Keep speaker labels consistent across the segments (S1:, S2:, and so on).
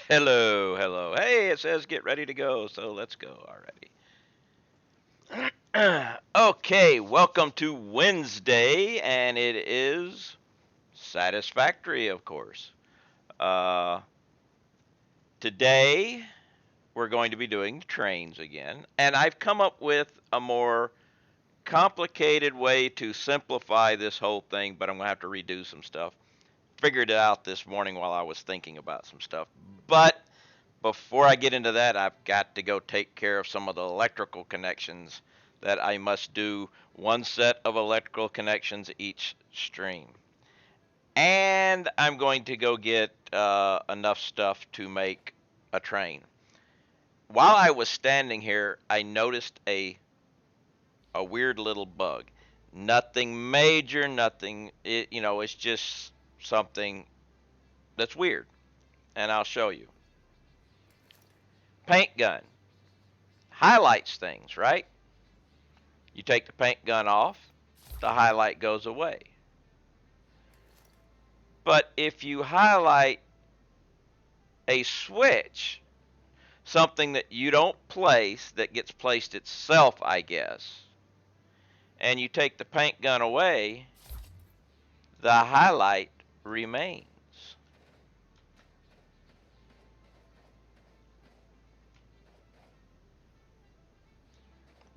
S1: Hello, hello. Hey, it says get ready to go, so let's go already. Okay, welcome to Wednesday, and it is satisfactory, of course. Uh, Today we're going to be doing trains again, and I've come up with a more complicated way to simplify this whole thing, but I'm going to have to redo some stuff. Figured it out this morning while I was thinking about some stuff. But before I get into that, I've got to go take care of some of the electrical connections that I must do. One set of electrical connections each stream. And I'm going to go get enough stuff to make a train. While I was standing here, I noticed a weird little bug. Nothing major, nothing, it's just something that's weird. And I'll show you. Paint gun highlights things, right? You take the paint gun off, the highlight goes away. But if you highlight a switch, something that you don't place, that gets placed itself, I guess, and you take the paint gun away, the highlight remains.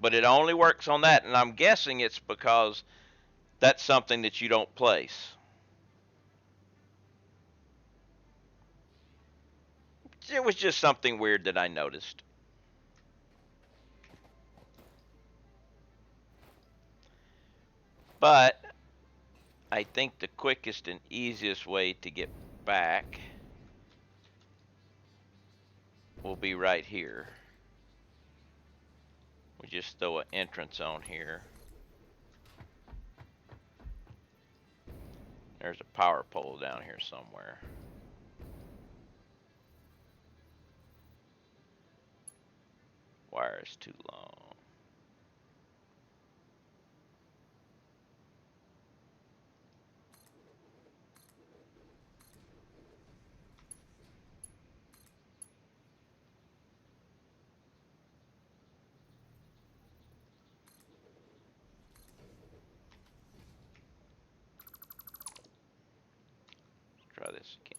S1: But it only works on that, and I'm guessing it's because that's something that you don't place. It was just something weird that I noticed. But I think the quickest and easiest way to get back will be right here. We just throw an entrance on here. There's a power pole down here somewhere. Wire is too long. Let's try this again.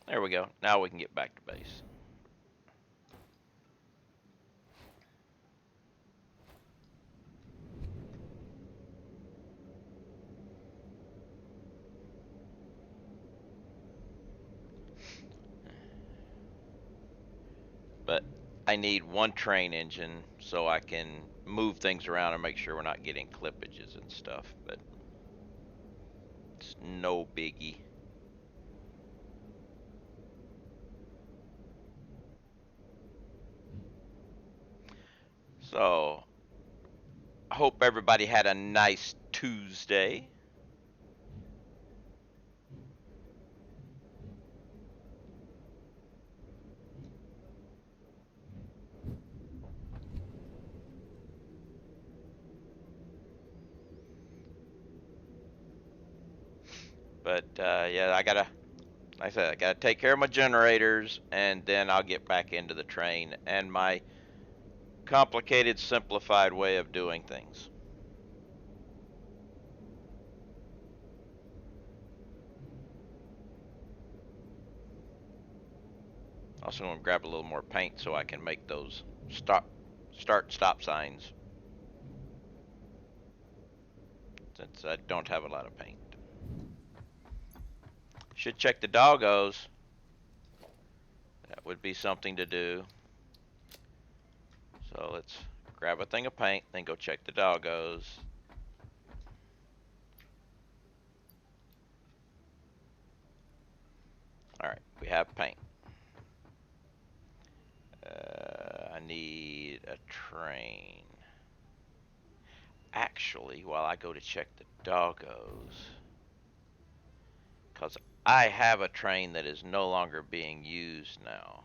S1: There we go. Now we can get back to base. But I need one train engine so I can move things around and make sure we're not getting clippages and stuff. But it's no biggie. So I hope everybody had a nice Tuesday. But yeah, like I said, I gotta take care of my generators, and then I'll get back into the train and my complicated, simplified way of doing things. Also, want to grab a little more paint so I can make those stop signs, since I don't have a lot of paint. Should check the doggos. That would be something to do. So let's grab a thing of paint, then go check the doggos. Alright, we have paint. I need a train. Actually, while I go to check the doggos, because I have a train that is no longer being used now.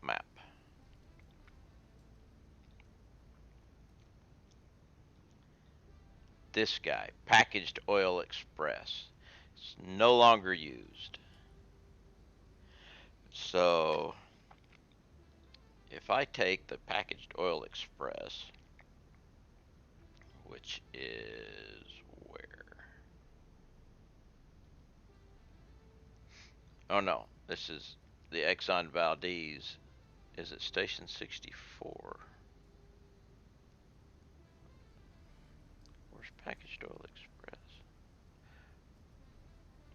S1: Map. this guy, Packaged Oil Express. It's no longer used. So if I take the Packaged Oil Express, which is where? Oh no, this is the Exxon Valdez. Is it Station 64? Where's Packaged Oil Express?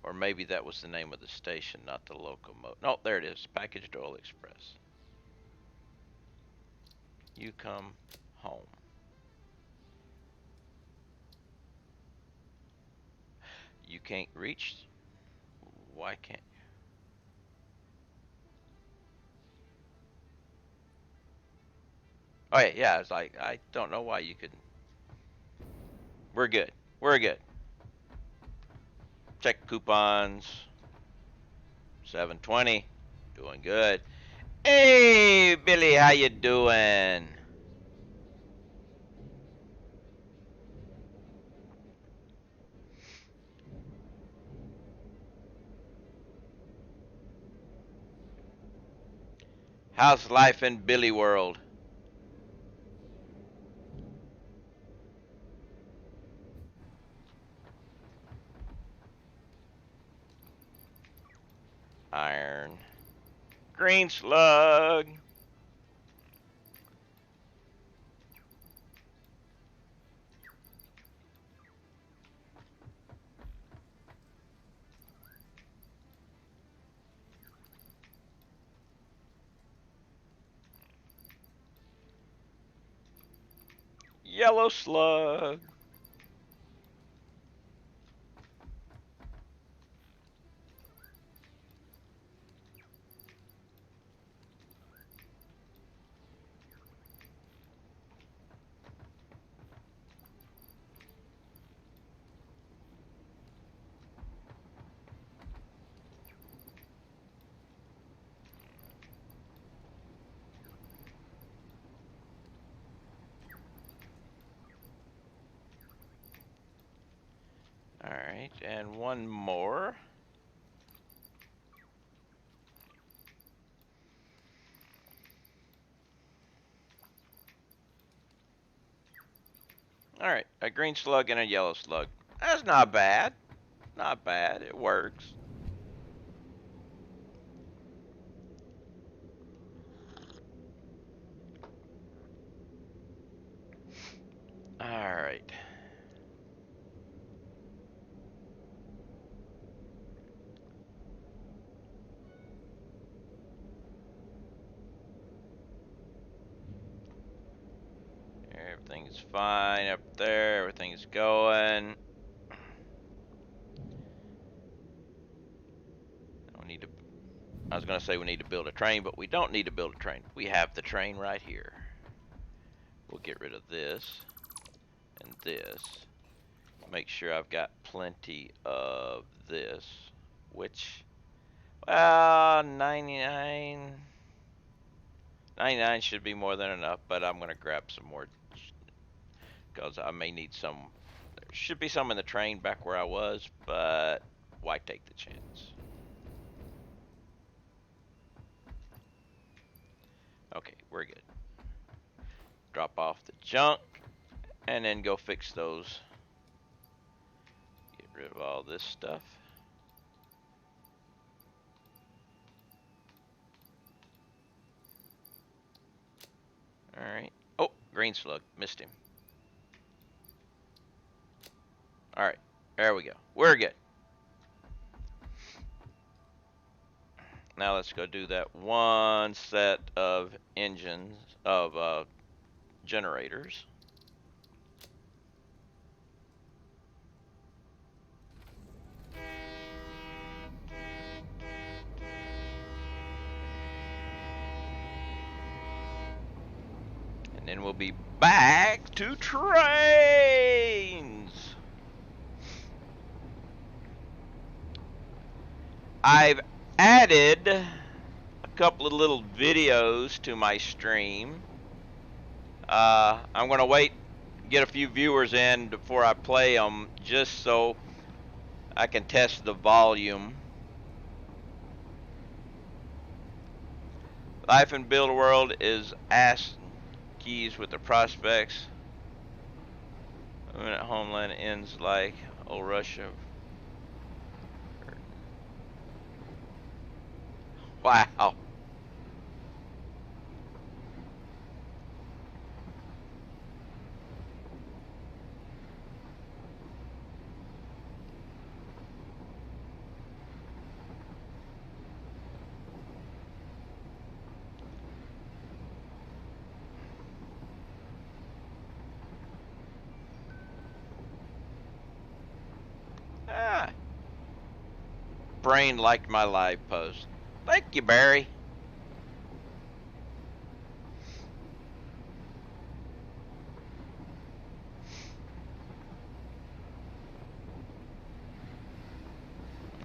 S1: Or maybe that was the name of the station, not the locomotive. No, there it is, Packaged Oil Express. You come home. You can't reach? Why can't you? Oh yeah, I was like, I don't know why you couldn't. We're good. We're good. Check coupons. 720. Doing good. Hey, Billy, how you doing? How's life in Billy world? Iron. Green slug. Yellow slug. Alright, and one more. Alright, a green slug and a yellow slug. That's not bad. Not bad. It works. Alright. Everything's fine up there. Everything's going. We need to. I was going to say we need to build a train, but we don't need to build a train. We have the train right here. We'll get rid of this and this. Make sure I've got plenty of this, which, well, 99 should be more than enough, but I'm going to grab some more because I may need some. There should be some in the train back where I was, but why take the chance? Okay, we're good. Drop off the junk and then go fix those. Get rid of all this stuff. Alright. Oh, green slug. Missed him. Alright. There we go. We're good. Now let's go do that one set of engines, of generators. And then we'll be back to trains. I've added a couple of little videos to my stream. I'm going to wait, get a few viewers in before I play them, just so I can test the volume. Life in Build World is ASCII's with the prospects. When Homeland ends like old Russia. Wow. Ah, Brain liked my live post. Thank you, Barry.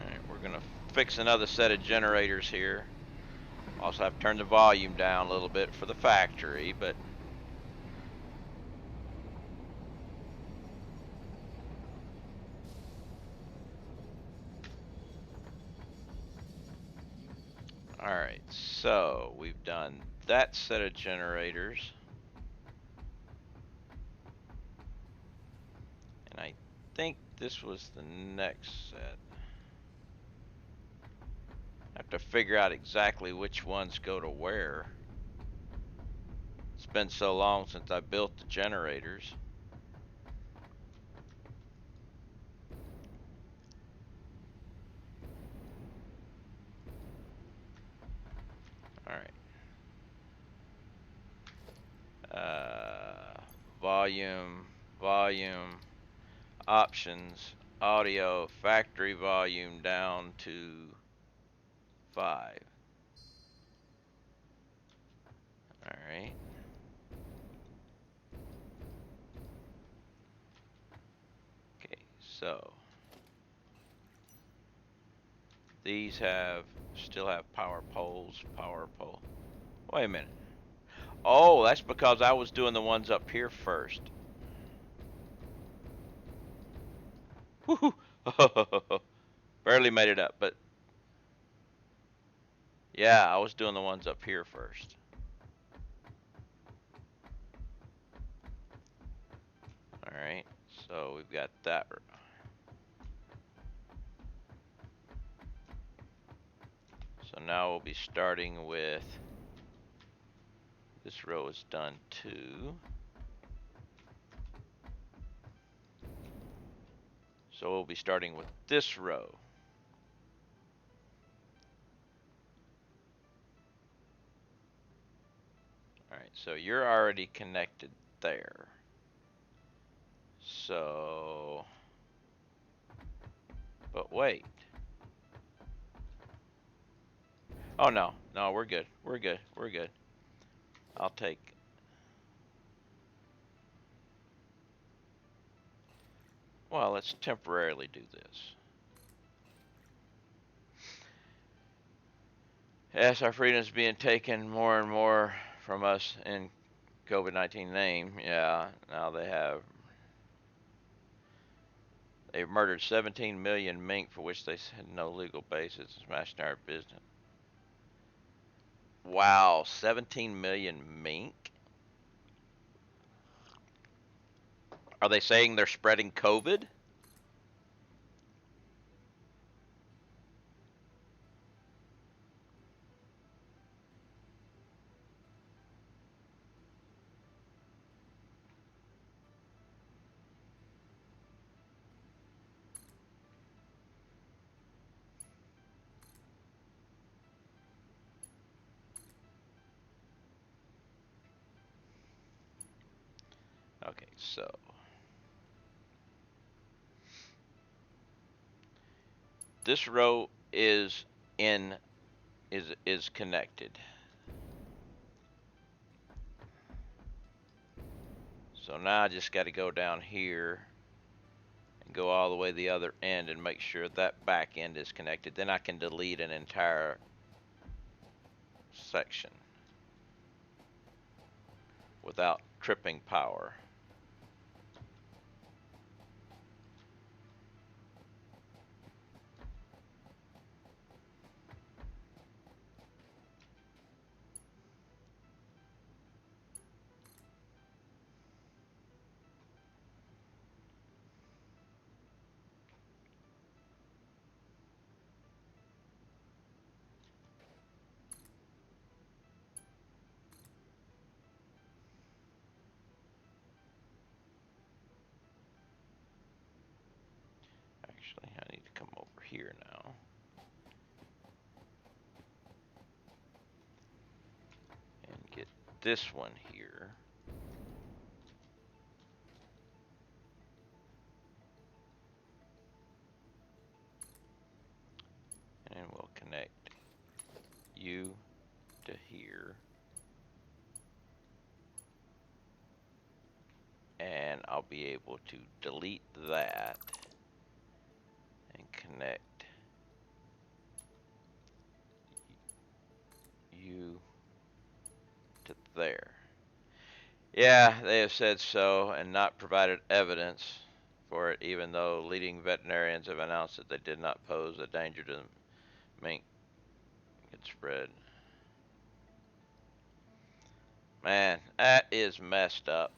S1: Alright, we're gonna fix another set of generators here. Also have to turn the volume down a little bit for the factory, but alright, so we've done that set of generators. And I think this was the next set. I have to figure out exactly which ones go to where. It's been so long since I built the generators. Alright. Volume, volume, options, audio, factory volume down to 5. Alright. Okay, so these still have power poles, power pole. Wait a minute. Oh, that's because I was doing the ones up here first. Woohoo! Barely made it up, but yeah, I was doing the ones up here first. Alright, so we've got that. So now we'll be starting with, this row is done too. So we'll be starting with this row. Alright, so you're already connected there. So, but wait. Oh no, no, we're good. We're good. We're good. I'll take. Well, let's temporarily do this. Yes, our freedom is being taken more and more from us in COVID-19 name. Yeah, now they've murdered 17 million mink for which they had no legal basis, smashed our business. Wow, 17 million mink? Are they saying they're spreading COVID? Okay, so this row is connected. So now I just got to go down here and go all the way to the other end and make sure that back end is connected. Then I can delete an entire section without tripping power. here now. And get this one here. And we'll connect you to here. And I'll be able to delete that and connect you to there. Yeah, they have said so and not provided evidence for it, even though leading veterinarians have announced that they did not pose a danger to the mink could spread. Man, that is messed up.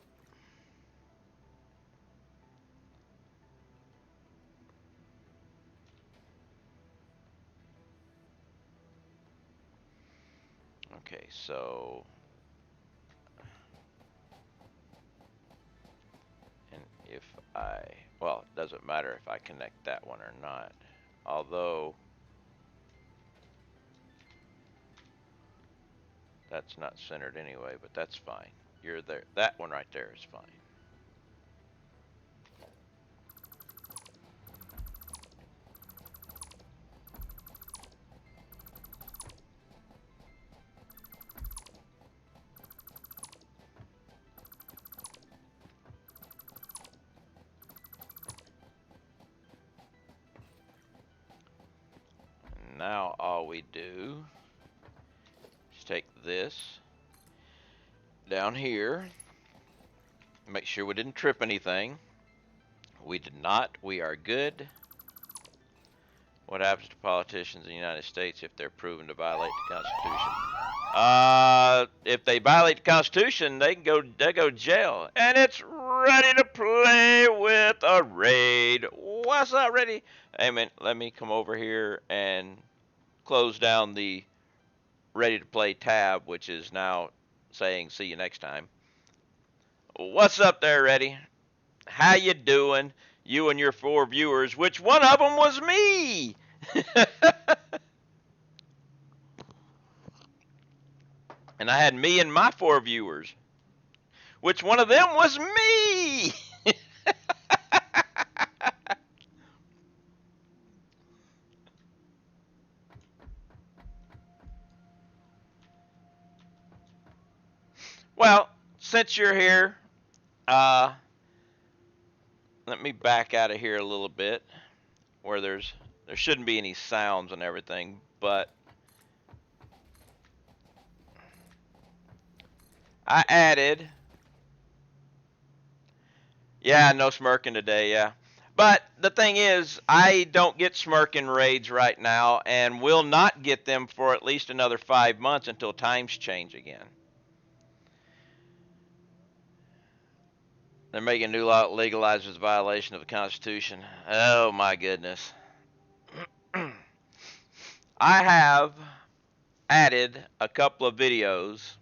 S1: Okay, so and if well, it doesn't matter if I connect that one or not, although that's not centered anyway, but that's fine. You're there. That one right there is fine. Now all we do is take this down here, make sure we didn't trip anything. We did not. We are good. What happens to politicians in the United States if they're proven to violate the Constitution? If they violate the Constitution, they go to jail. And it's ready to play with a raid. What's up, ready? Hey, man, let me come over here and close down the ready to play tab, which is now saying see you next time. What's up there, ready? How you doing? You and your 4 viewers, which one of them was me. And I had me and my 4 viewers. Which one of them was me? Well, since you're here, let me back out of here a little bit where there shouldn't be any sounds and everything, but I added, yeah, no smirking today, yeah. But the thing is, I don't get smirking raids right now and will not get them for at least another 5 months until times change again. They're making a new law that legalizes violation of the Constitution. Oh my goodness. I have added a couple of videos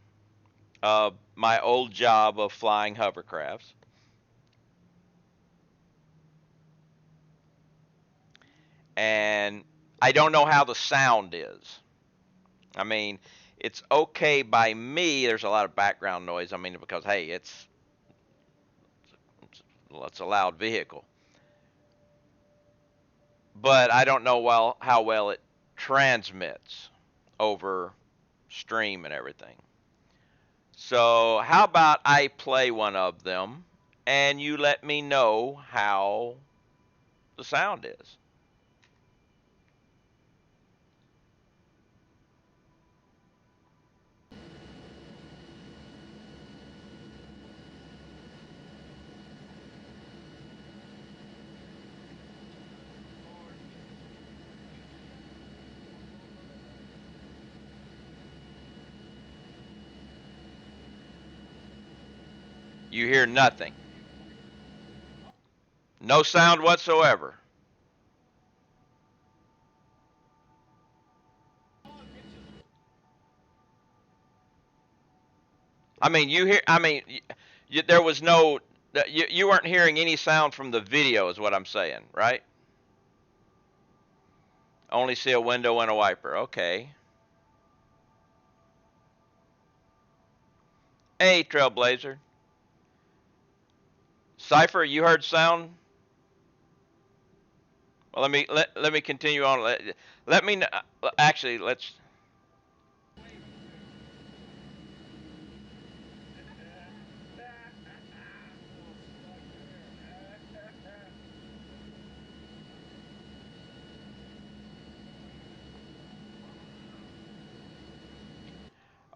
S1: of my old job of flying hovercrafts. And I don't know how the sound is. I mean, it's okay by me. There's a lot of background noise. I mean, because, hey, it's a loud vehicle. But I don't know how well it transmits over stream and everything. So how about I play one of them and you let me know how the sound is. You hear nothing. No sound whatsoever. I mean, there was no, you weren't hearing any sound from the video is what I'm saying, right? Only see a window and a wiper. Okay. Hey, Trailblazer. Cypher, you heard sound? Well, let me continue on. Let me actually let's.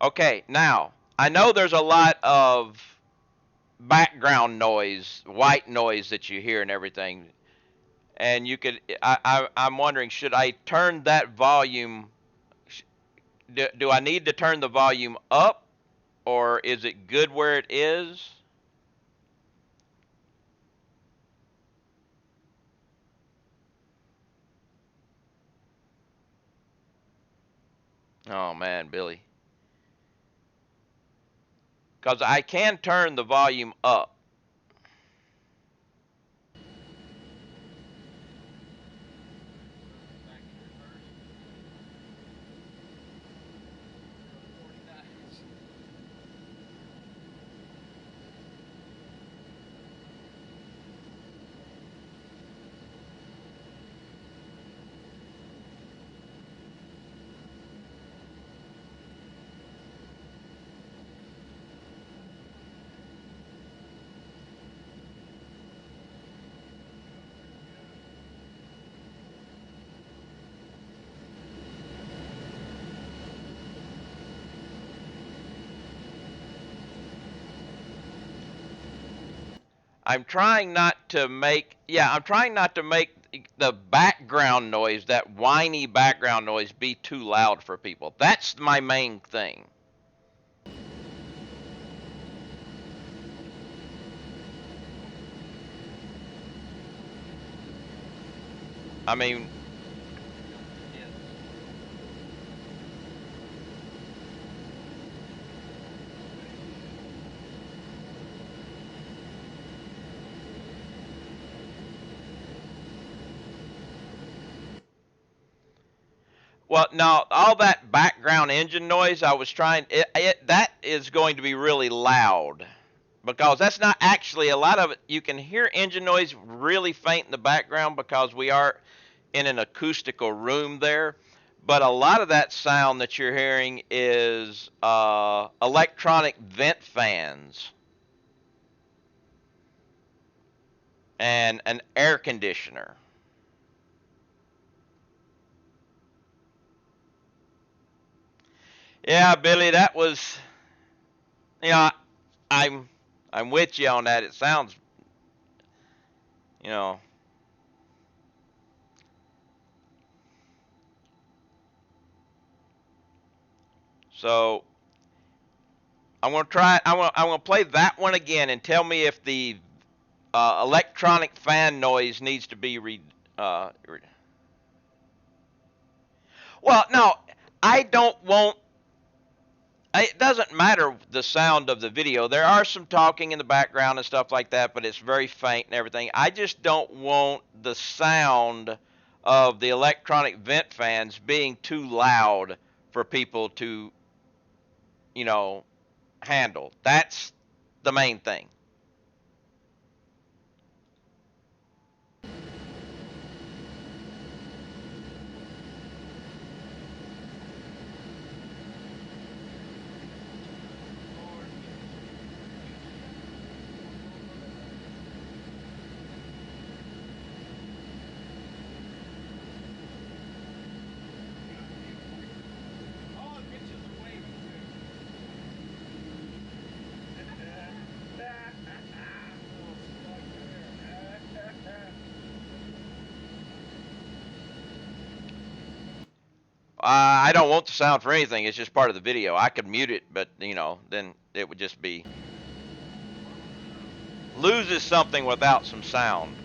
S1: Okay, now I know there's a lot of background noise, white noise that you hear and everything, and you could. I'm wondering, should I turn that volume? Do I need to turn the volume up, or is it good where it is? Oh man, Billy. Because I can turn the volume up. I'm trying not to make, yeah, I'm trying not to make the background noise, that whiny background noise, be too loud for people. That's my main thing. I mean, well, now all that background engine noise, I was trying, that is going to be really loud because that's not actually a lot of it. You can hear engine noise really faint in the background because we are in an acoustical room there. But a lot of that sound that you're hearing is electronic vent fans and an air conditioner. Yeah, Billy, that was, you know, I'm I'm with you on that. It sounds, you know, so I'm gonna try. I'm gonna play that one again and tell me if the electronic fan noise needs to be well, no, I don't want. It doesn't matter the sound of the video. There are some talking in the background and stuff like that, but it's very faint and everything. I just don't want the sound of the electronic vent fans being too loud for people to, you know, handle. That's the main thing. I don't want the sound for anything. It's just part of the video. I could mute it, but then it would just be loses something without some sound.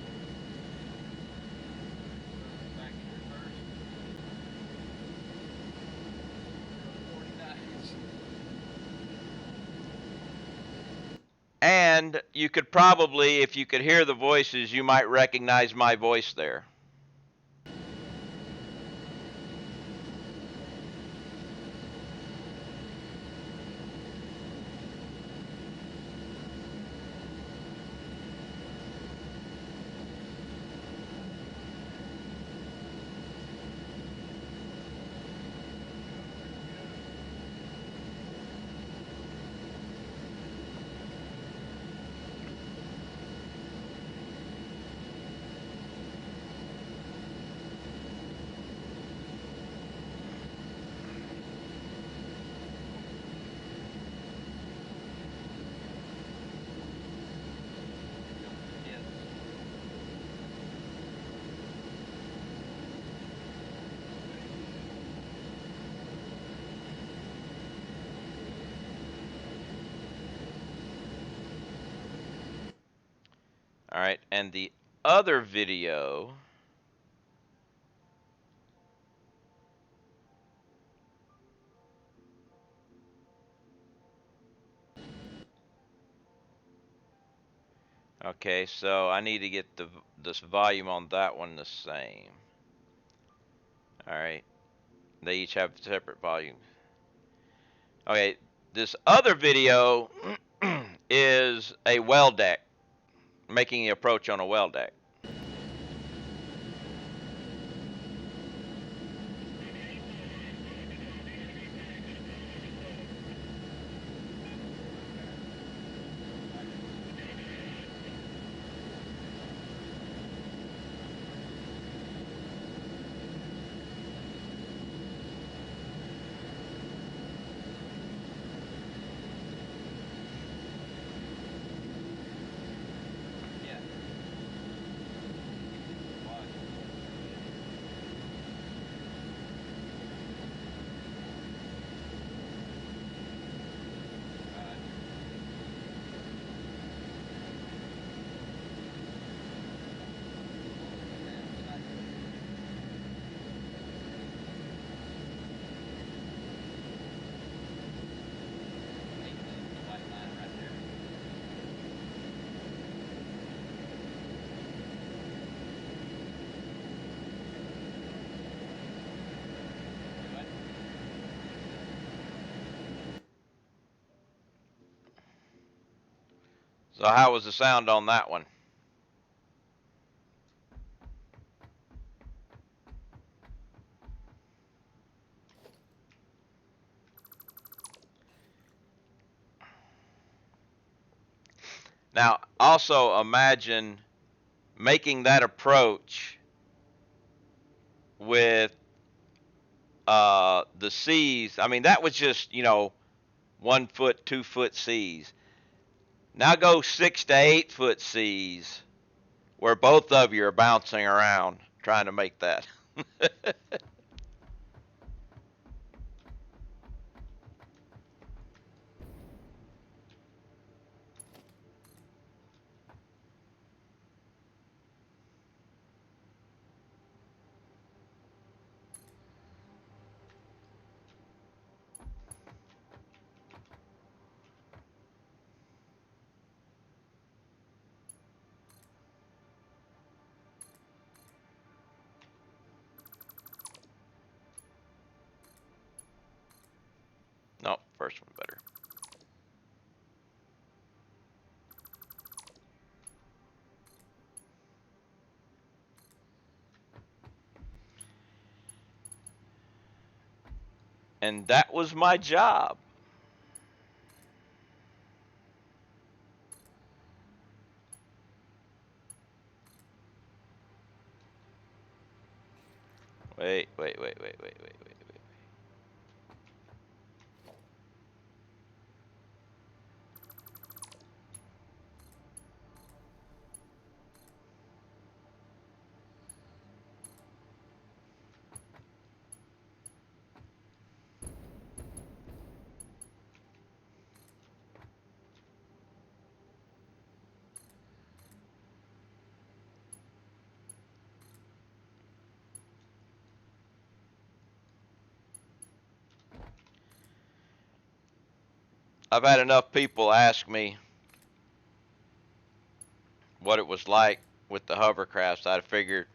S1: And you could probably, if you could hear the voices, you might recognize my voice there. right, and the other video. Okay, so I need to get this volume on that one the same. All right, they each have separate volumes. Okay, this other video is a well deck, making the approach on a well deck. So how was the sound on that one? Now, also imagine making that approach with the seas. I mean, that was just, 1 foot, 2 foot seas. Now go 6 to 8 foot seas where both of you are bouncing around trying to make that. No, first one better. And that was my job. Wait. I've had enough people ask me what it was like with the hovercrafts. I figured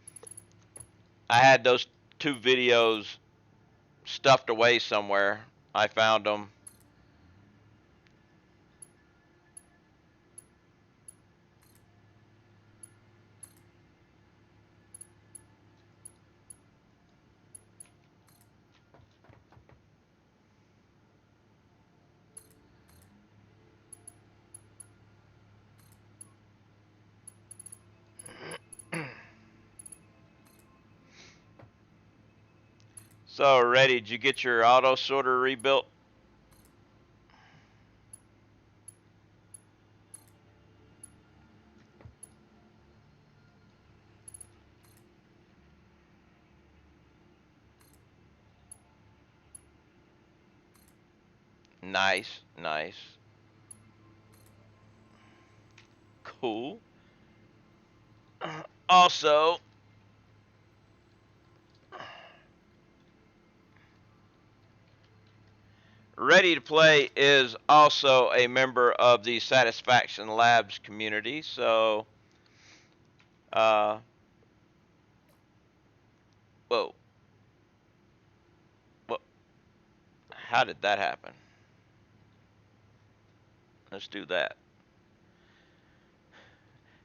S1: I had those 2 videos stuffed away somewhere. I found them. So, ready? Did you get your auto sorter rebuilt? Nice. Cool. Also, Ready to Play is also a member of the Satisfaction Labs community. So, uh, whoa, whoa, how did that happen? Let's do that.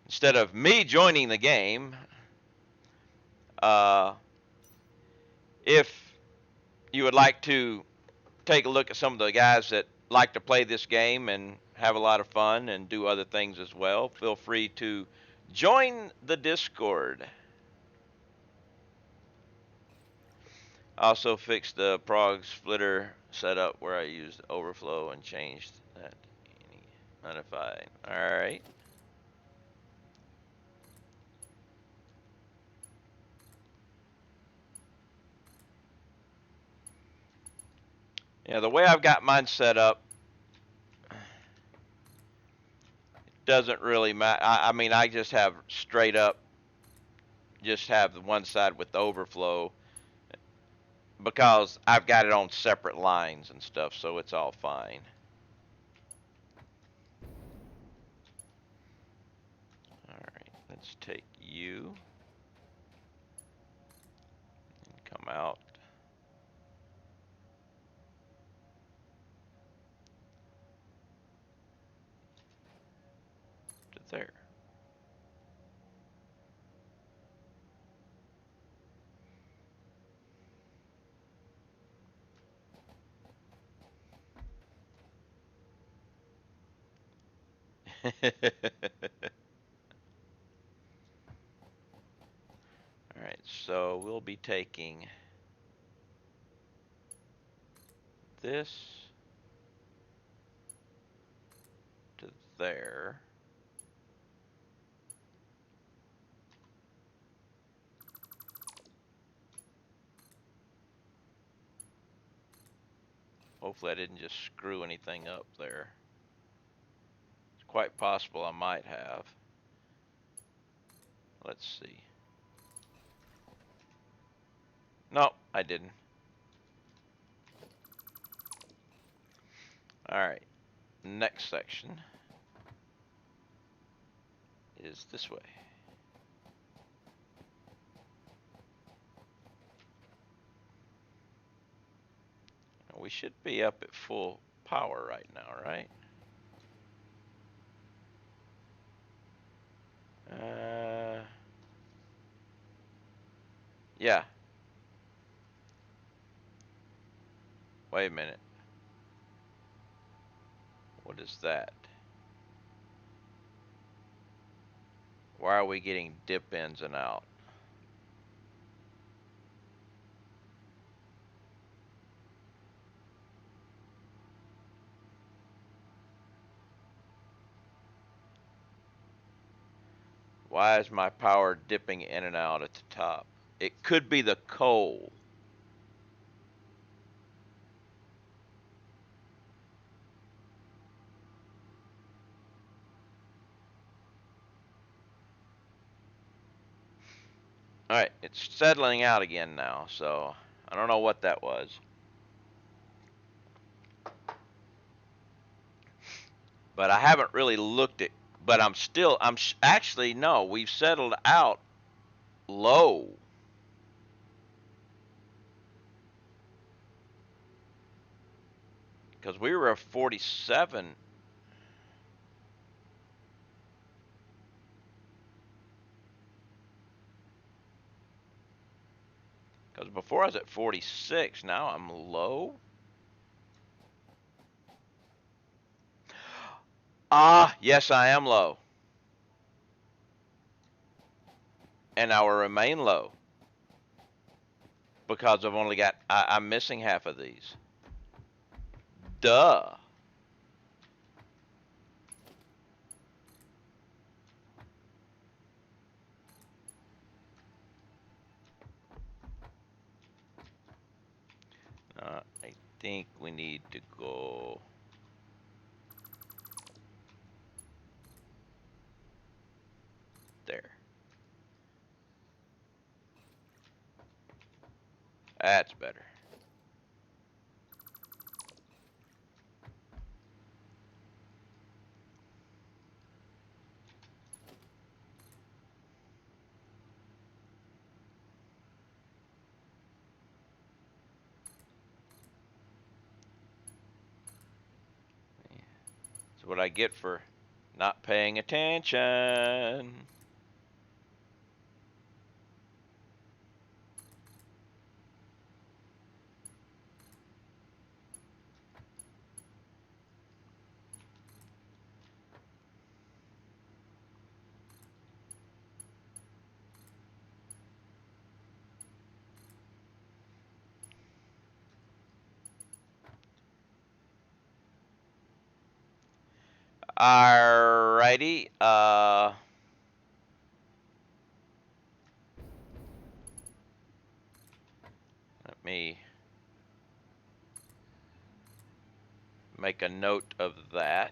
S1: Instead of me joining the game, uh, if you would like to take a look at some of the guys that like to play this game and have a lot of fun and do other things as well, feel free to join the Discord. Also fixed the prog splitter setup where I used overflow and changed that modified. Alright. Yeah, the way I've got mine set up doesn't really matter. I mean, I just have straight up, just have the one side with the overflow because I've got it on separate lines and stuff, so it's all fine. Alright, let's take you and come out. To there. Alright, so we'll be taking this to there. Hopefully I didn't just screw anything up there. It's quite possible I might have. Let's see. No, I didn't. Alright, next section is this way. We should be up at full power right now, right? Yeah. Wait a minute. What is that? Why are we getting dip ins and out? Why is my power dipping in and out at the top? It could be the coal. Alright, it's settling out again now, so I don't know what that was. But I haven't really looked at, but actually, no, we've settled out low. Because we were at 47. Because before I was at 46, now I'm low. Ah, yes, I am low. And I will remain low. Because I've only got, I'm missing half of these. Duh. I think we need to go there. That's better. That's what I get for not paying attention. Alrighty. Let me make a note of that.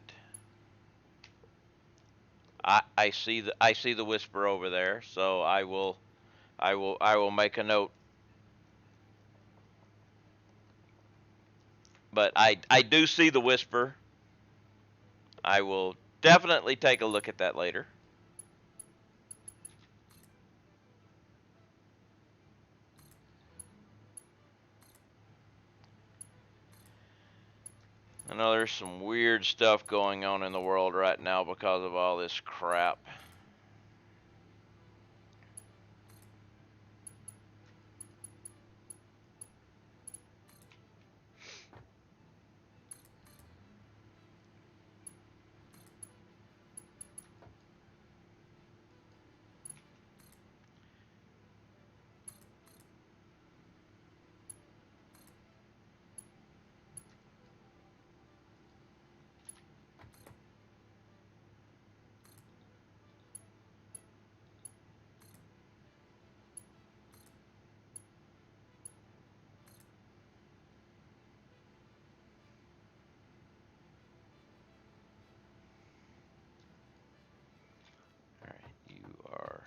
S1: I see the whisper over there, so I will make a note. But I do see the whisper. I will definitely take a look at that later. I know there's some weird stuff going on in the world right now because of all this crap. All right, you are.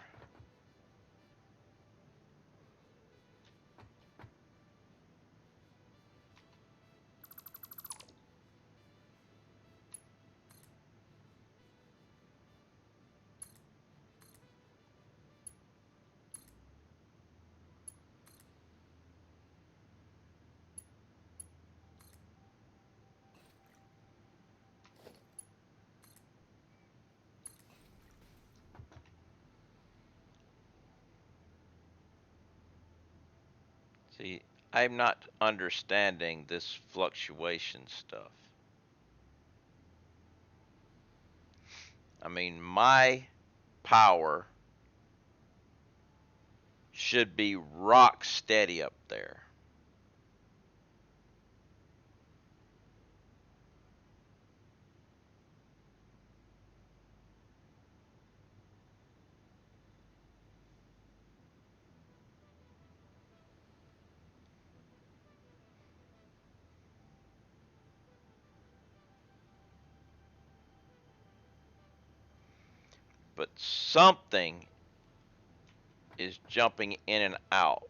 S1: See, I'm not understanding this fluctuation stuff. I mean, my power should be rock steady up there. But something is jumping in and out.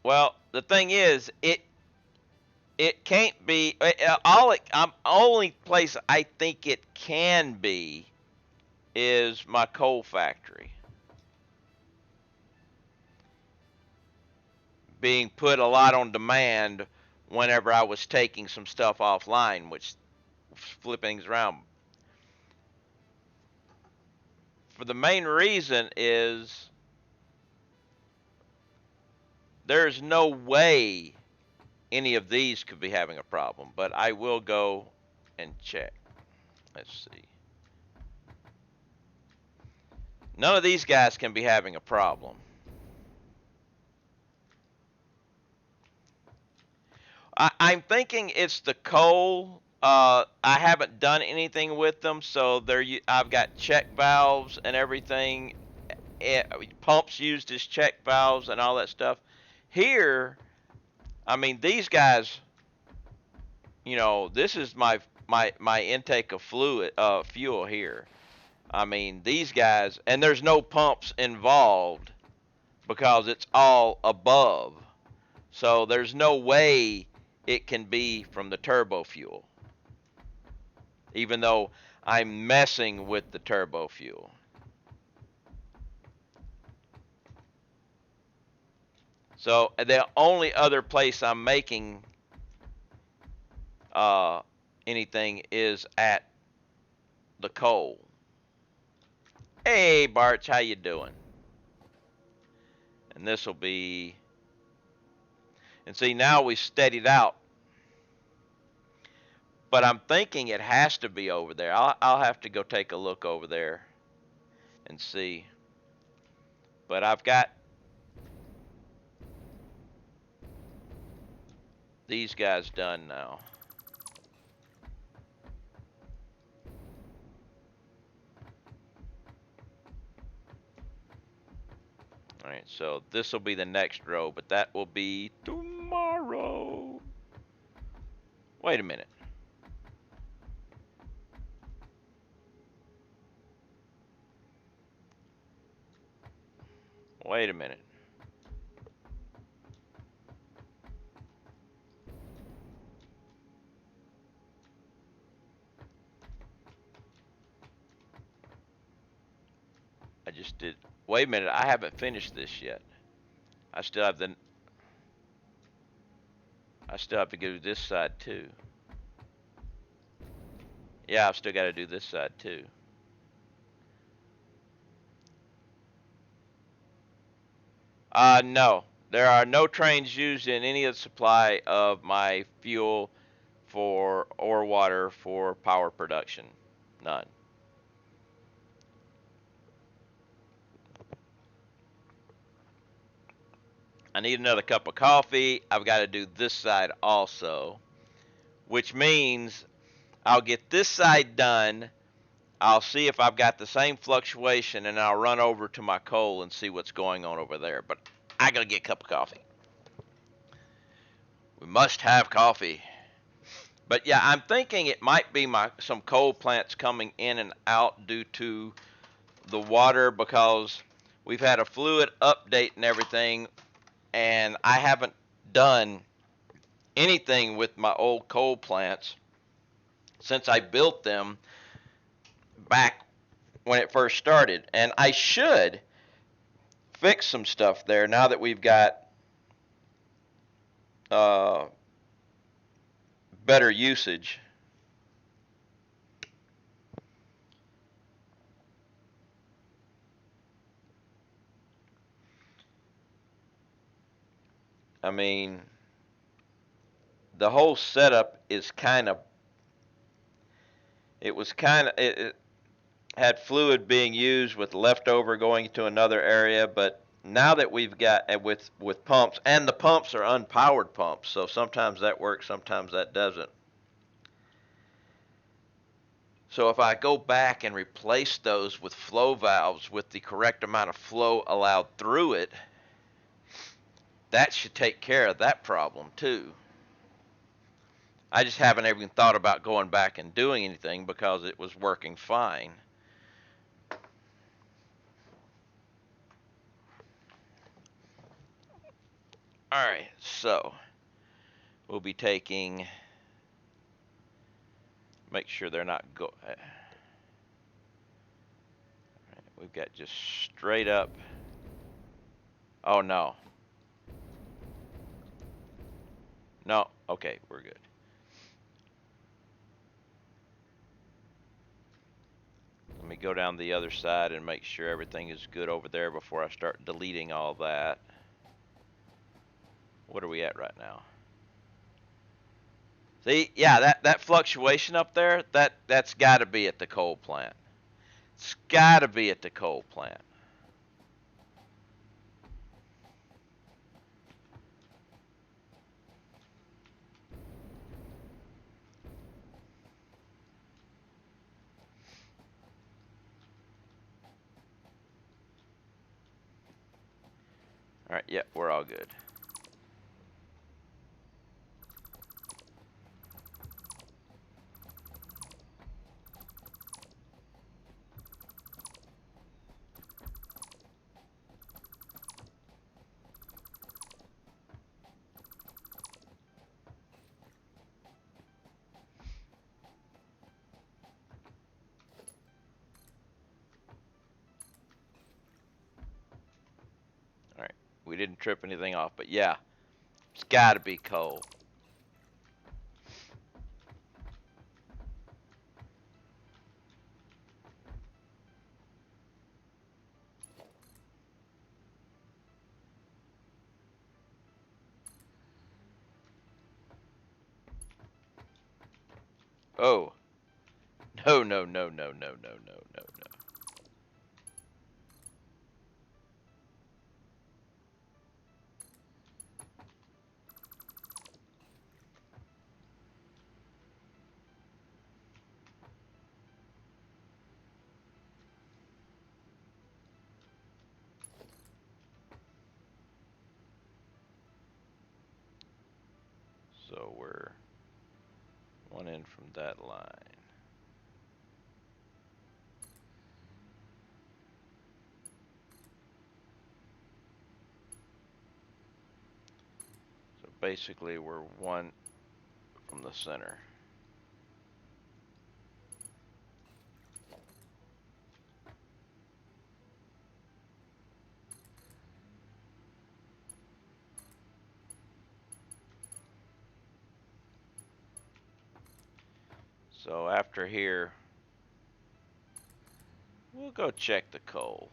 S1: Well, the thing is, it can't be only place I think it can be is my coal factory being put a lot on demand whenever I was taking some stuff offline, which flipping things around. For the main reason is there's no way any of these could be having a problem, but I will go and check. Let's see. None of these guys can be having a problem. I'm thinking it's the coal. I haven't done anything with them, so I've got check valves and everything. Pumps used as check valves and all that stuff. Here, I mean, these guys. This is my intake of fuel here. I mean, these guys, and there's no pumps involved because it's all above. So there's no way it can be from the turbo fuel, even though I'm messing with the turbo fuel. So the only other place I'm making uh, anything is at the coal. Hey, Barch, how you doing? And this will be, and see, now we steadied out. But I'm thinking it has to be over there. I'll have to go take a look over there and see. But I've got these guys done now. All right, so this will be the next row, but that will be tomorrow. Wait a minute. Wait a minute. I just did. Wait a minute. I haven't finished this yet. I still have the. I still have to do this side too. Yeah, I've still got to do this side too. No. There are no trains used in any of the supply of my fuel for or water for power production. None. I need another cup of coffee. I've got to do this side also, which means I'll get this side done. I'll see if I've got the same fluctuation, and I'll run over to my coal and see what's going on over there. But I gotta get a cup of coffee. We must have coffee. But yeah, I'm thinking it might be some coal plants coming in and out due to the water because we've had a fluid update and everything, and I haven't done anything with my old coal plants since I built them back when it first started. And I should fix some stuff there now that we've got uh, better usage. I mean, the whole setup is kind of, it had fluid being used with leftover going to another area, but now that we've got with pumps, and the pumps are unpowered pumps, so sometimes that works, sometimes that doesn't. So if I go back and replace those with flow valves with the correct amount of flow allowed through it, that should take care of that problem too. I just haven't even thought about going back and doing anything because it was working fine. All right, so we'll be taking, make sure they're not go. We've got just straight up. Oh no. No, okay, we're good. Let me go down the other side and make sure everything is good over there before I start deleting all that. What are we at right now? See, yeah, that fluctuation up there, that's got to be at the coal plant. It's got to be at the coal plant. All right, yeah, we're all good. we didn't trip anything off. But yeah, it's got to be coal. Oh, no, no, no, no, no, no, no, no, no. So we're one in from that line. So basically, we're one from the center. So after here, we'll go check the coal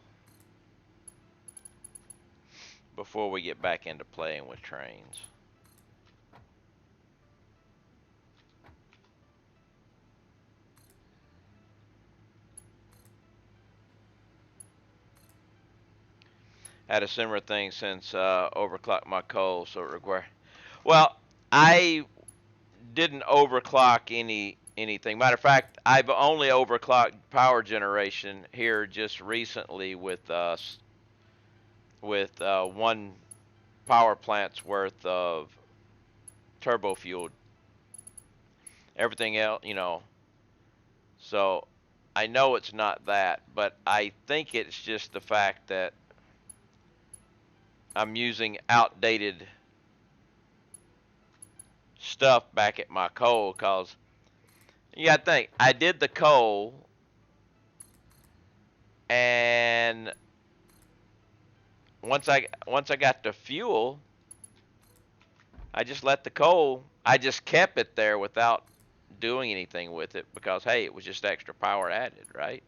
S1: before we get back into playing with trains. Had a similar thing since overclocked my coal, so it required. Well, I didn't overclock anything. Matter of fact, I've only overclocked power generation here just recently with one power plant's worth of turbo fueled. Everything else, So I know it's not that, but I think it's just the fact that I'm using outdated stuff back at my coal. Cause you got to think, I did the coal, and once I got the fuel, I just let the coal. I just kept it there without doing anything with it because hey, it was just extra power added, right?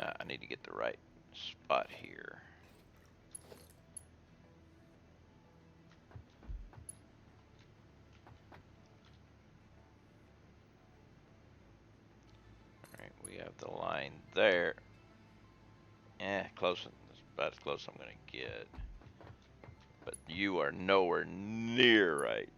S1: I need to get the right spot here. All right, we have the line there. Close. That's about as close as I'm gonna get. But you are nowhere near right.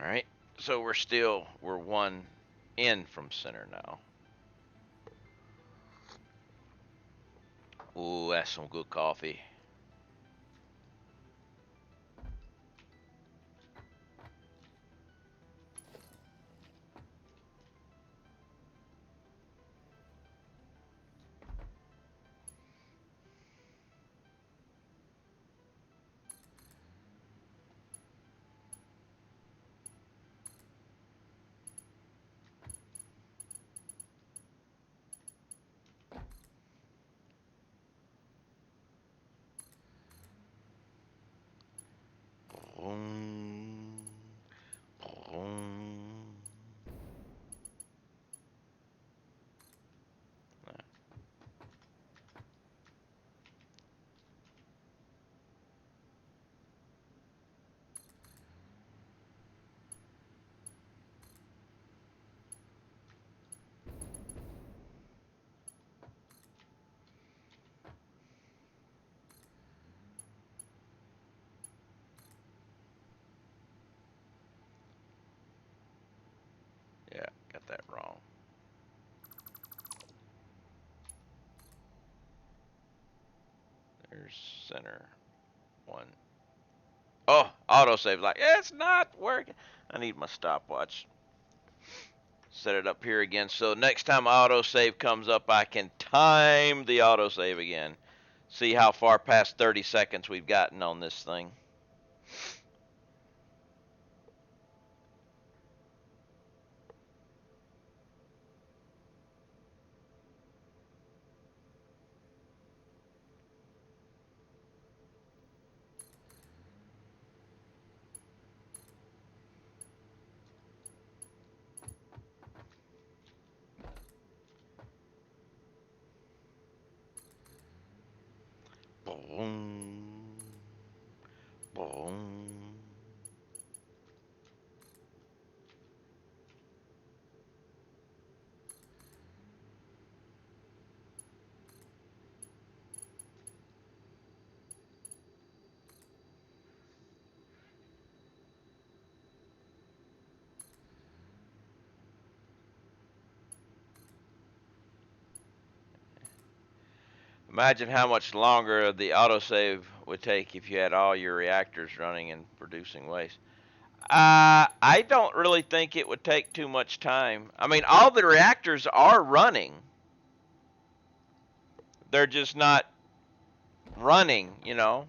S1: All right. So we're one in from center now. Ooh, that's some good coffee. Reactors, center, 1. Oh, autosave. Like, it's not working. I need my stopwatch. Set it up here again. So next time autosave comes up, I can time the autosave again. See how far past 30 seconds we've gotten on this thing. Boom. Boom. Imagine how much longer the autosave would take if you had all your reactors running and producing waste. I don't really think it would take too much time. I mean, all the reactors are running. They're just not running, you know.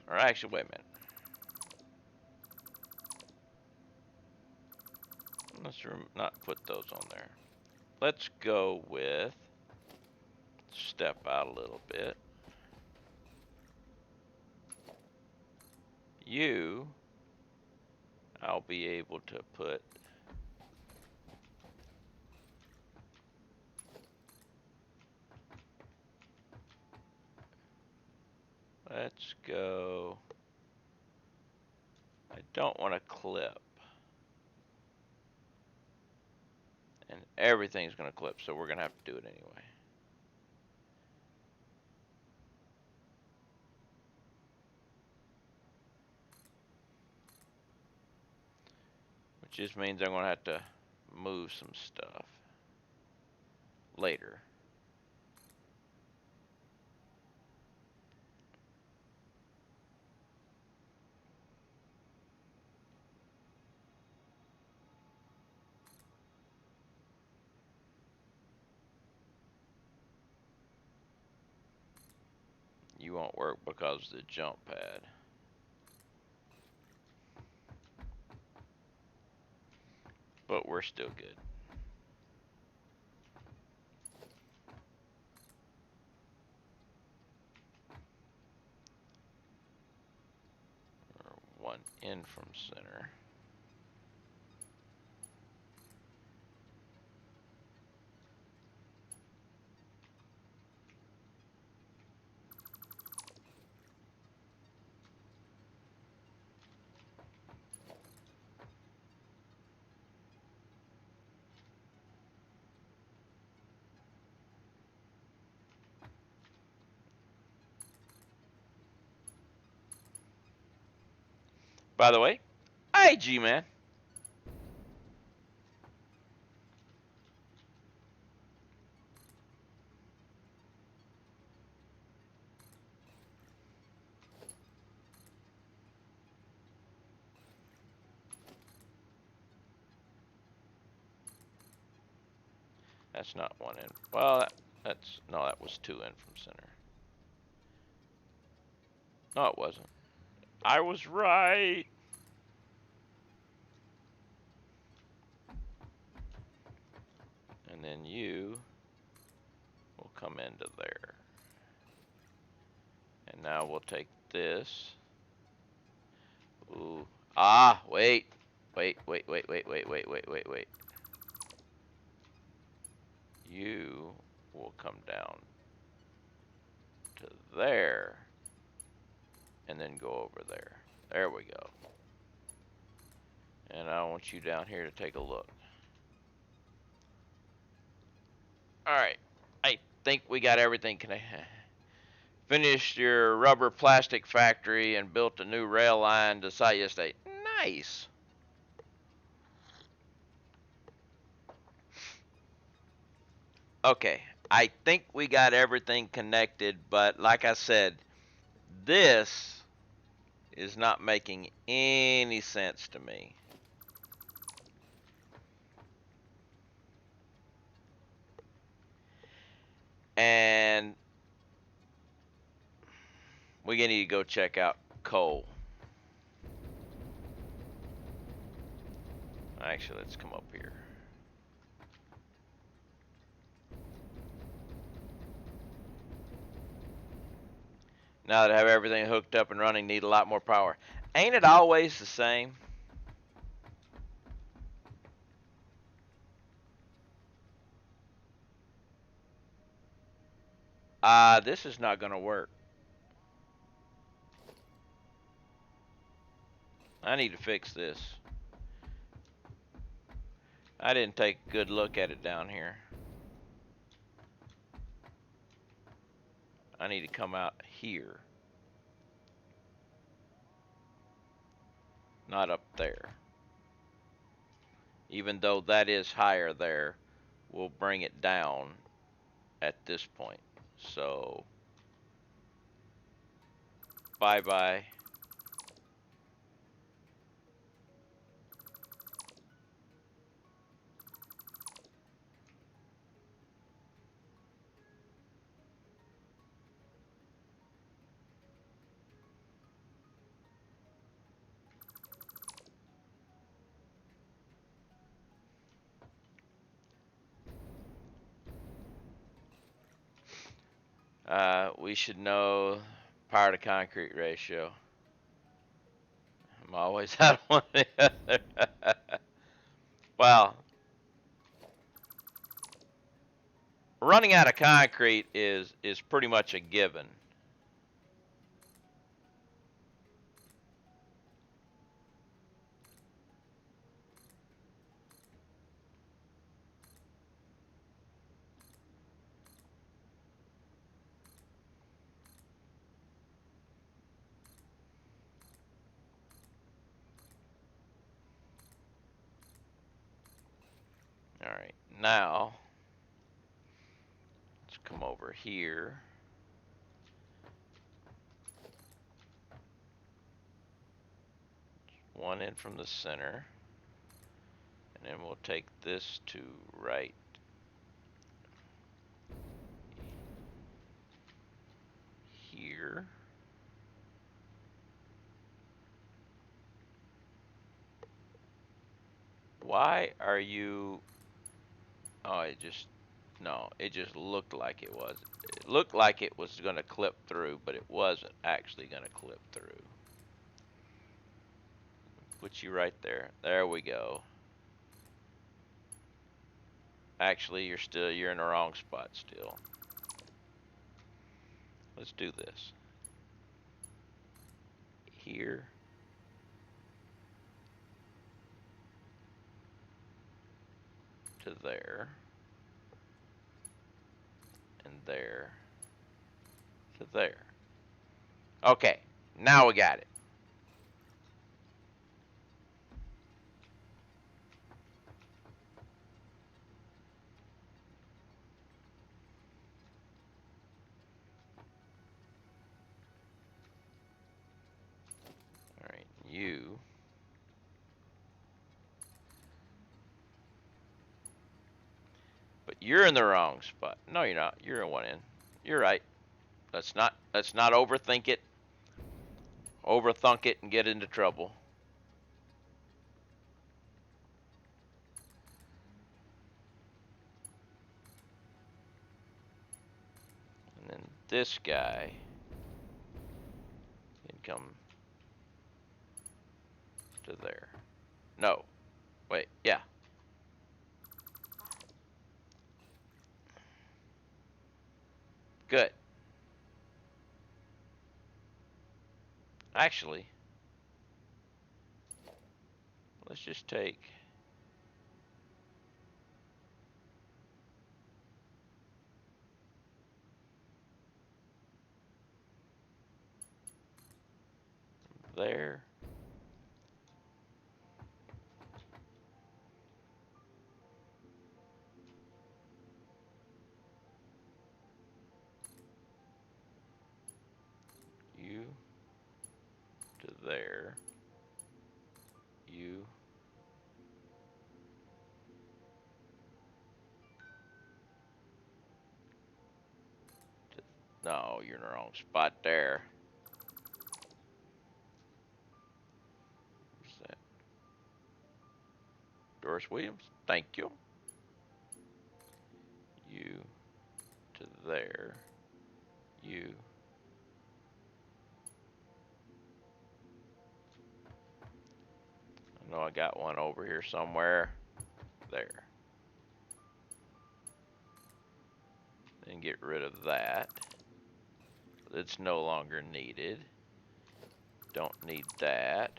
S1: Or actually, wait a minute. Let's not put those on there. Let's go with, step out a little bit. You, I'll be able to put, let's go, I don't want to clip. And everything's going to clip, so we're going to have to do it anyway. Which just means I'm going to have to move some stuff later. You won't work because of the jump pad. But we're still good. We're 1 in from center. By the way, hey G-Man. That's not 1 in. Well, that's, no, that was 2 in from center. No, it wasn't. I was right. And then you will come into there. And now we'll take this. Ooh. Ah, wait. Wait. You will come down to there. And then go over there. There we go. And I want you down here to take a look. Alright. I think we got everything connected. Finished your rubber plastic factory and built a new rail line to Saya State. Nice. Okay, I think we got everything connected, but like I said, this is not making any sense to me. And we need to go check out coal. Actually, let's come up here. Now that I have everything hooked up and running, need a lot more power. Ain't it always the same? This is not gonna work. I need to fix this. I didn't take a good look at it down here. I need to come out here. Not up there. Even though that is higher there, we'll bring it down at this point. So, bye-bye. We should know power to concrete ratio. I'm always out of one or the other. Well, running out of concrete is pretty much a given. All right, now let's come over here. One in from the center, and then we'll take this to right here. Why are you? Oh, it just looked like it was. It looked like it was going to clip through, but it wasn't actually going to clip through. Put you right there. There we go. Actually, you're in the wrong spot still. Let's do this. Here. To there. And there. To there. Okay, now we got it. All right, you. But you're in the wrong spot. No, you're not. You're in one end. You're right. Let's not overthink it. Overthunk it and get into trouble. And then this guy can come to there. No. Wait, yeah. Good. Actually, let's just take there. You to there. You. No, you're in the wrong spot there. What's that? Doris Williams. Thank you. You to there. You. I know I got one over here somewhere. There. Then get rid of that. It's no longer needed. Don't need that.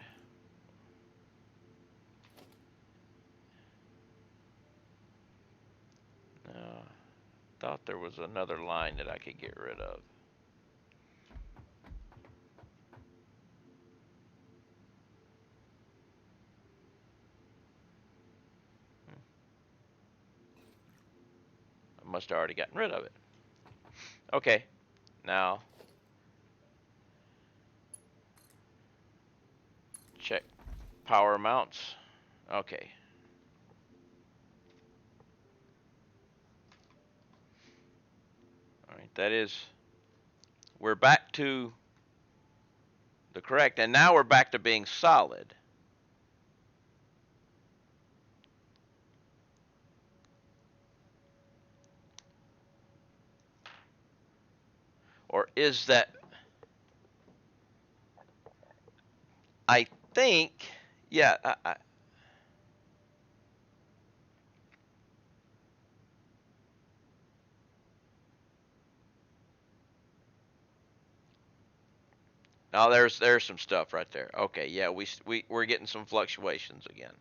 S1: Thought there was another line that I could get rid of. I must have already gotten rid of it. Okay, now check power mounts. Okay. All right, that is, we're back to the correct, and now we're back to being solid. Or is that, I think, yeah, now there's some stuff right there. Okay, yeah, we're getting some fluctuations again.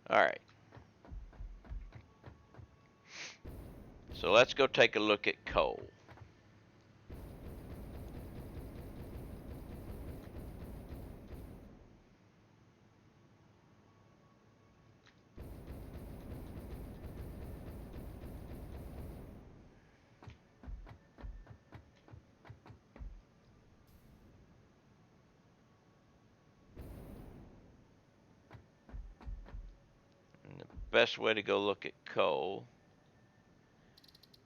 S1: All right. So let's go take a look at coal. And the best way to go look at coal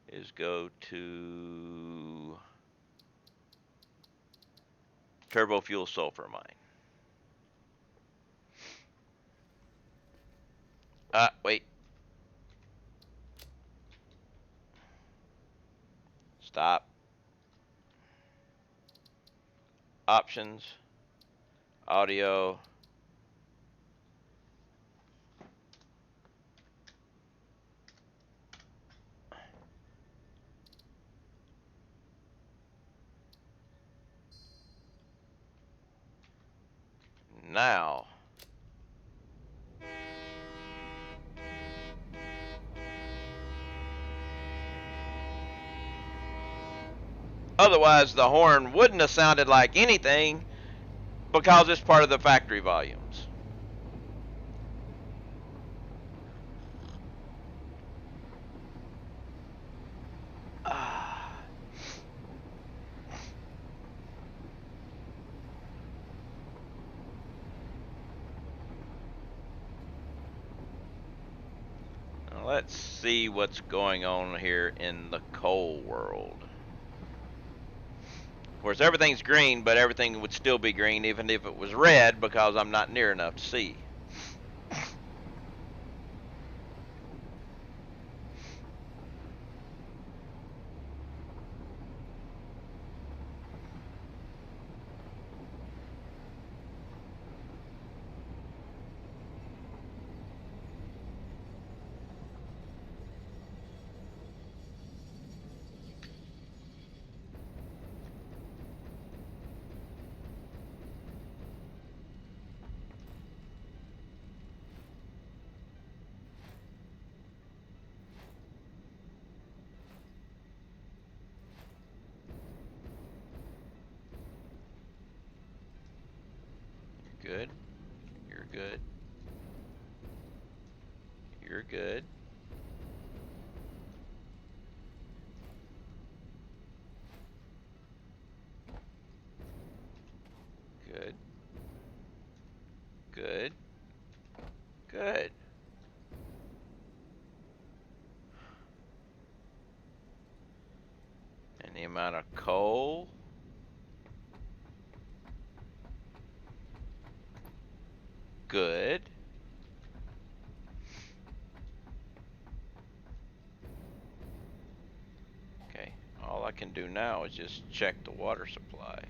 S1: is go to Turbo Fuel Sulfur Mine. Wait. Stop. Options. Audio. Now. Otherwise, the horn wouldn't have sounded like anything because it's part of the factory volumes. Now let's see what's going on here in the coal world. Of course, everything's green, but everything would still be green even if it was red because I'm not near enough to see. good. You're good. Good. Good. Good. And the amount of coal. Good. Okay, all I can do now is just check the water supply.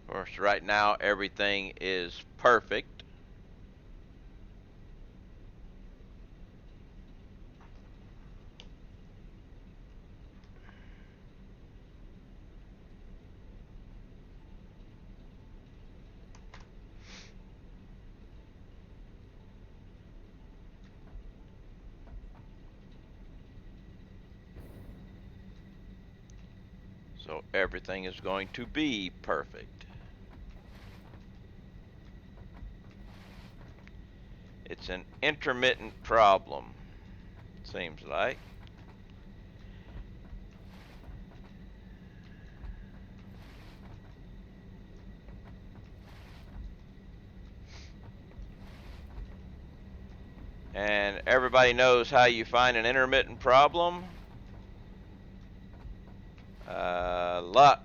S1: Of course, right now everything is perfect. So everything is going to be perfect. It's an intermittent problem, seems like. And everybody knows how you find an intermittent problem. Luck.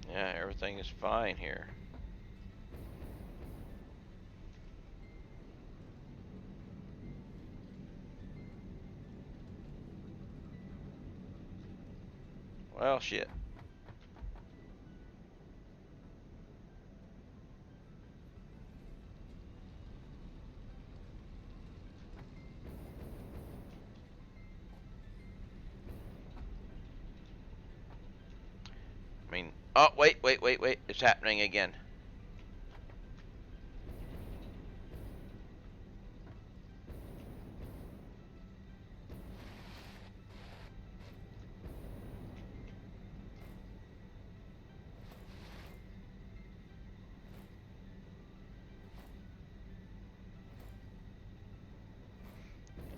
S1: Yeah, everything is fine here. Well, shit. I mean, oh, wait. It's happening again.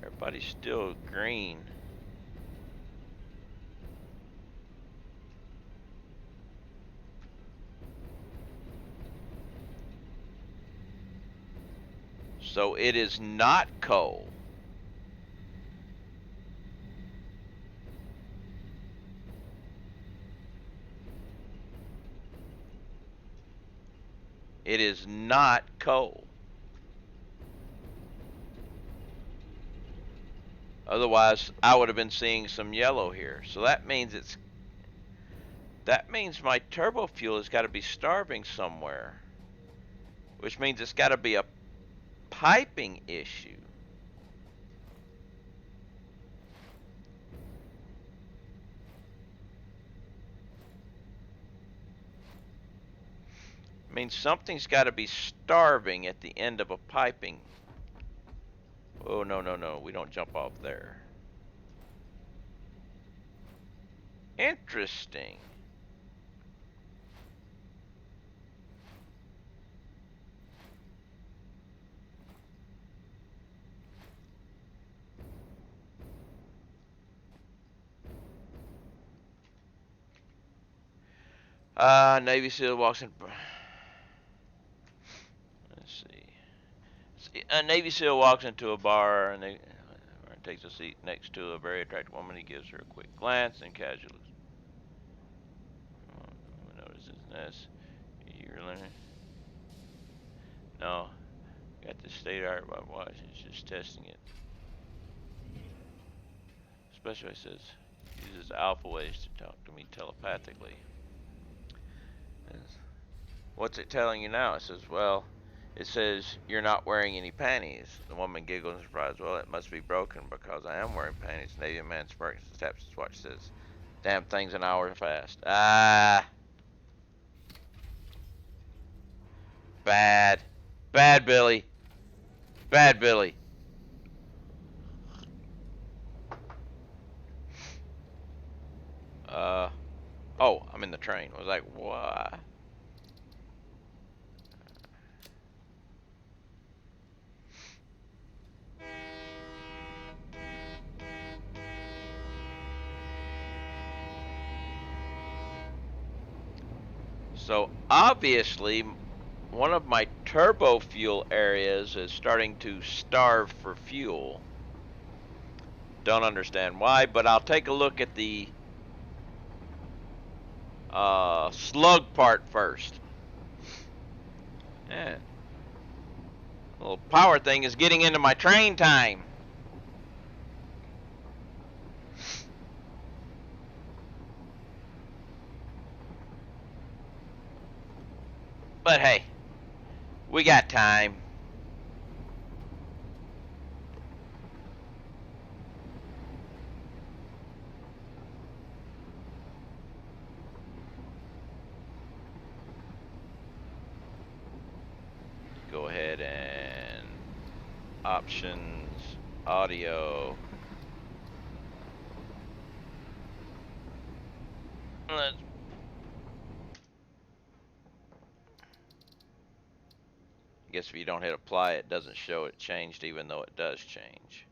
S1: Everybody's still green. So it is not coal. It is not coal. Otherwise, I would have been seeing some yellow here. So that means my turbo fuel has got to be starving somewhere, which means it's got to be a piping issue. I mean, something's got to be starving at the end of a piping. Oh, no, no, no. We don't jump off there. Interesting. Navy SEAL walks in. Let's see. A Navy SEAL walks into a bar and takes a seat next to a very attractive woman. He gives her a quick glance and casually notices this. You're learning. No, got the state art about watch. It's just testing it. Specialist says uses alpha waves to talk to me telepathically. What's it telling you now? It says, well, it says you're not wearing any panties. The woman giggles in surprise. Well, it must be broken because I am wearing panties. Navy man smirks and taps his watch. Says, damn thing's an hour fast. Ah, bad, bad Billy, bad Billy. Uh, oh, I'm in the train. I was like, what? So obviously, one of my turbo fuel areas is starting to starve for fuel. Don't understand why, but I'll take a look at the slug part first. Yeah. Little power thing is getting into my train time. But hey, we got time. Go ahead and options, audio. Let's I guess if you don't hit apply, it doesn't show it changed, even though it does change.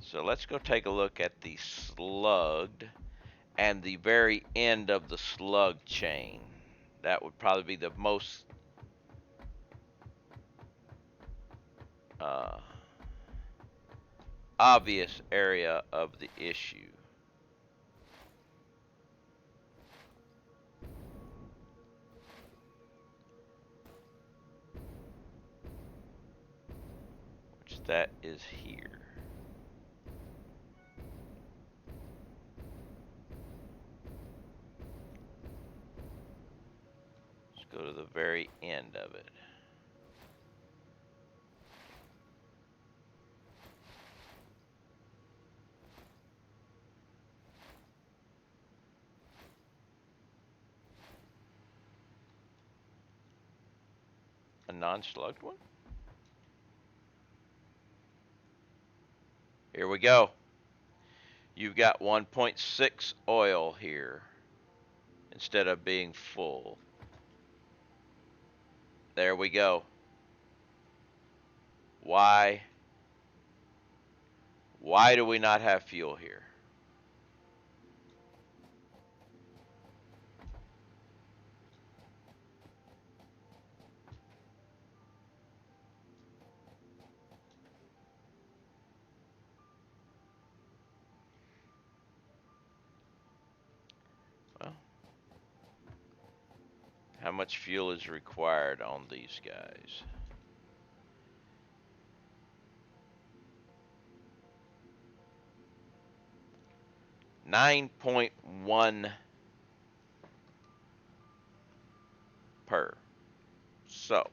S1: So let's go take a look at the slugged and the very end of the slug chain. That would probably be the most uh, obvious area of the issue. Which that is here. Let's go to the very end of it. A non-slugged one? Here we go. You've got 1.6 oil here instead of being full. There we go. Why do we not have fuel here? Well, how much fuel is required on these guys? $9.1 per. So,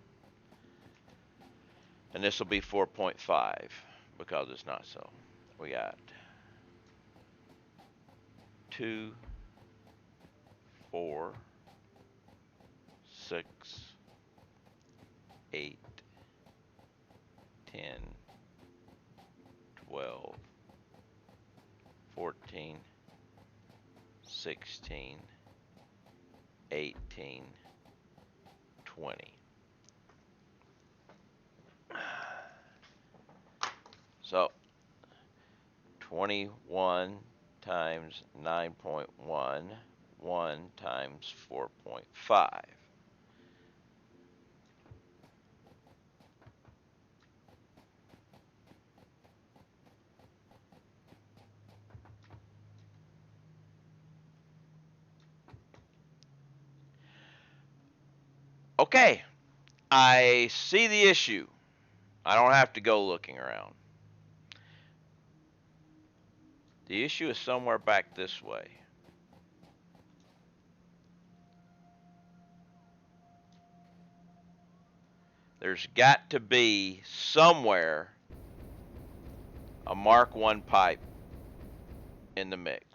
S1: and this will be 4.5 because it's not so. We got 2, 4, 6, 8, 10, 12, 14, 16, 18, 20. So 21 times 9.1, 1 times 4.5. Okay, I see the issue. I don't have to go looking around. The issue is somewhere back this way. There's got to be somewhere a Mark 1 pipe in the mix.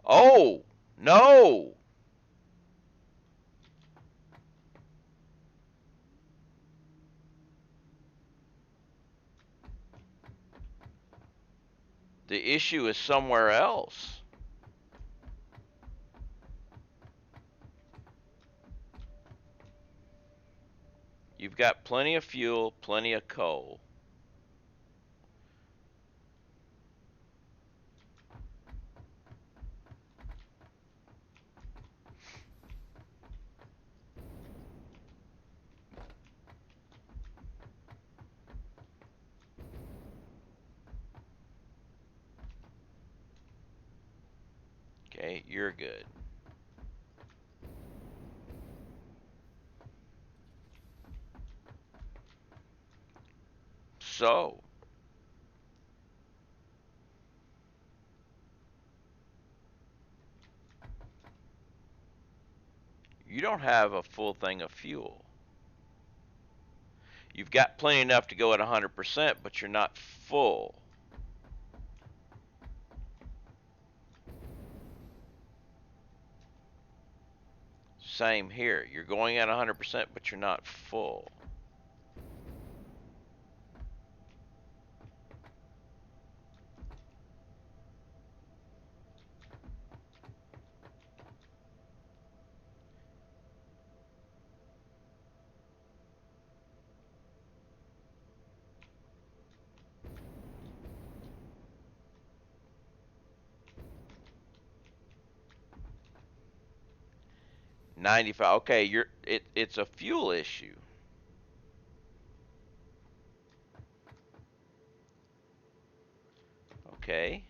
S1: Oh, no. The issue is somewhere else. You've got plenty of fuel, plenty of coal. Okay, you're good. So, you don't have a full thing of fuel. You've got plenty enough to go at 100%, but you're not full. Same here. You're going at 100%, but you're not full. $95. Okay, it's a fuel issue. Okay.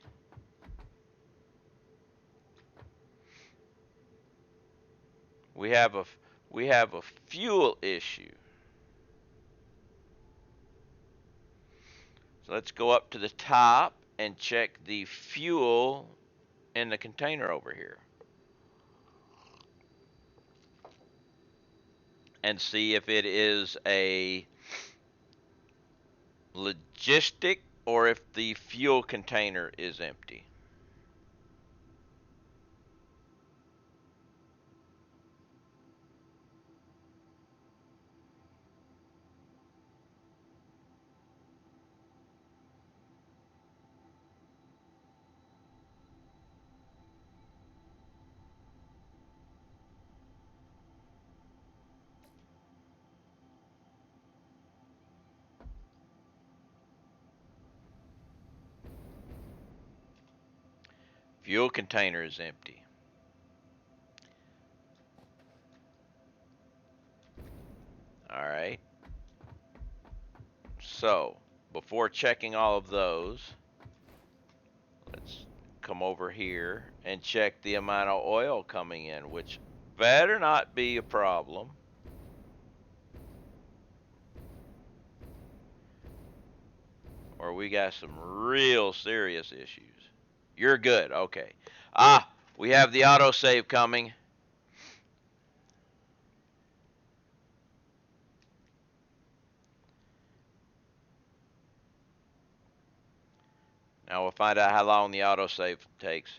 S1: We have a fuel issue. So let's go up to the top and check the fuel in the container over here. And see if it is a logistic or if the fuel container is empty. Fuel container is empty. All right. So, before checking all of those, let's come over here and check the amount of oil coming in, which better not be a problem. Or we got some real serious issues. You're good. Okay. Ah, we have the autosave coming. Now we'll find out how long the autosave takes.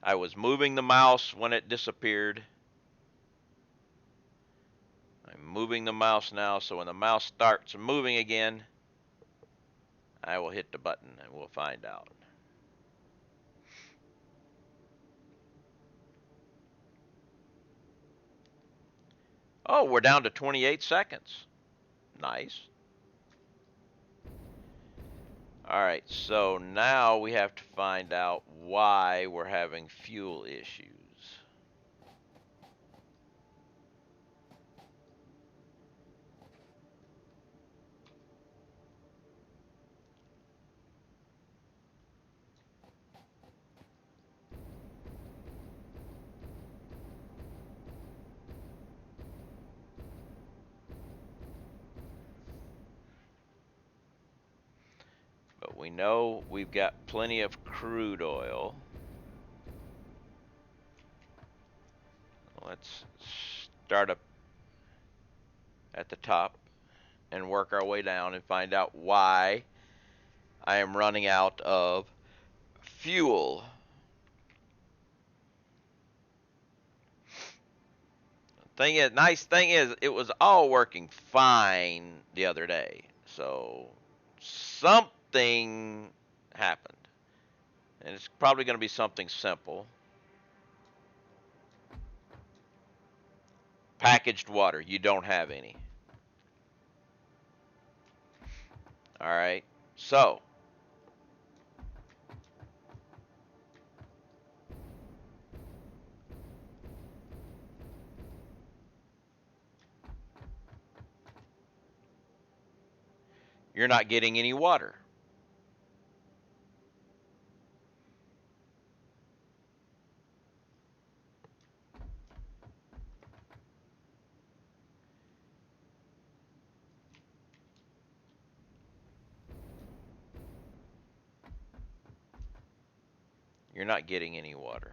S1: I was moving the mouse when it disappeared. I'm moving the mouse now, so when the mouse starts moving again, I will hit the button and we'll find out. Oh, we're down to 28 seconds. Nice. All right, so now we have to find out why we're having fuel issues. But we know we've got plenty of crude oil. Let's start up at the top and work our way down and find out why I am running out of fuel. Nice thing is, it was all working fine the other day. So something happened. And it's probably going to be something simple. Packaged water, you don't have any. All right. So you're not getting any water. You're not getting any water.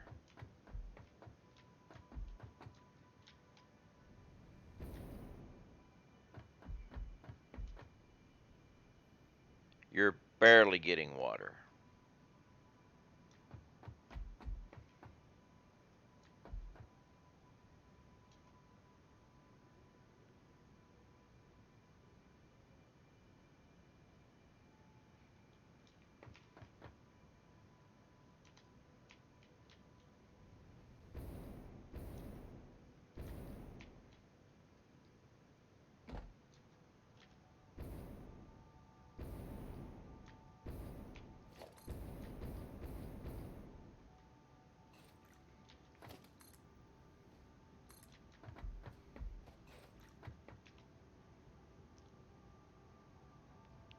S1: You're barely getting water.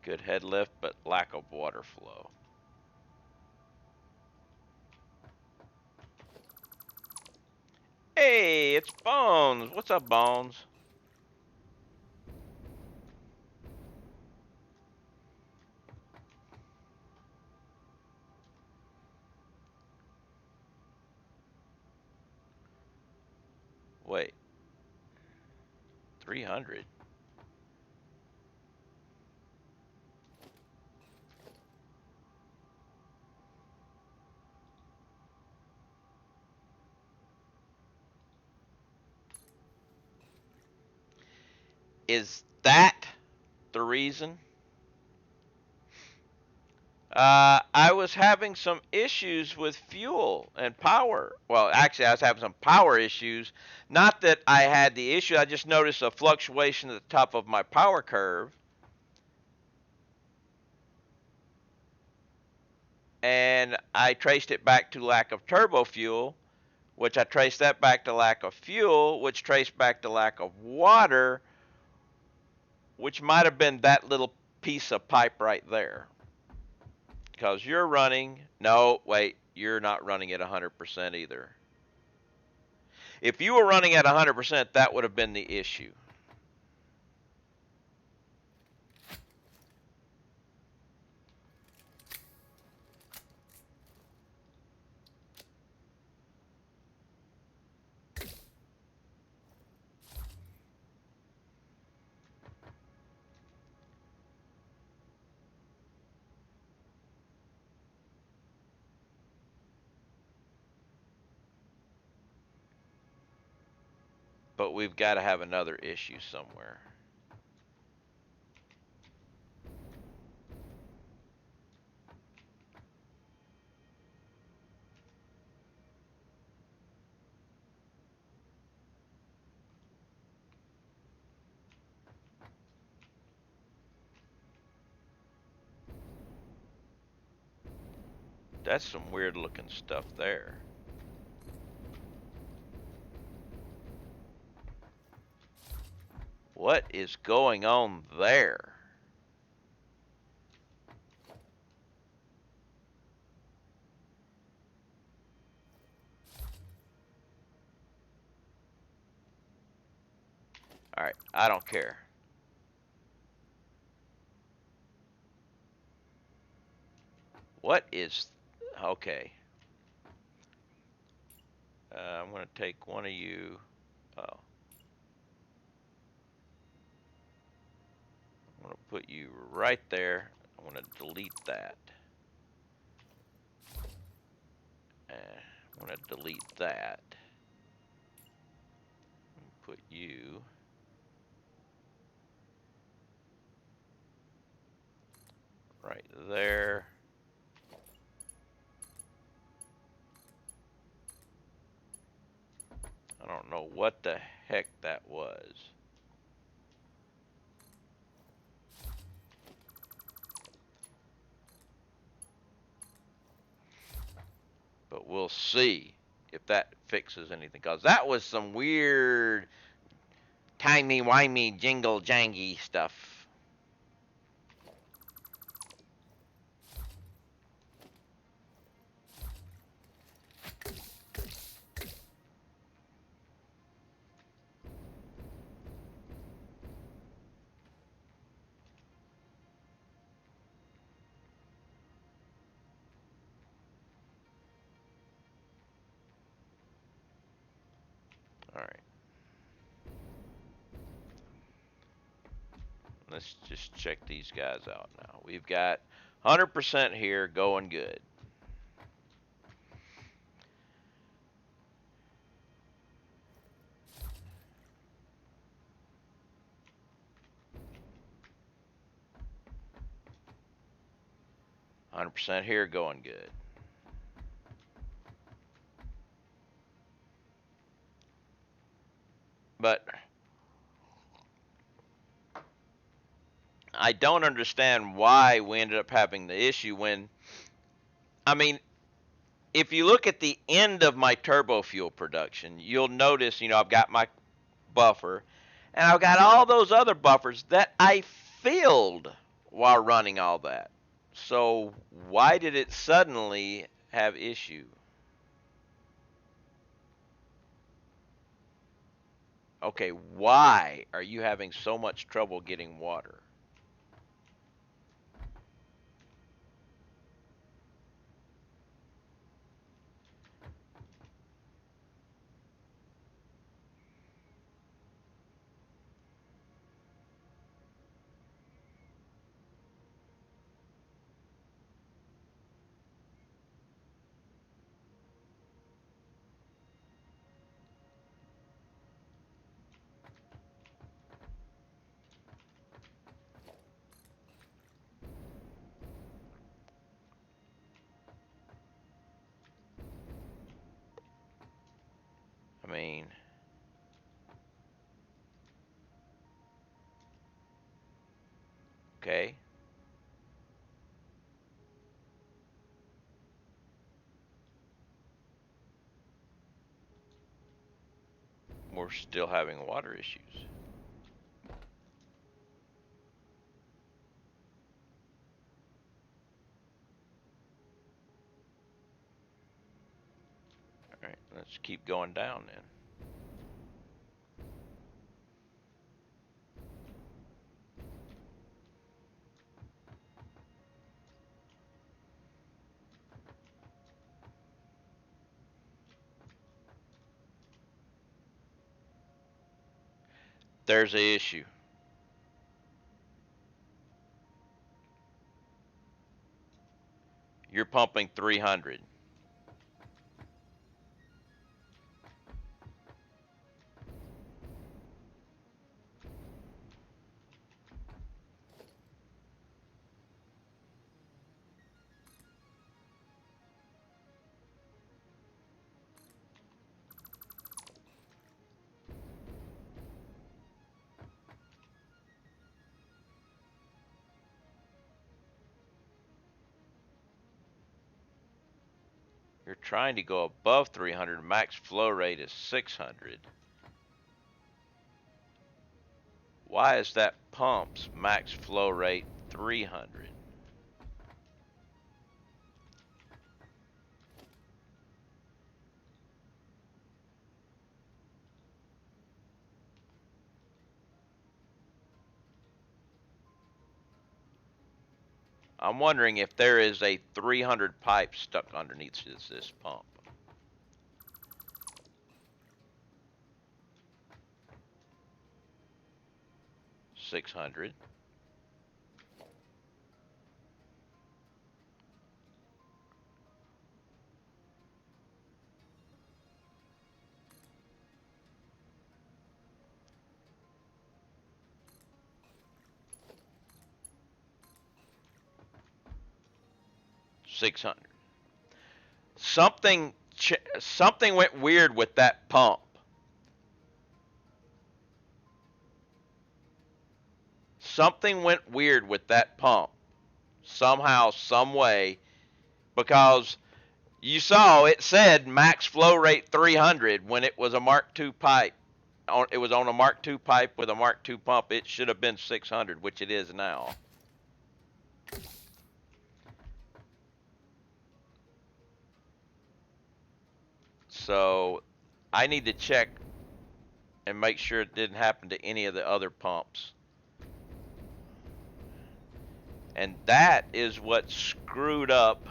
S1: Good head lift, but lack of water flow. Hey, it's Bones. What's up, Bones? Wait. 300? Is that the reason? I was having some issues with fuel and power. Well, actually, I was having some power issues. Not that I had the issue, I just noticed a fluctuation at the top of my power curve. And I traced it back to lack of turbo fuel, which I traced that back to lack of fuel, which traced back to lack of water, which might have been that little piece of pipe right there. because you're running. No, wait, you're not running at 100% either. If you were running at 100%, that would have been the issue. But we've got to have another issue somewhere. That's some weird looking stuff there. What is going on there? All right, I don't care. What is... Okay. I'm going to take one of you... Oh. I'm going to put you right there. I'm going to delete that. I'm going to delete that. Put you... right there. I don't know what the heck that was. But we'll see if that fixes anything. Because that was some weird, timey-wimey, jingle-jangy stuff. All right. Let's just check these guys out now. We've got 100% here, going good. %, here, going good. But I don't understand why we ended up having the issue when, I mean, if you look at the end of my turbo fuel production, you'll notice, I've got my buffer, and I've got all those other buffers that I filled while running all that. So why did it suddenly have issue? Okay, why are you having so much trouble getting water? I mean, okay. We're still having water issues. Let's keep going down then. There's the issue. You're pumping 300. You're trying to go above 300. Max flow rate is 600. Why is that pump's max flow rate 300? I'm wondering if there is a 300 pipe stuck underneath this pump. 600. $600. Something went weird with that pump. Something went weird with that pump. Somehow, some way, because you saw it said max flow rate 300 when it was a Mark II pipe. It was on a Mark II pipe with a Mark II pump. It should have been 600, which it is now. So I need to check and make sure it didn't happen to any of the other pumps. And that is what screwed up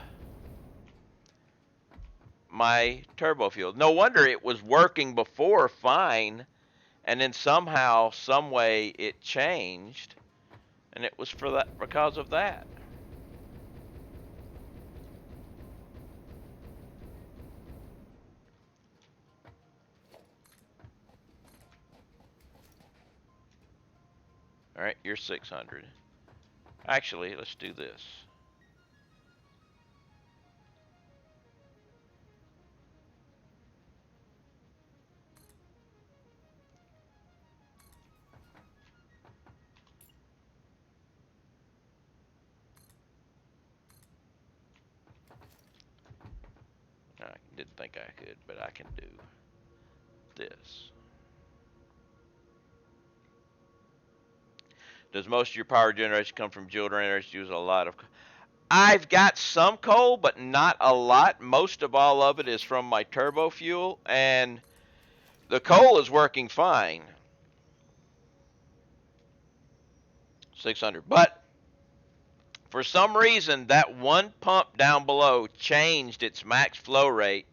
S1: my turbo fuel. No wonder it was working before fine, and then somehow, some way it changed, and it was for that because of that. All right, you're 600. Actually, let's do this. I didn't think I could, but I can do this. Does most of your power generation come from fuel generators? Use a lot of. I've got some coal, but not a lot. Most of all of it is from my turbo fuel, and the coal is working fine. 600. But for some reason, that one pump down below changed its max flow rate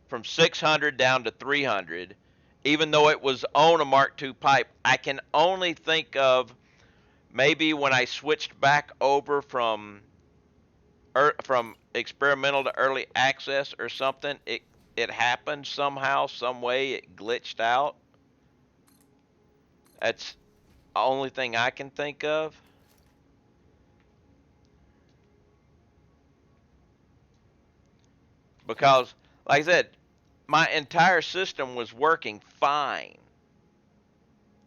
S1: from 600 down to 300, even though it was on a Mark II pipe. I can only think of maybe when I switched back over from experimental to early access or something, it happened somehow, some way, it glitched out. That's the only thing I can think of. Because, like I said, my entire system was working fine.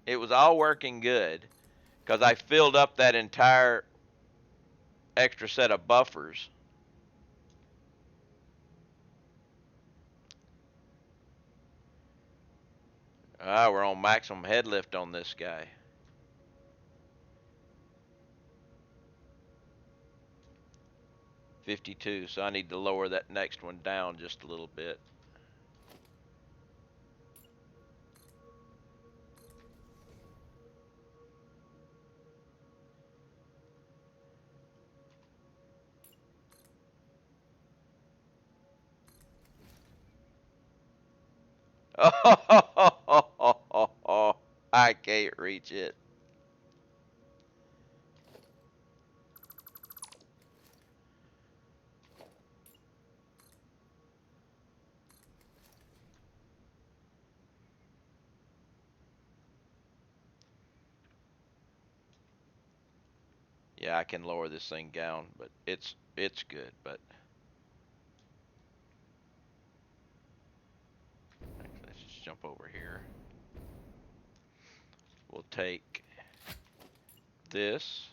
S1: It was all working good because I filled up that entire extra set of buffers. We're on maximum head lift on this guy. 52, so I need to lower that next one down just a little bit. Oh, I can't reach it. Yeah, I can lower this thing down, but it's good. But actually, let's just jump over here. We'll take this.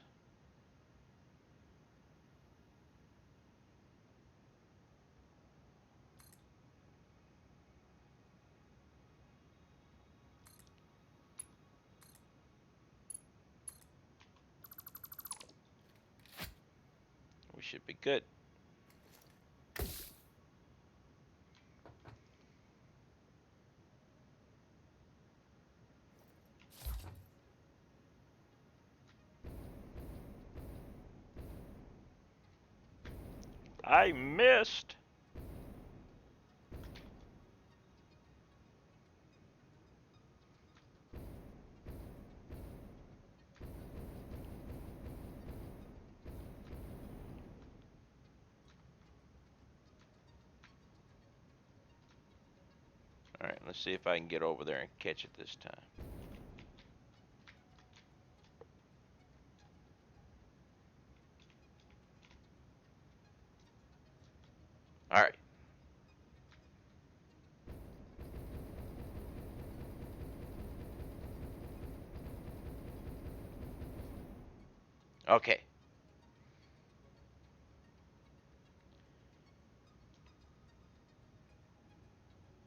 S1: We should be good. I missed. All right, let's see if I can get over there and catch it this time. All right. Okay.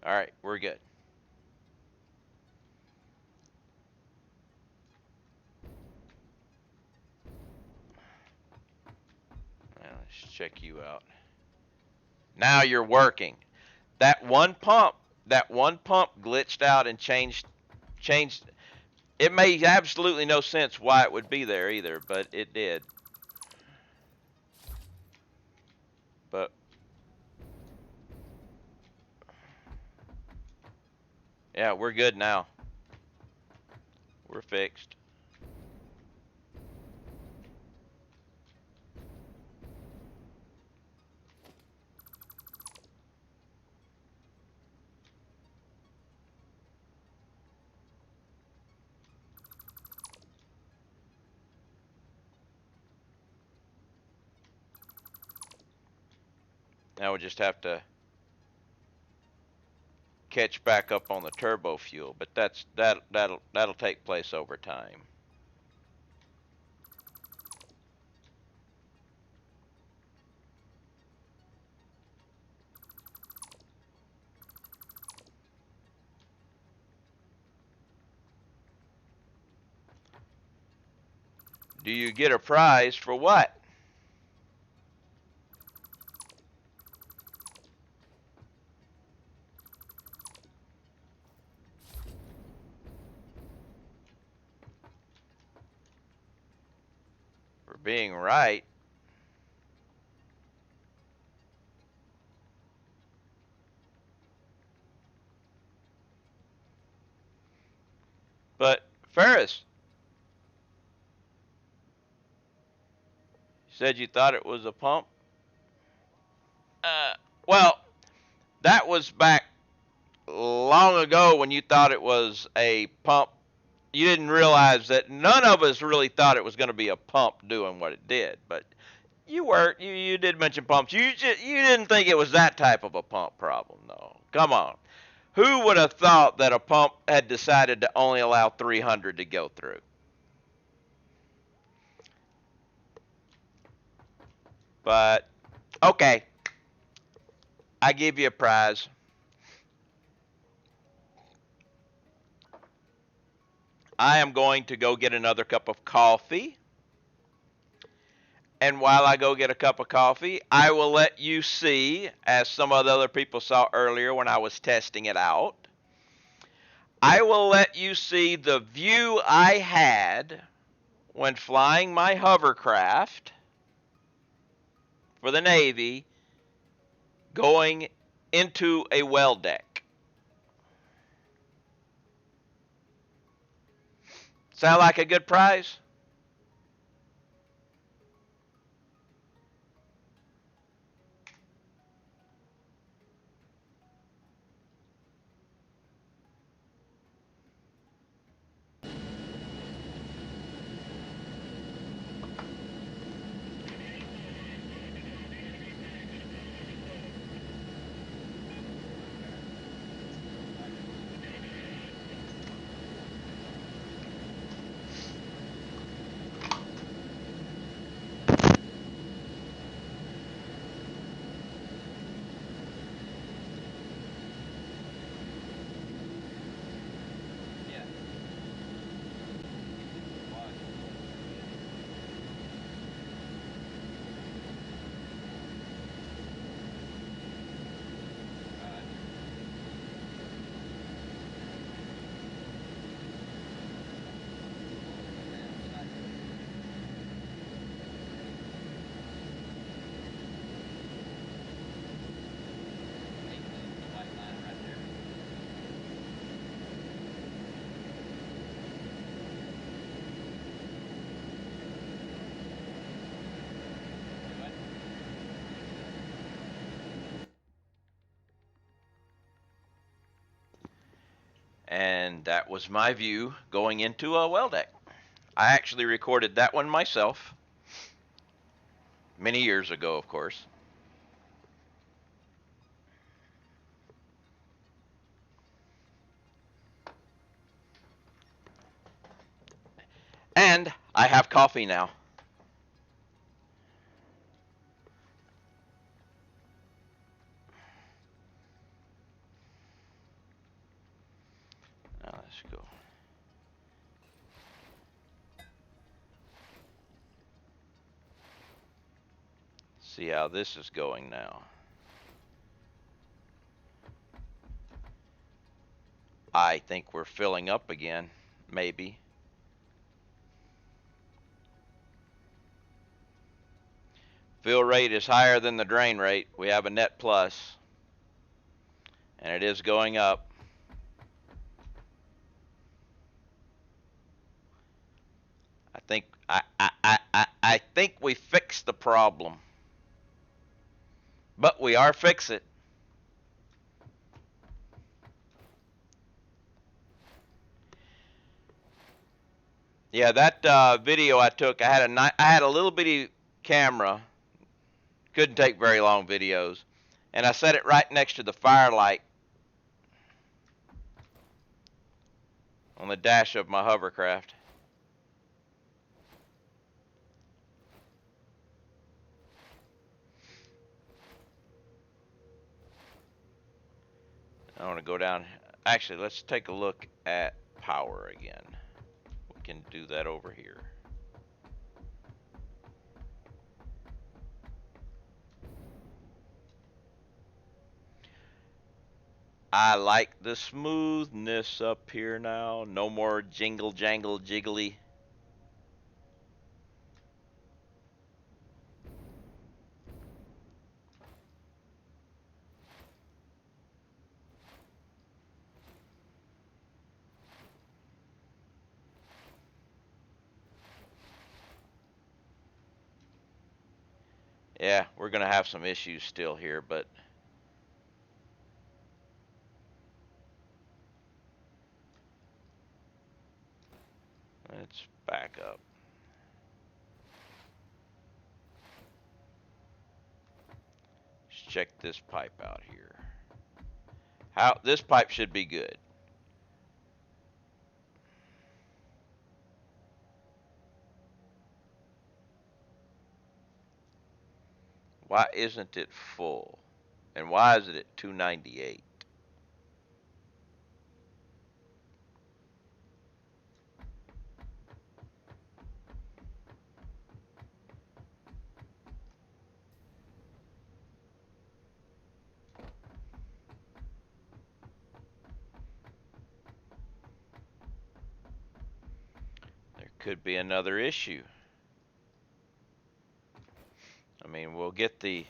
S1: All right, we're good. Now let's check you out. Now you're working. That one pump, glitched out and changed. It made absolutely no sense why it would be there either, but it did. But yeah, we're good now. We're fixed. Now we just have to catch back up on the turbo fuel, but that'll take place over time. Do you get a prize for what? For being right. But Ferris, you said you thought it was a pump? Uh, well, that was back long ago when you thought it was a pump. You didn't realize that none of us really thought it was going to be a pump doing what it did, but you were. You did mention pumps. You didn't think it was that type of a pump problem, though. Come on. Who would have thought that a pump had decided to only allow 300 to go through? But okay, I give you a prize. I am going to go get another cup of coffee, And while I go get a cup of coffee, I will let you see, as some of the other people saw earlier when I was testing it out, I will let you see the view I had when flying my hovercraft for the Navy going into a well deck. Sound like a good prize? And that was my view going into a well deck. I actually recorded that one myself many years ago, of course. And I have coffee now. Now let's go. See how this is going now. I think we're filling up again, maybe. Fill rate is higher than the drain rate. We have a net plus, and it is going up. I think we fixed the problem, but we are fix it. Yeah, that video I took, I had a little bitty camera, couldn't take very long videos, and I set it right next to the firelight on the dash of my hovercraft. I want to go down. Actually, let's take a look at power again. We can do that over here. I like the smoothness up here now. No more jingle jangle jiggly. Yeah, we're going to have some issues still here, but let's back up. Let's check this pipe out here. This pipe should be good. Why isn't it full? And why is it at 298? Could be another issue. I mean, we'll get the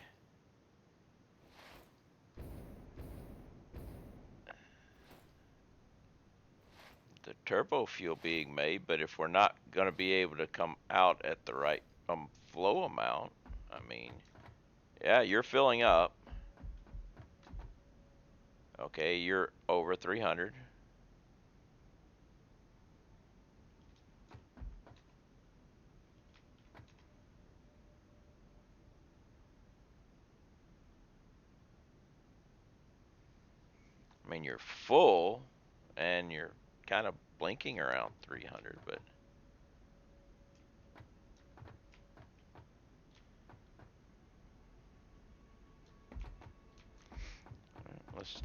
S1: turbo fuel being made, but if we're not going to be able to come out at the right flow amount, I mean, yeah, you're filling up. Okay, you're over 300. I mean, you're full, and you're kind of blinking around 300, but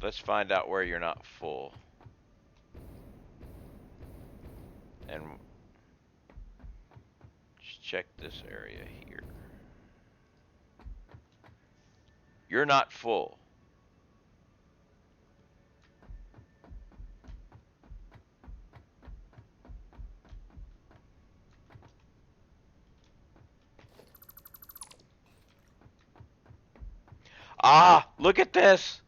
S1: let's find out where you're not full. And just check this area here. You're not full. Ah, look at this.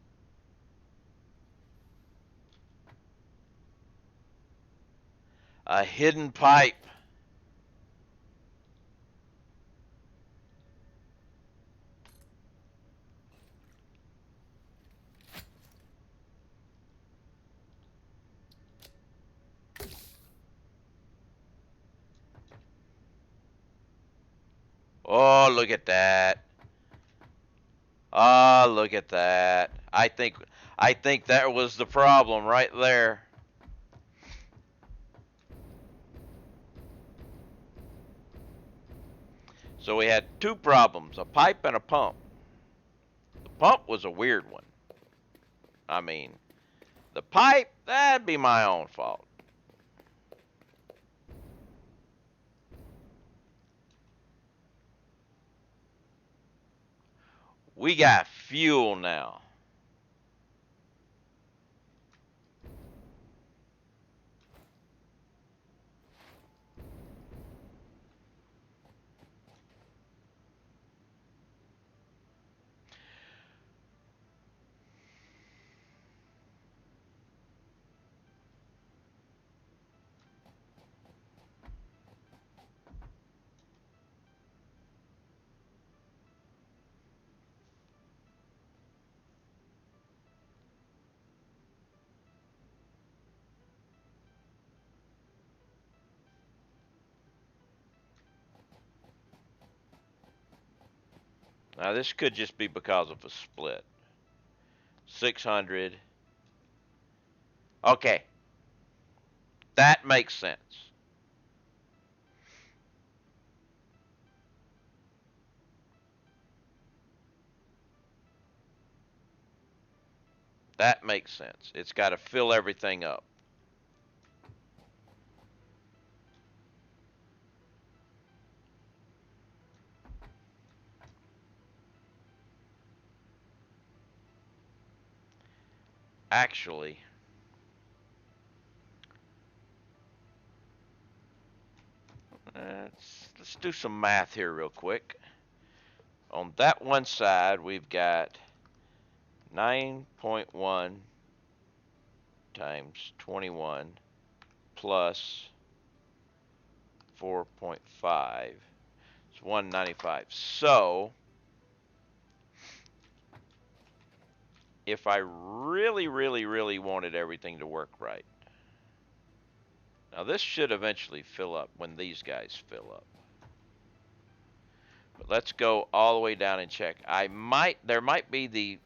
S1: A hidden pipe. Oh, look at that. Ah, look at that. I think that was the problem right there. So we had two problems, a pipe and a pump. The pump was a weird one. I mean, the pipe, that'd be my own fault. We got fuel now. Now this could just be because of a split. 600. Okay. That makes sense. That makes sense. It's got to fill everything up. Actually, let's do some math here real quick. On that one side, we've got 9.1 times 21 plus 4.5. It's 195. So, if I really, really, really wanted everything to work right, now this should eventually fill up when these guys fill up. But let's go all the way down and check. There might be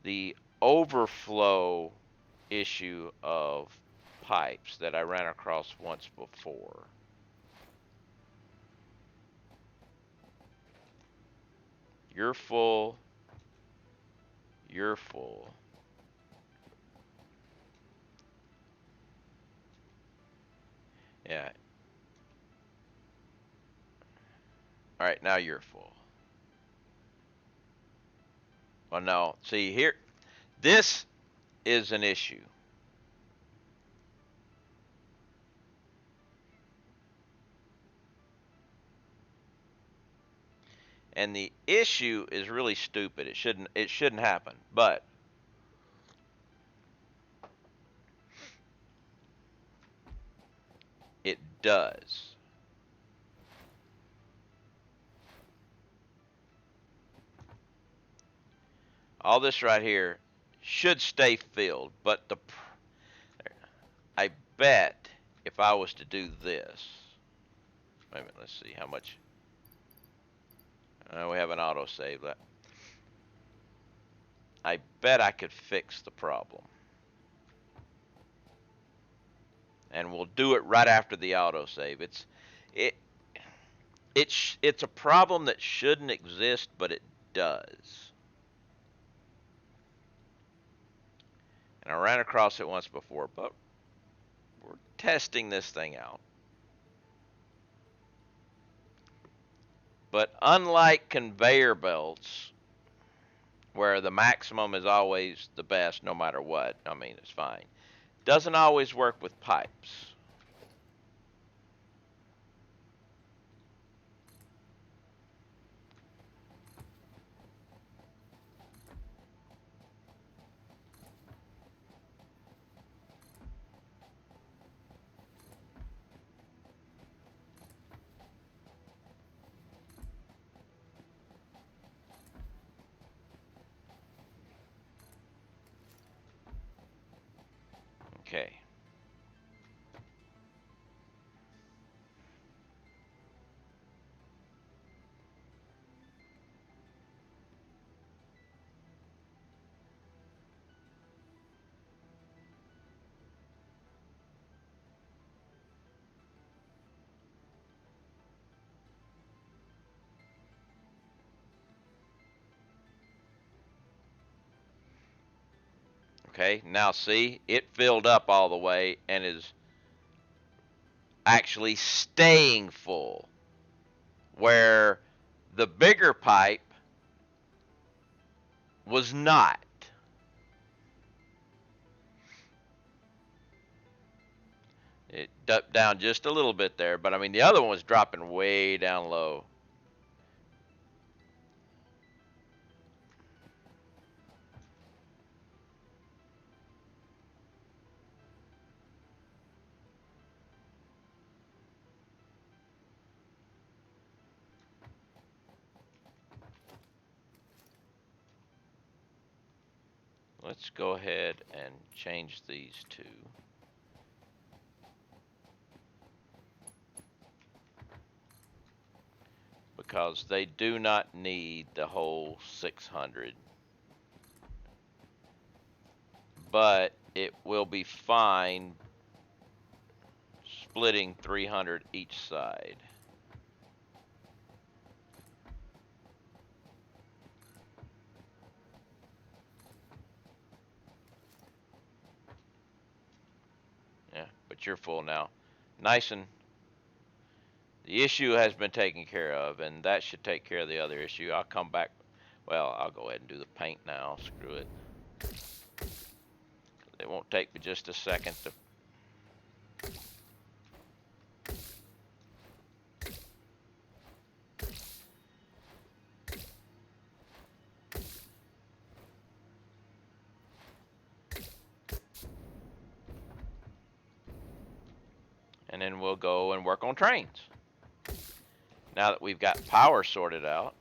S1: the overflow issue of pipes that I ran across once before. You're full. You're full. Yeah. All right, now you're full. Well, no. See here, this is an issue. And the issue is really stupid. It shouldn't happen, but it does. All this right here should stay filled, but I bet if I was to do this, wait a minute, let's see how much. We have an autosave. I bet I could fix the problem. And we'll do it right after the autosave. It it's a problem that shouldn't exist, but it does. And I ran across it once before, but we're testing this thing out. But unlike conveyor belts, where the maximum is always the best no matter what, I mean, it's fine, doesn't always work with pipes. Okay. Okay, now see, it filled up all the way and is actually staying full. Where the bigger pipe was not. It dipped down just a little bit there, but I mean, the other one was dropping way down low. Let's go ahead and change these two. Because they do not need the whole 600. But it will be fine splitting 300 each side. Yeah, but you're full now. Nice, and the issue has been taken care of, and that should take care of the other issue. I'll come back. Well, I'll go ahead and do the paint now. Screw it. It won't take me just a second to. And then we'll go and work on trains. Now that we've got power sorted out.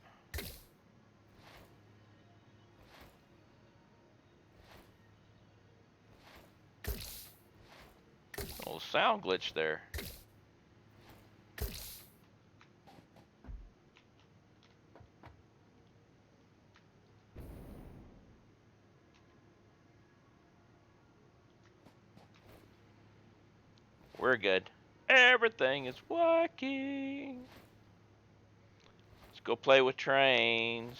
S1: A little sound glitch there. We're good. Everything is working. Let's go play with trains.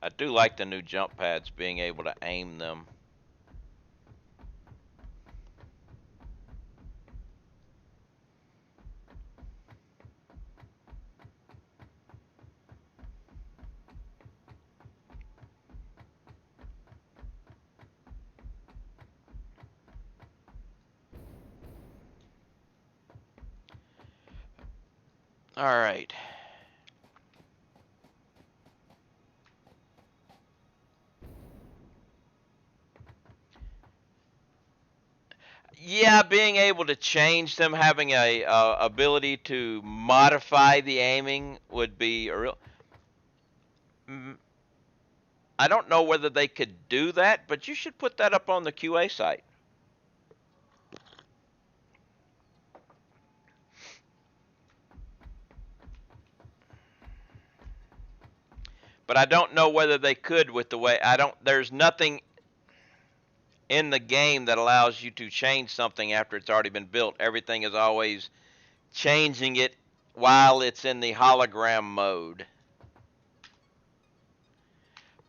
S1: I do like the new jump pads, being able to aim them. All right. Yeah, being able to change them, having a ability to modify the aiming would be a real. Mm, I don't know whether they could do that, but you should put that up on the QA site. But I don't know whether they could with the way I don't. There's nothing in the game that allows you to change something after it's already been built. Everything is always changing it while it's in the hologram mode.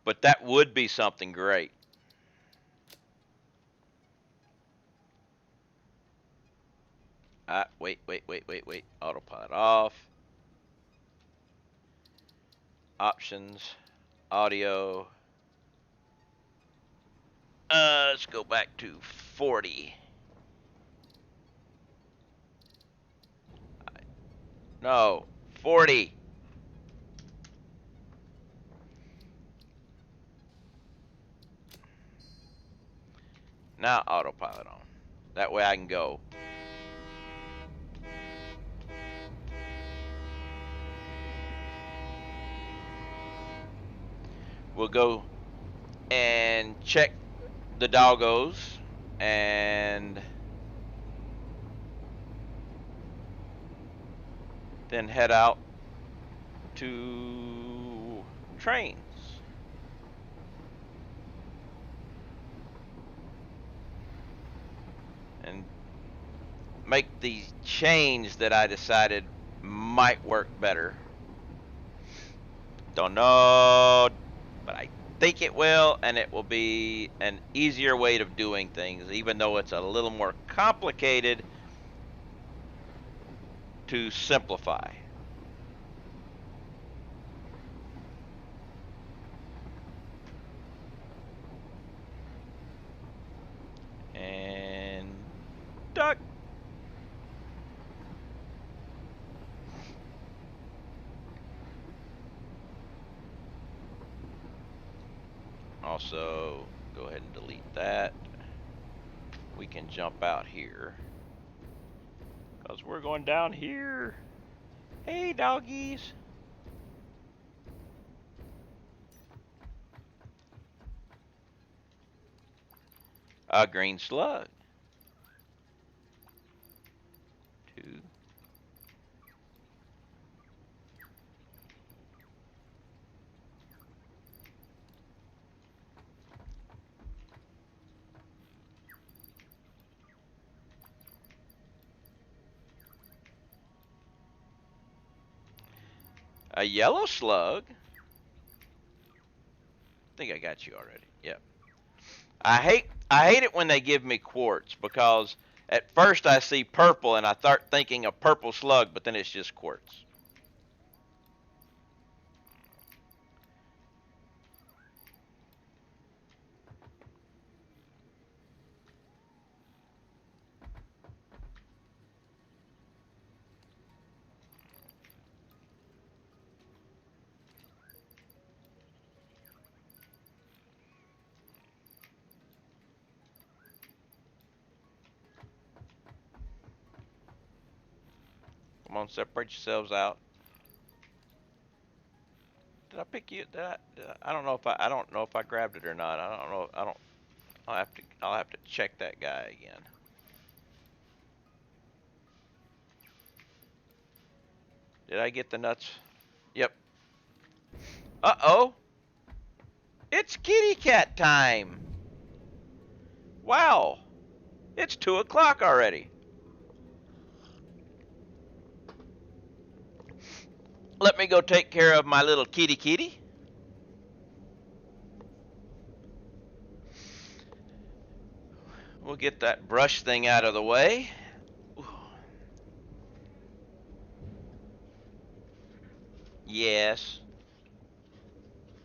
S1: But that would be something great. Wait. Autopilot off. Options. Audio. Let's go back to 40. No, 40. Now autopilot on. That way I can go. We'll go and check the doggos and then head out to trains. And make the change that I decided might work better. Don't know, but I think it will, and it will be an easier way of doing things, even though it's a little more complicated to simplify. And duck. Also, go ahead and delete that. We can jump out here because we're going down here. Hey, doggies. A green slug. 2. A yellow slug. I think I got you already. Yep. I hate it when they give me quartz because at first I see purple and I start thinking a purple slug, but then it's just quartz. Come on, separate yourselves out. Did I pick you? I don't know if I don't know if I grabbed it or not. I don't know. I'll have to check that guy again. Did I get the nuts? Yep. Uh-oh. It's kitty cat time. Wow. It's 2 o'clock already. Let me go take care of my little kitty. We'll get that brush thing out of the way. Yes.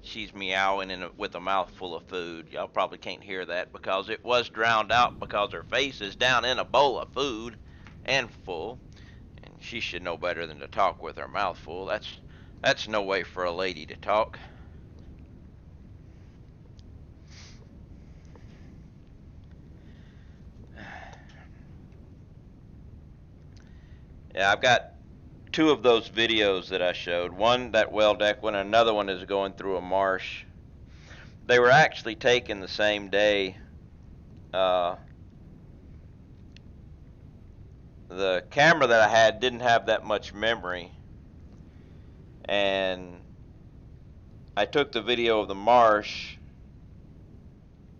S1: She's meowing with a mouthful of food. Y'all probably can't hear that because it was drowned out because her face is down in a bowl of food and full. And She should know better than to talk with her mouth full. That's no way for a lady to talk. Yeah, I've got two of those videos that I showed. One, that well deck one, another one is going through a marsh. They were actually taken the same day. The camera that I had didn't have that much memory, and I took the video of the marsh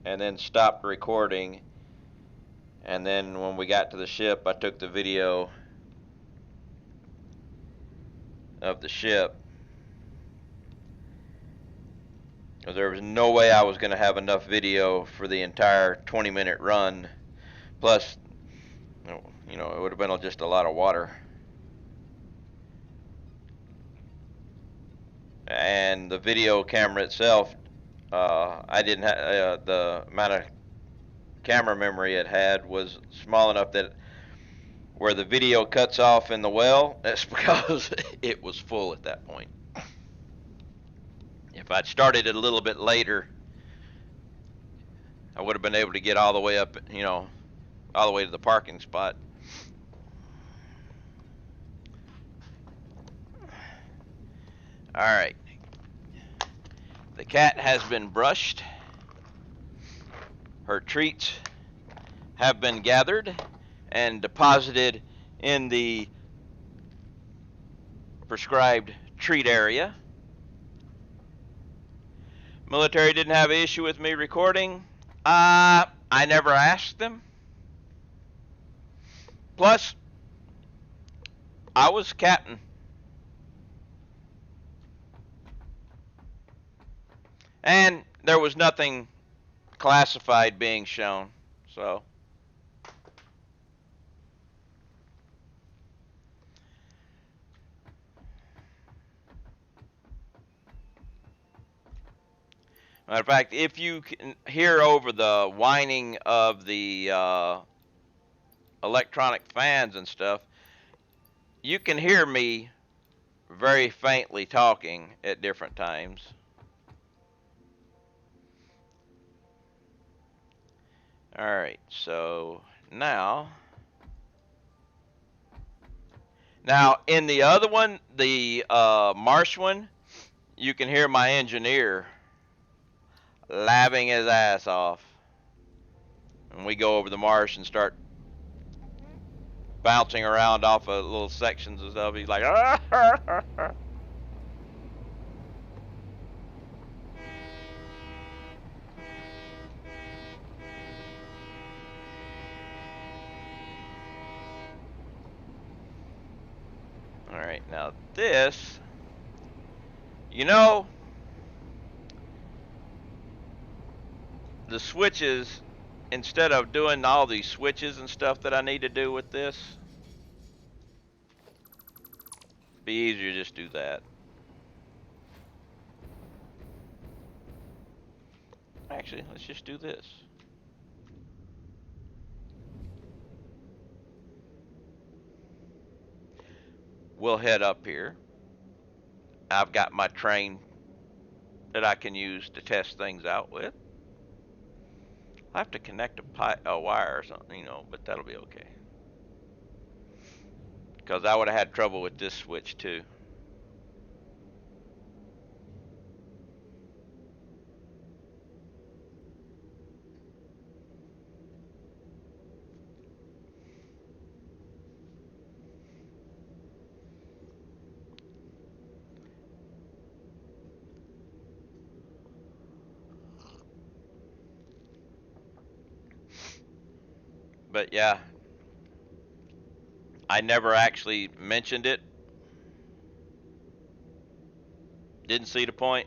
S1: and then stopped recording, and then when we got to the ship I took the video of the ship, because there was no way I was going to have enough video for the entire 20-minute run. Plus, you know, it would have been just a lot of water. And the video camera itself, I didn't have the amount of camera memory it had was small enough that where the video cuts off in the well, that's because it was full at that point. If I'd started it a little bit later, I would have been able to get all the way up, you know, all the way to the parking spot. All right. The cat has been brushed. Her treats have been gathered and deposited in the prescribed treat area. Military didn't have an issue with me recording. I never asked them. Plus, I was captain. And there was nothing classified being shown. So, matter of fact, if you can hear over the whining of the electronic fans and stuff, you can hear me very faintly talking at different times. Alright, so now in the other one, the marsh one, you can hear my engineer laughing his ass off. And we go over the marsh and start bouncing around off of little sections and stuff. He's like, Alright, now this, you know, the switches, instead of doing all these switches and stuff that I need to do with this, be easier to just do that. Actually, let's just do this. We'll head up here. I've got my train that I can use to test things out with. I'll have to connect a wire or something, you know, but that'll be okay. Because I would have had trouble with this switch too. But yeah, I never actually mentioned it. Didn't see the point.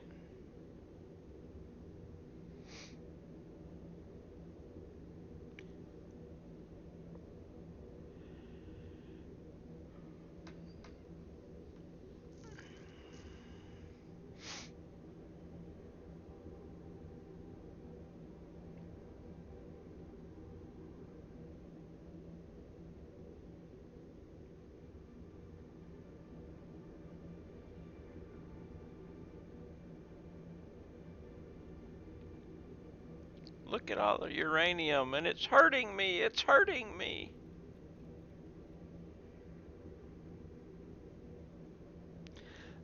S1: Look at all the uranium, and it's hurting me. It's hurting me.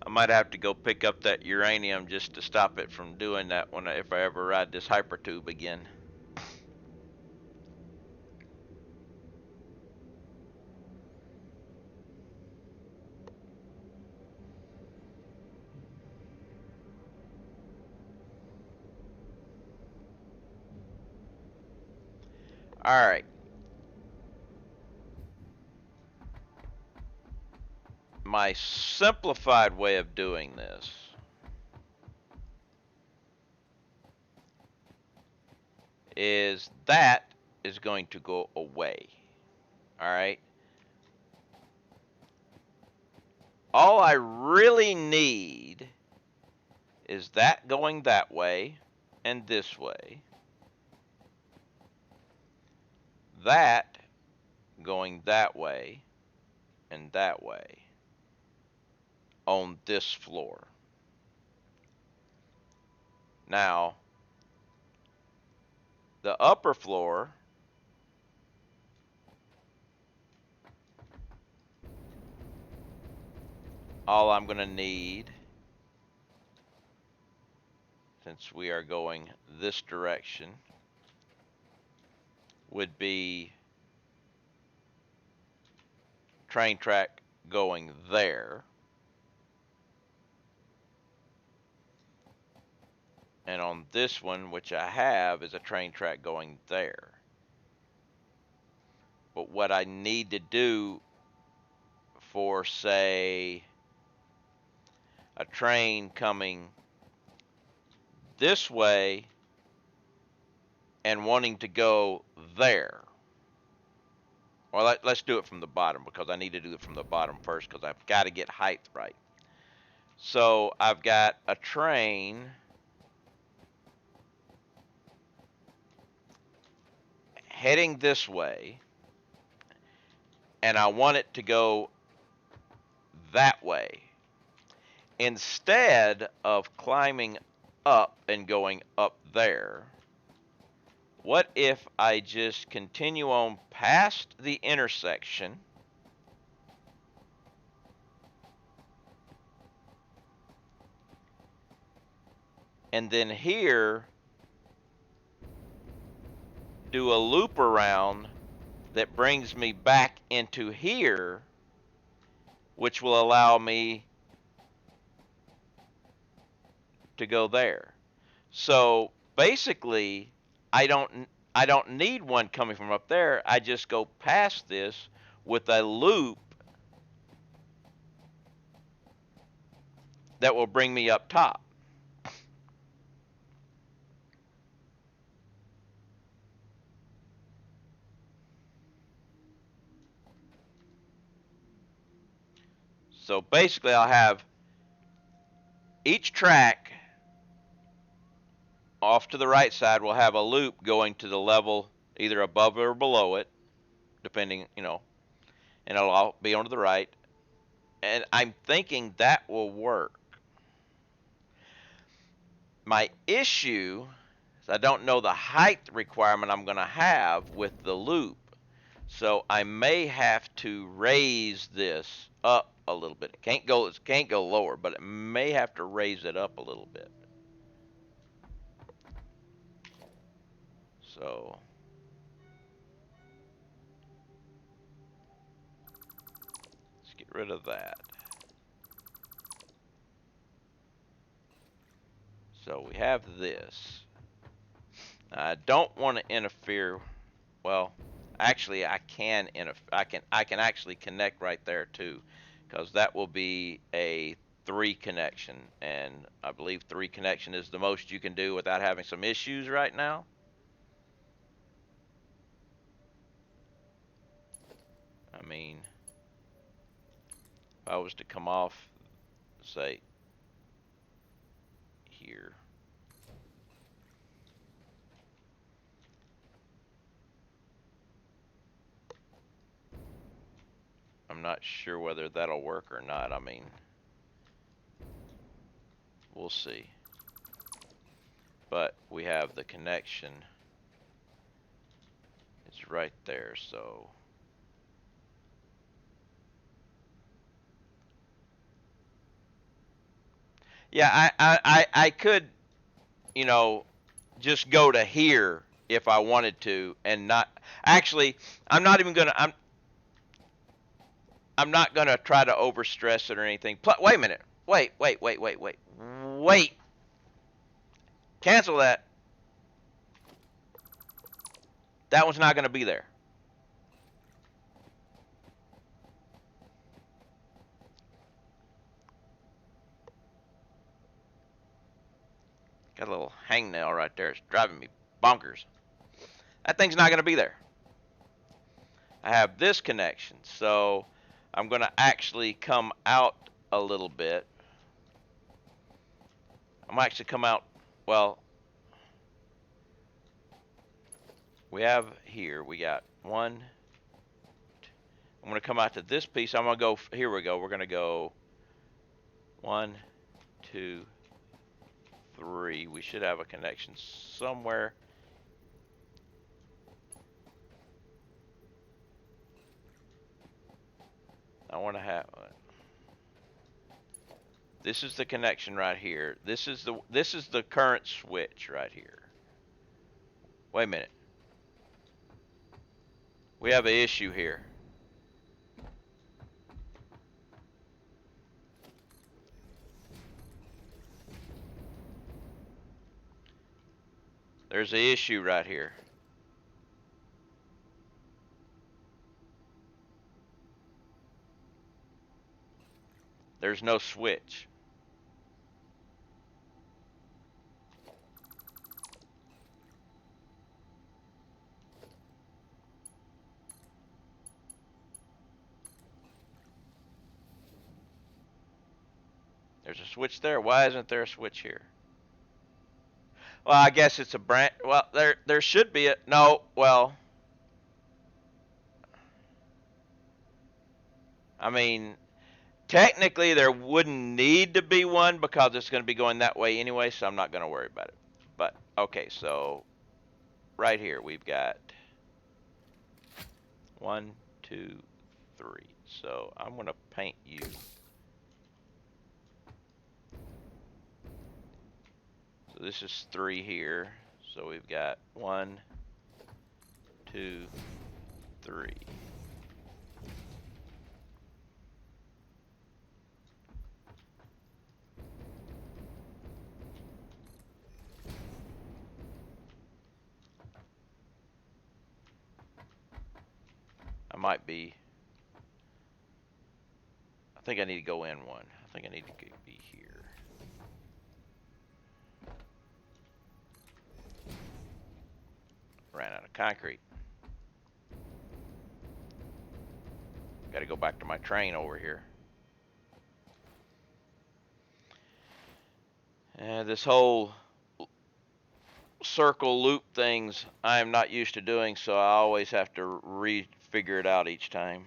S1: I might have to go pick up that uranium just to stop it from doing that if I ever ride this hypertube again. All right. My simplified way of doing this is that is going to go away. All right. All I really need is that going that way and this way. That going that way and that way on this floor. Now, the upper floor, all I'm going to need, since we are going this direction, would be train track going there. And on this one, which I have, is a train track going there. But what I need to do for, say, a train coming this way and wanting to go there. Well, let's do it from the bottom, because I need to do it from the bottom first, because I've got to get height right. So I've got a train heading this way, and I want it to go that way. Instead of climbing up and going up there, what if I just continue on past the intersection and then here do a loop around that brings me back into here, which will allow me to go there. So basically, I don't need one coming from up there. I just go past this with a loop that will bring me up top. So basically, I'll have each track off to the right side will have a loop going to the level either above or below it, depending, and it'll all be on to the right. And I'm thinking that will work. My issue is I don't know the height requirement I'm going to have with the loop. So I may have to raise this up a little bit. It can't go lower, but it may have to raise it up a little bit. So let's get rid of that. So we have this. I don't want to interfere. Well, actually, I can actually connect right there too, because that will be a 3 connection, and I believe 3 connection is the most you can do without having some issues right now. I mean, if I was to come off, say, here. I'm not sure whether that'll work or not. I mean, we'll see. But we have the connection It's right there, so yeah, I could, you know, just go to here if I wanted to and not actually I'm not even gonna I'm not gonna try to overstress it or anything. Wait a minute. Wait. Cancel that. That one's not gonna be there. Got a little hangnail right there. It's driving me bonkers. That thing's not gonna be there. I have this connection, so I'm gonna actually come out a little bit. I'm actually come out, well, we have here, we got one, I'm going to come out to this piece. I'm going to go, here we go. We're going to go 1, 2, 3. We should have a connection somewhere. I want to have, this is the connection right here. This is the current switch right here. Wait a minute. We have an issue here. There's an issue right here. There's no switch. There's a switch there. Why isn't there a switch here? Well, I guess it's a branch. Well, there should be a no. Well, I mean, technically there wouldn't need to be one because it's going to be going that way anyway, so I'm not going to worry about it. But okay, so right here we've got 1, 2, 3. So I'm going to paint you. So this is 3 here. So we've got 1, 2, 3. I might be. I think I need to go in one. I think I need to be here. Ran out of concrete. Got to go back to my train over here. And this whole circle loop things I am not used to doing, so I always have to re-figure it out each time.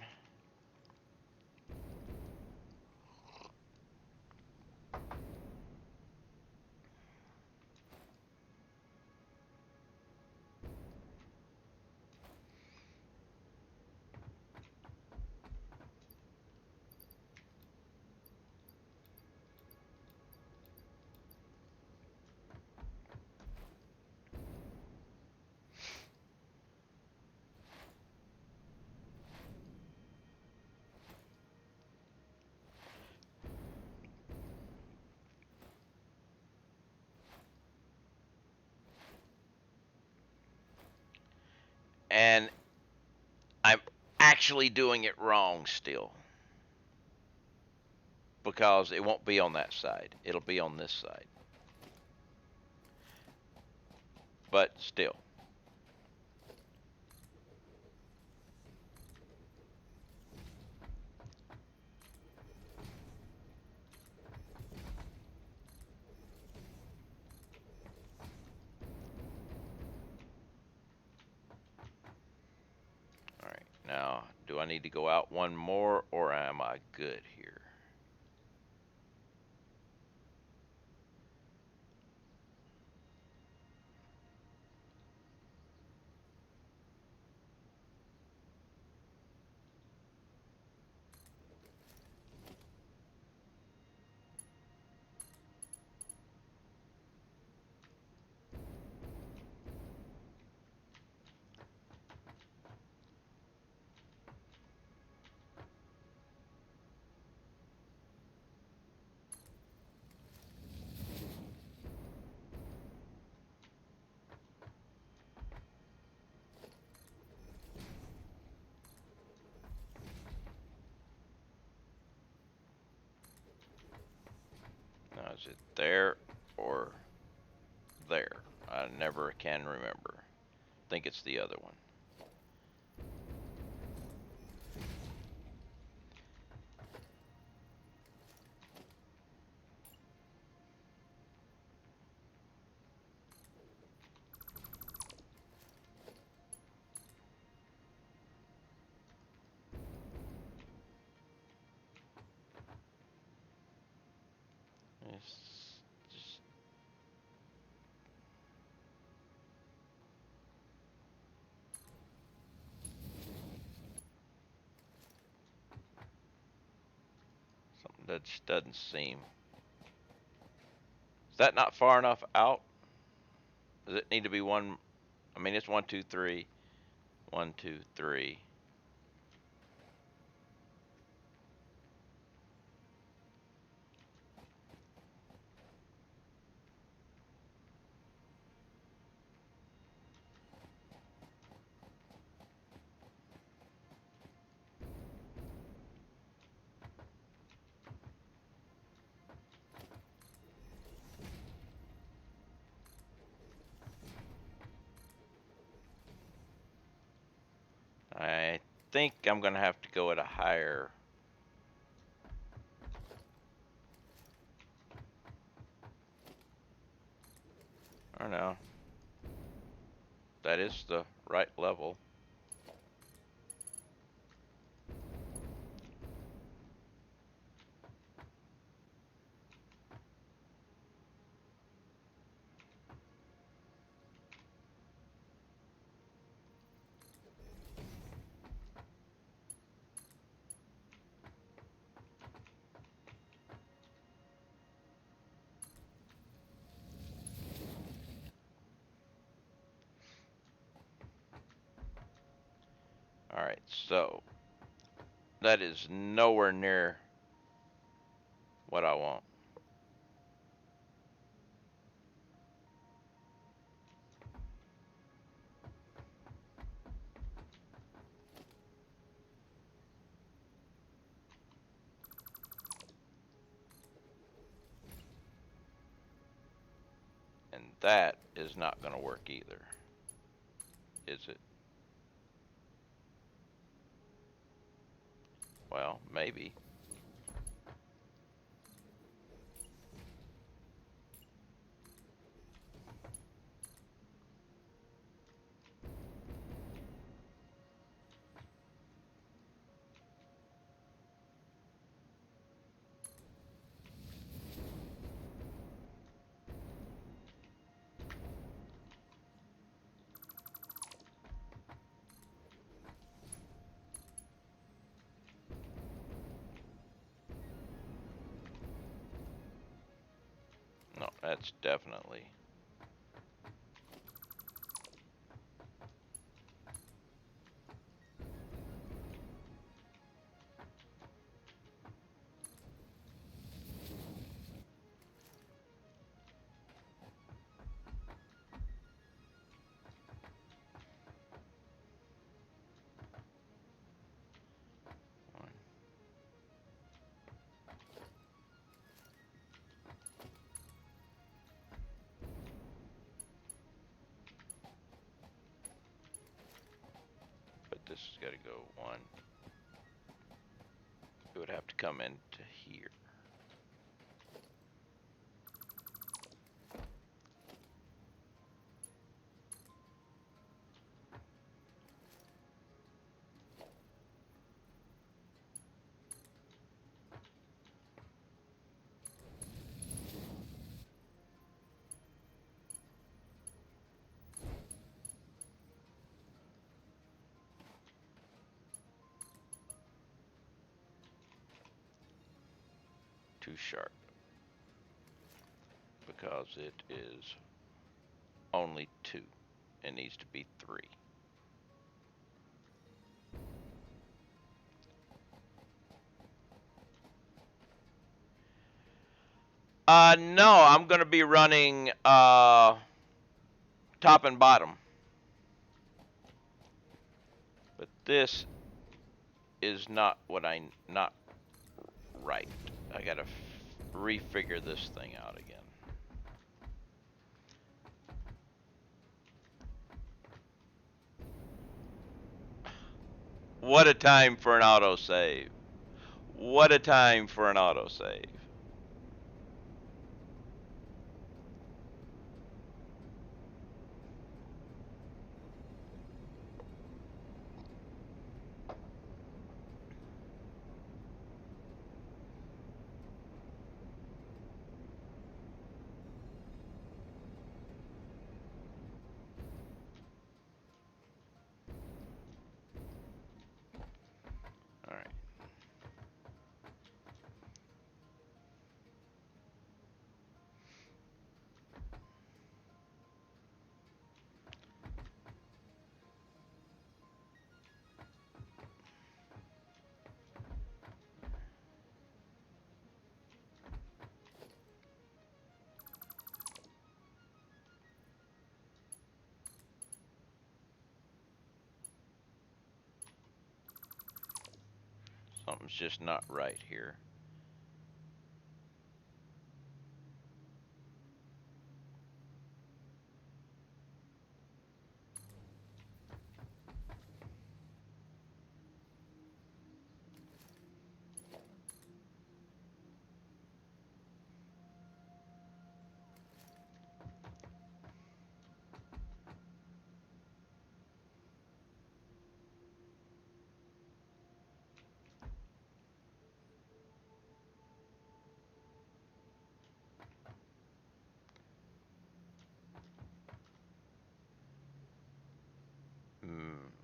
S1: And I'm actually doing it wrong still, because it won't be on that side. It'll be on this side. But still. All right. Now, do I need to go out one more, or am I good here? Is it there or there? I never can remember. I think it's the other one. It's just something that just doesn't seem. Is that not far enough out? Does it need to be one? I mean, it's 1, 2, 3. 1, 2, 3. I think I'm gonna have to go at a higher. I don't know. That is the right level. Alright, so that is nowhere near what I want. And that is not gonna work either. Is it? Well, maybe. No, that's definitely. But this has got to go 1. It would have to come into here. Too sharp. Because it is only 2. It needs to be 3. No, I'm gonna be running top and bottom. But this is not what not right. I gotta refigure this thing out again. What a time for an autosave. What a time for an autosave. All right. Something's just not right here.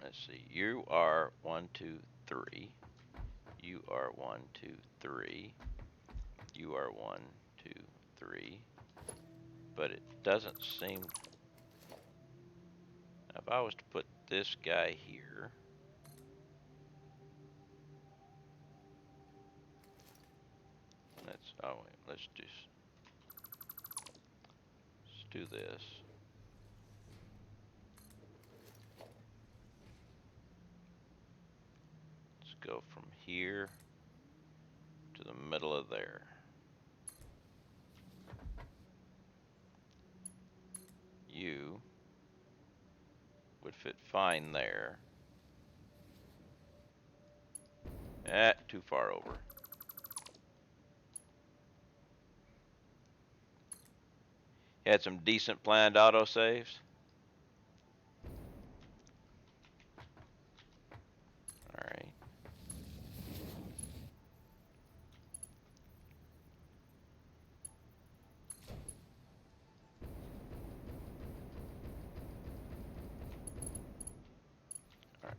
S1: Let's see. You are 1, 2, 3. You are 1, 2, 3. You are 1, 2, 3. But it doesn't seem. If I was to put this guy here. Let's do this. Let's go from here to the middle of there. You would fit fine there. Too far over. Had some decent planned autosaves. All right. All right.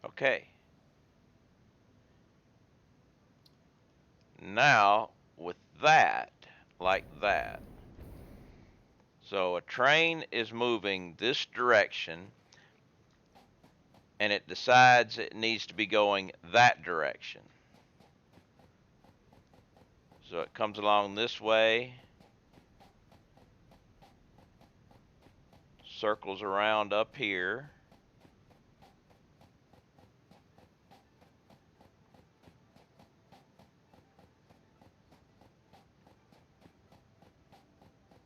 S1: Okay. Now, with that, like that. So a train is moving this direction, and it decides it needs to be going that direction. So it comes along this way, circles around up here.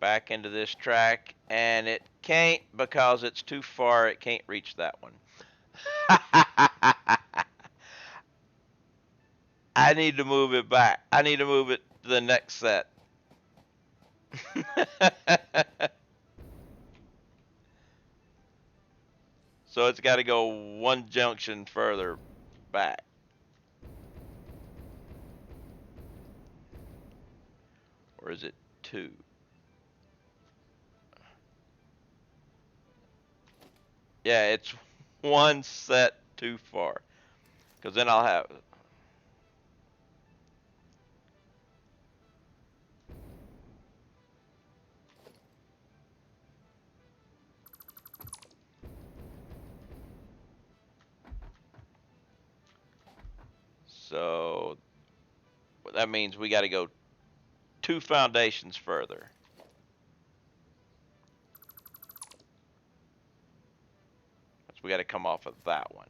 S1: Back into this track, and it can't because it's too far. It can't reach that one. I need to move it back. I need to move it to the next set. So it's got to go one junction further back. Or is it 2? Yeah, it's one set too far. Because then I'll have. So that means we got to go 2 foundations further. So we got to come off of that one.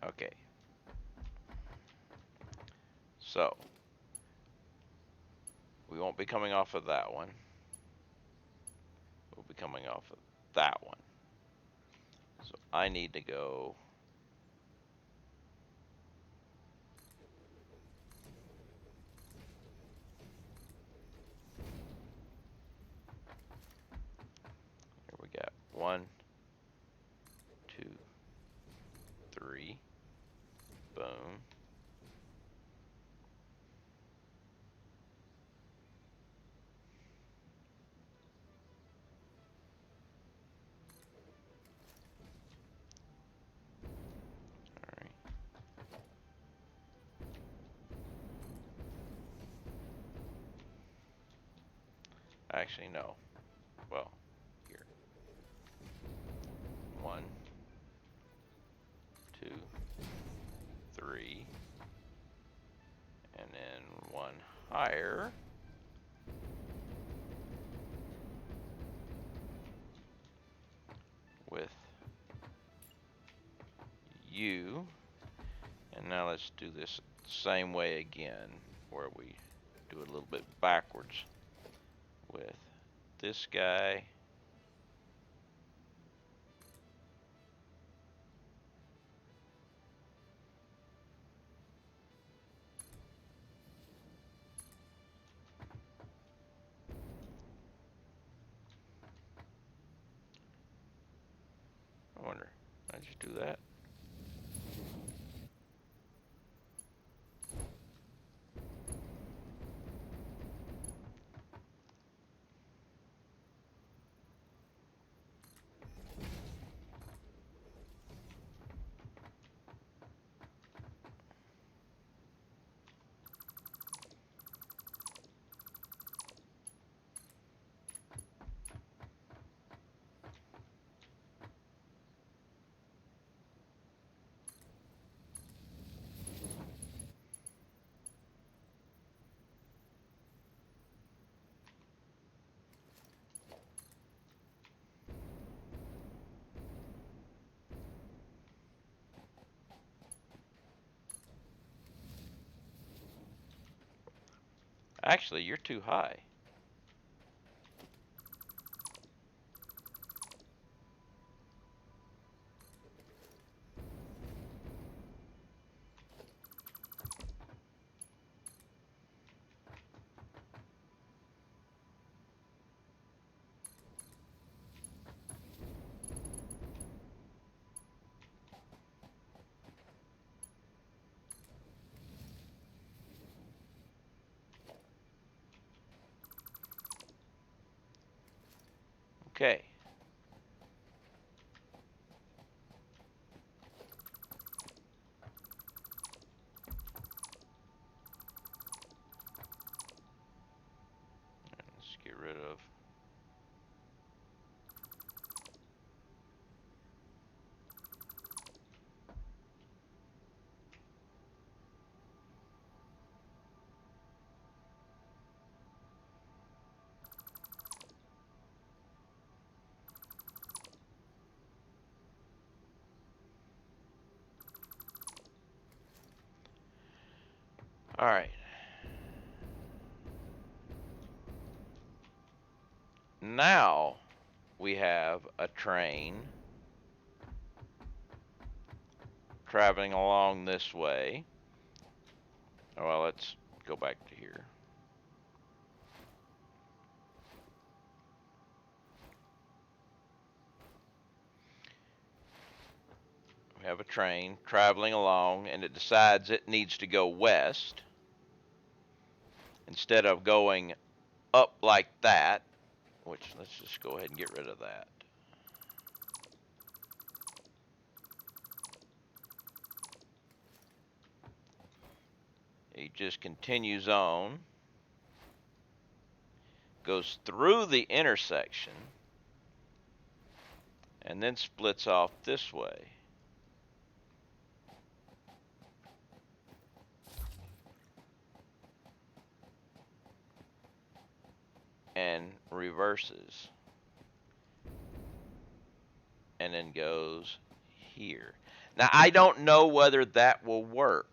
S1: Okay. So we won't be coming off of that one. We'll be coming off of that one. So I need to go. Here we got 1, 2, 3. Boom. Alright. Actually, no. Well, here. 1, 2, 3. And then 1 higher. With you. And now let's do this same way again, where we do it a little bit backwards with this guy. I wonder, how'd you do that? Actually, you're too high. Okay. Let's get rid of. All right. Now we have a train traveling along this way. Well, let's go back to here. We have a train traveling along, and it decides it needs to go west instead of going up like that, which let's just go ahead and get rid of that. It just continues on, goes through the intersection, and then splits off this way. And reverses. And then goes here. Now, I don't know whether that will work.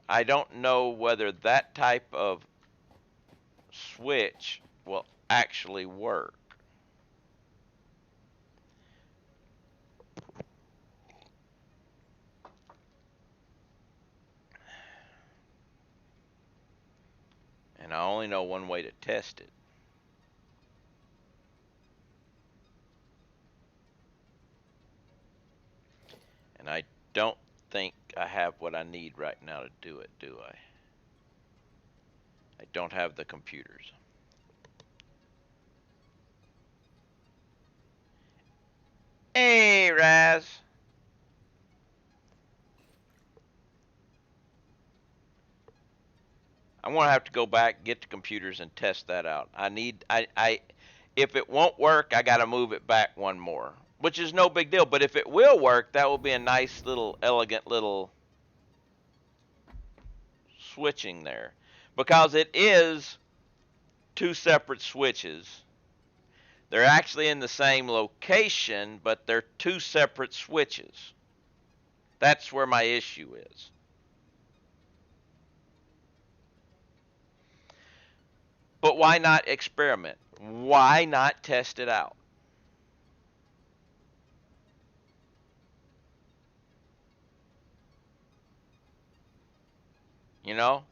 S1: I don't know whether that type of switch will actually work. And I only know one way to test it. And I don't think I have what I need right now to do it, do I? I don't have the computers. Hey, Raz. I'm gonna have to go back, get the computers, and test that out. If it won't work, I gotta move it back one more, which is no big deal. But if it will work, that will be a nice little, elegant little switching there, because it is two separate switches. They're actually in the same location, but they're two separate switches. That's where my issue is. But why not experiment? Why not test it out? You know?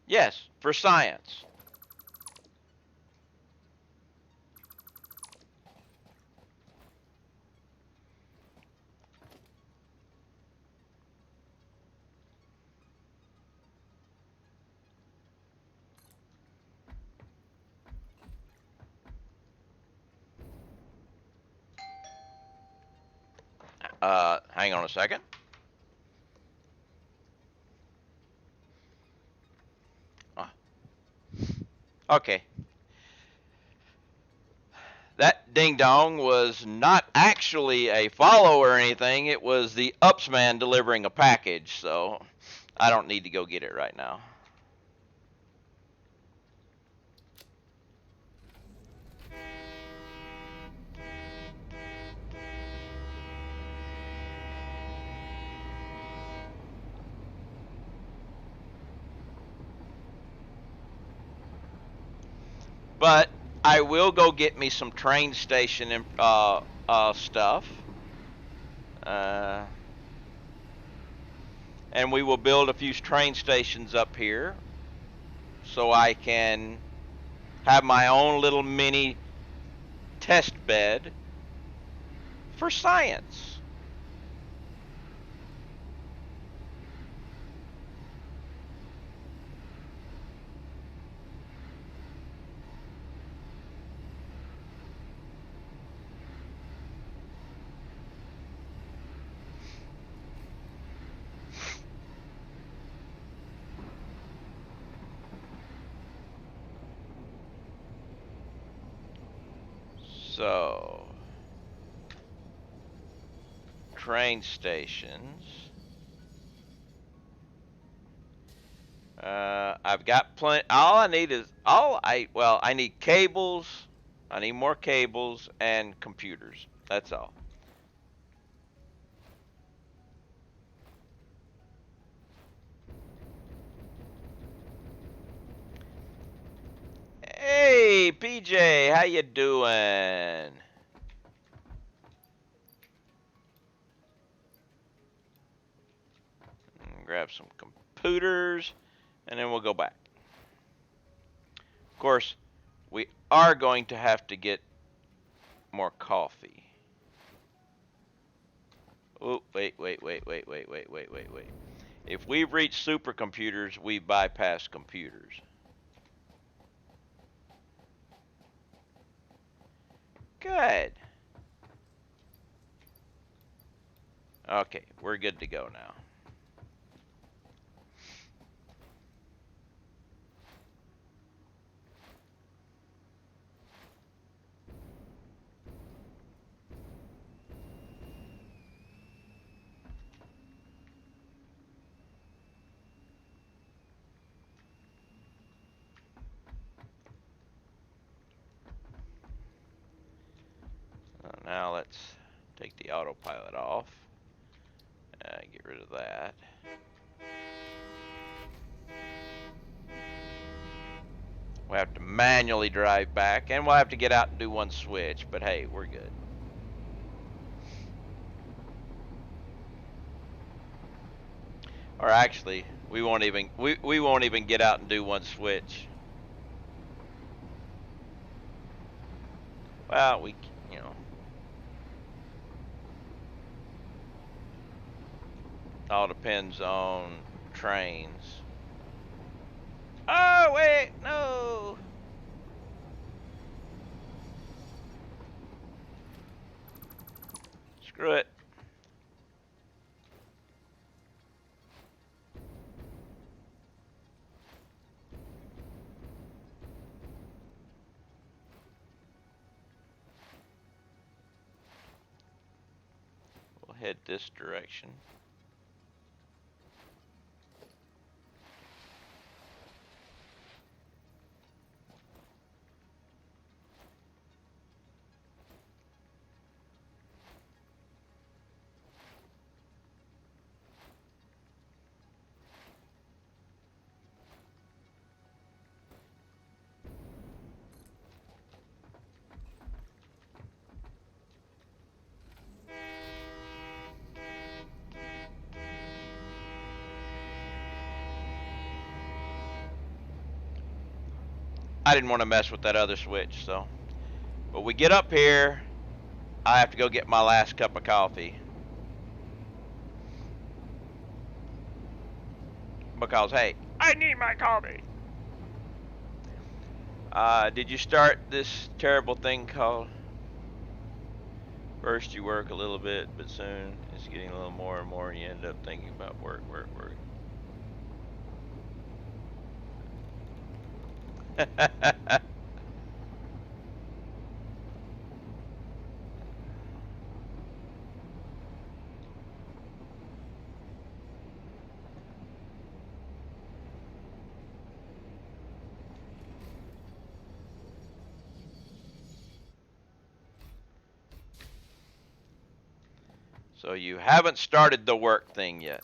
S1: Yes, for science. Hang on a second. Okay. That ding dong was not actually a follow or anything. It was the ups man delivering a package, so I don't need to go get it right now. But I will go get me some train station stuff. And we will build a few train stations up here so I can have my own little mini test bed for science. So, train stations. I've got plenty. All I need is well, I need cables. I need more cables and computers. That's all. Hey, PJ, how you doing? Grab some computers, and then we'll go back. Of course, we are going to have to get more coffee. Oh, wait. If we've reached supercomputers, we bypass computers. Good. Okay, we're good to go now. Now let's take the autopilot off. Get rid of that. We'll have to manually drive back, and we'll have to get out and do one switch, but hey, we're good. Or actually, we won't even get out and do one switch. Well, you know, all depends on trains. Oh, wait, no. Screw it. We'll head this direction. I didn't want to mess with that other switch, so. But we get up here, I have to go get my last cup of coffee. Because, hey, I need my coffee. Did you start this terrible thing called? First you work a little bit, but soon it's getting a little more and more, and you end up thinking about work. So you haven't started the work thing yet.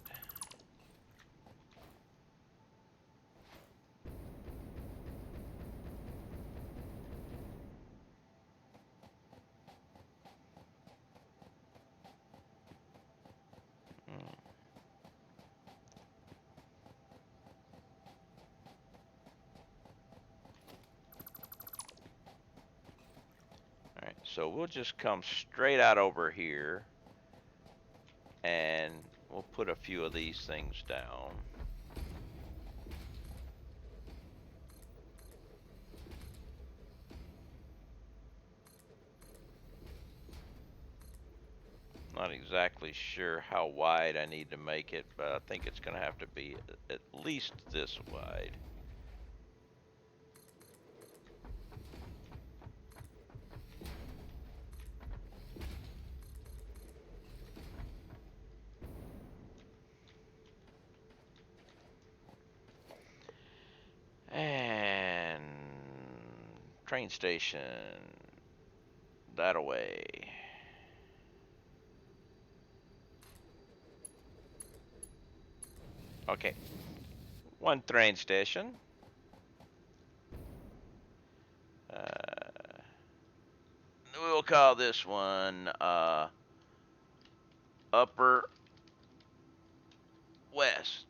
S1: Alright, so we'll just come straight out over here, and we'll put a few of these things down. Not exactly sure how wide I need to make it, but I think it's going to have to be at least this wide. train station. That away. Okay. One train station. We'll call this one Upper West.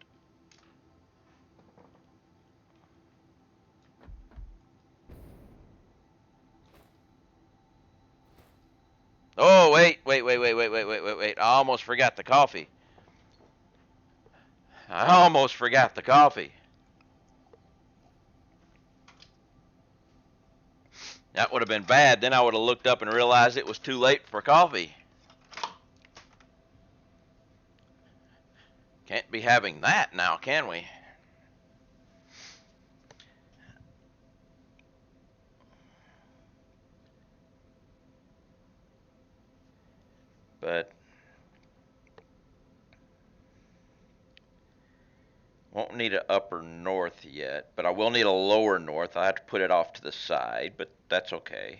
S1: Oh, wait. I almost forgot the coffee. That would have been bad. Then I would have looked up and realized it was too late for coffee. Can't be having that now, can we? But won't need an upper north yet, but I will need a lower north. I have to put it off to the side, but that's okay.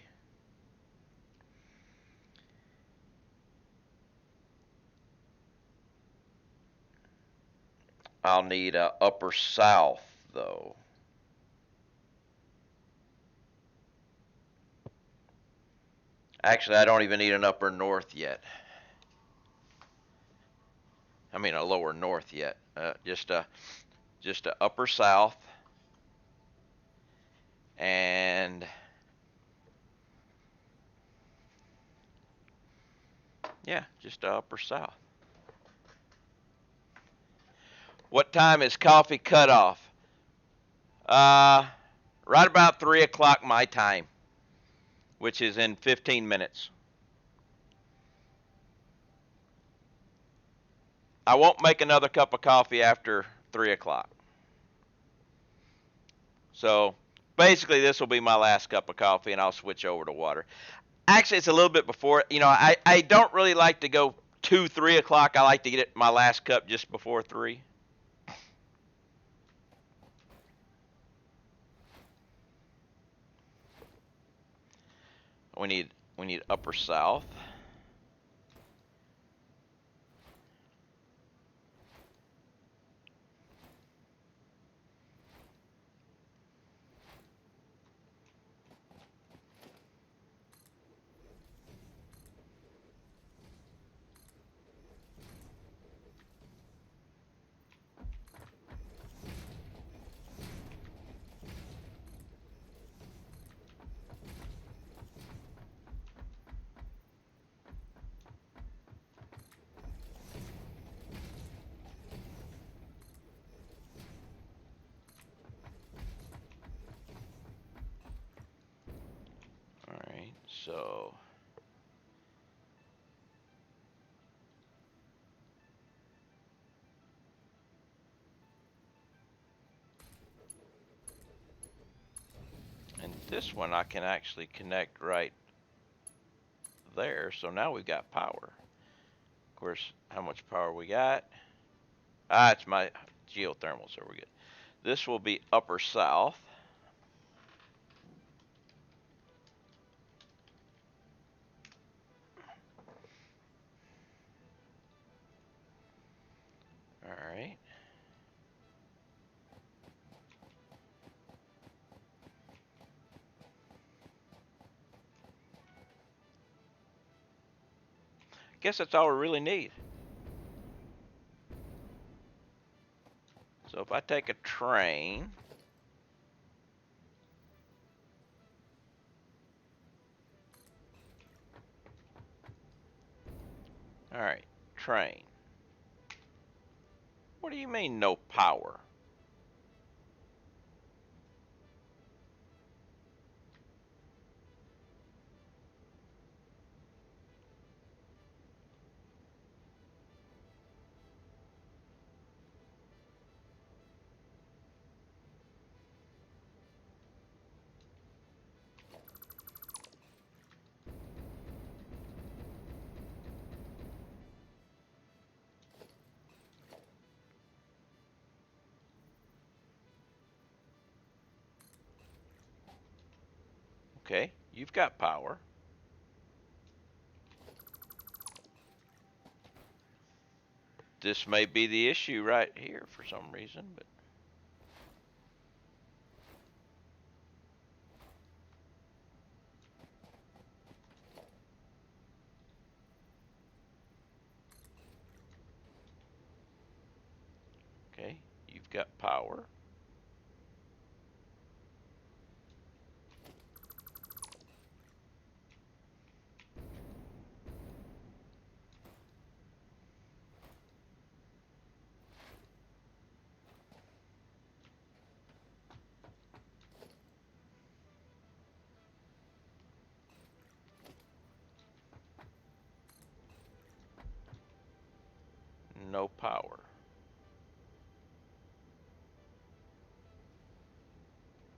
S1: I'll need a upper south though. Actually, I don't even need an upper north yet. I mean a lower north yet. Just a upper south, and yeah, just a upper south. What time is coffee cut off? Right about 3 o'clock my time, which is in 15 minutes. I won't make another cup of coffee after 3 o'clock. So basically, this will be my last cup of coffee, and I'll switch over to water. Actually, it's a little bit before. I don't really like to go to 3 o'clock. I like to get it my last cup just before 3. We need upper south. All right, so and this one I can actually connect right there. So now we've got power. Of course, how much power we got? It's my geothermal, so we're good. This will be upper south. All right. Guess that's all we really need. So if I take a train, all right, train. What do you mean no power? Okay, you've got power. This may be the issue right here for some reason, but okay, you've got power. No power.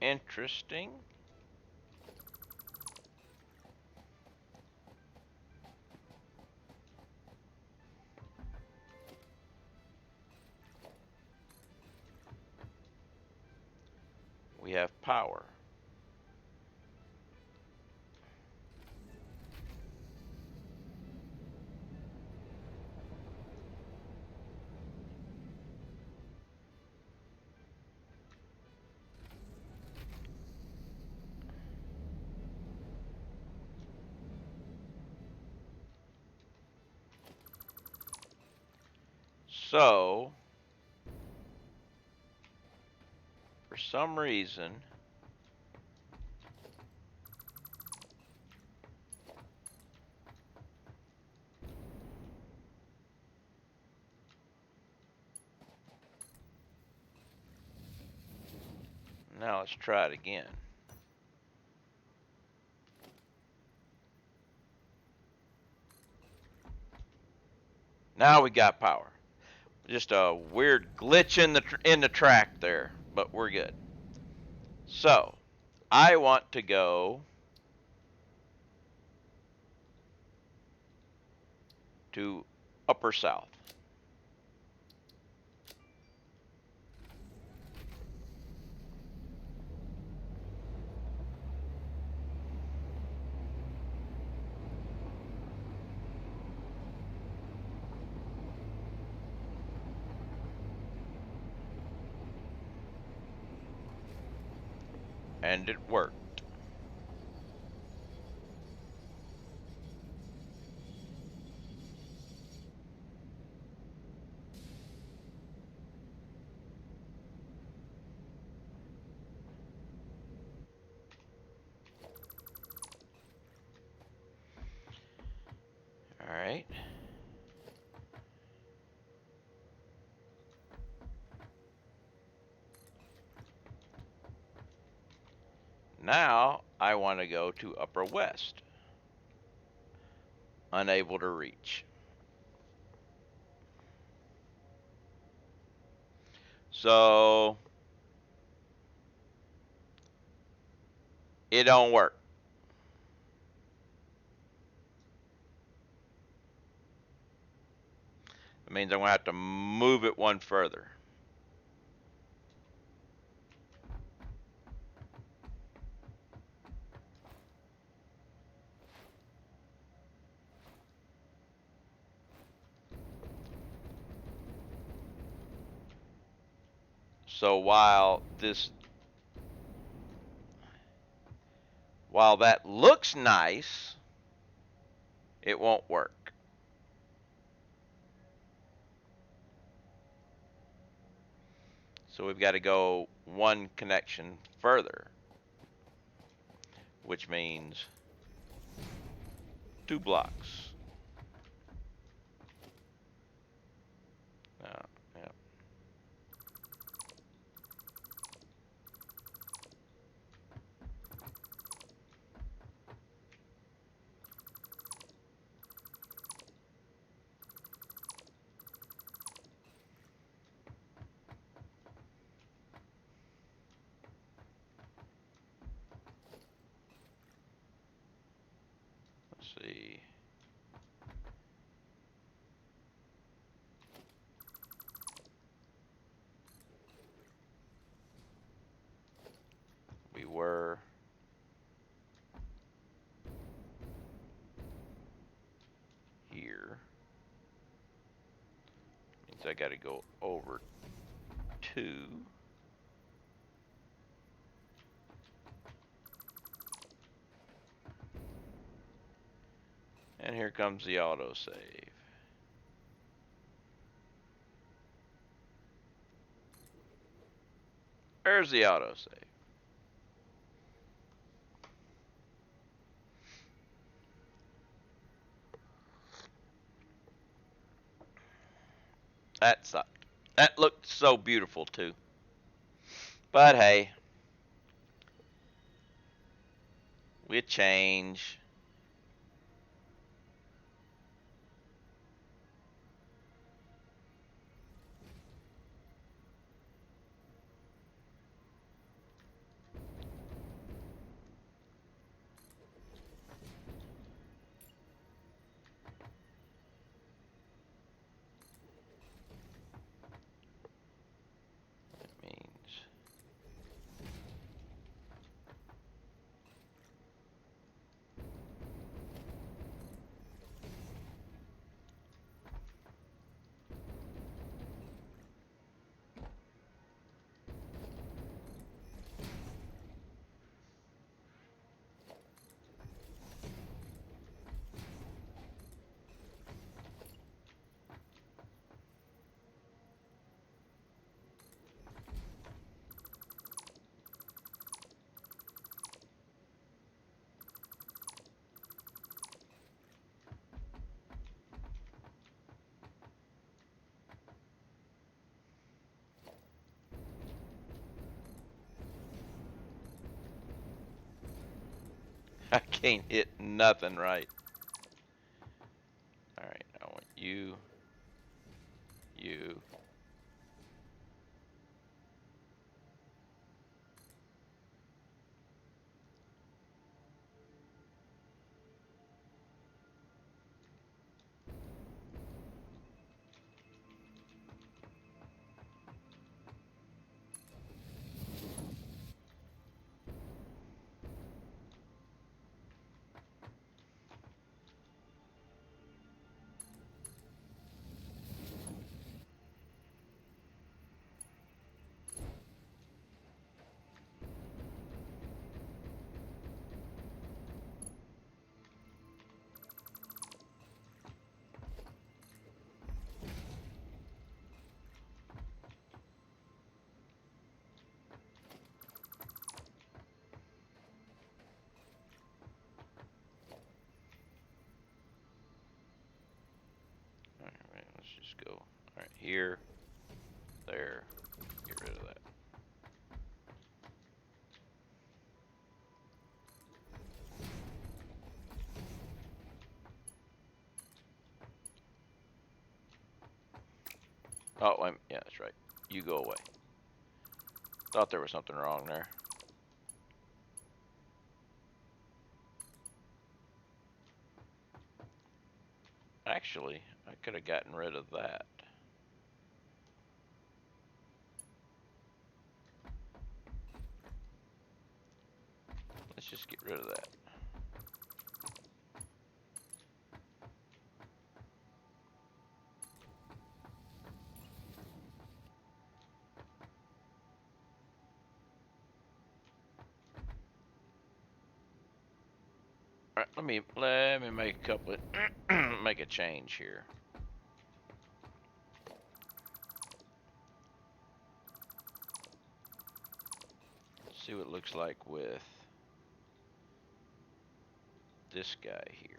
S1: Interesting. We have power. So, for some reason, now let's try it again. Now we got power. Just a weird glitch in the track there, but we're good. So, I want to go to Upper South. And it worked. All right. Now I want to go to Upper West. Unable to reach. So it don't work. It means I'm going to have to move it one further. So while that looks nice, it won't work. So we've got to go one connection further, which means 2 blocks. Yeah. Let's see. We were I got to go over to. And here comes the autosave. There's the autosave. That sucked. That looked so beautiful too. But hey, we change. That means I can't hit nothing right. All right, I want you. All right, let's just go. All right, here, there, get rid of that. Oh, yeah, that's right. You go away. Thought there was something wrong there. Actually, I could have gotten rid of that. Let's just get rid of that. All right, let me make a couple of make a change here. Let's see what it looks like with this guy here.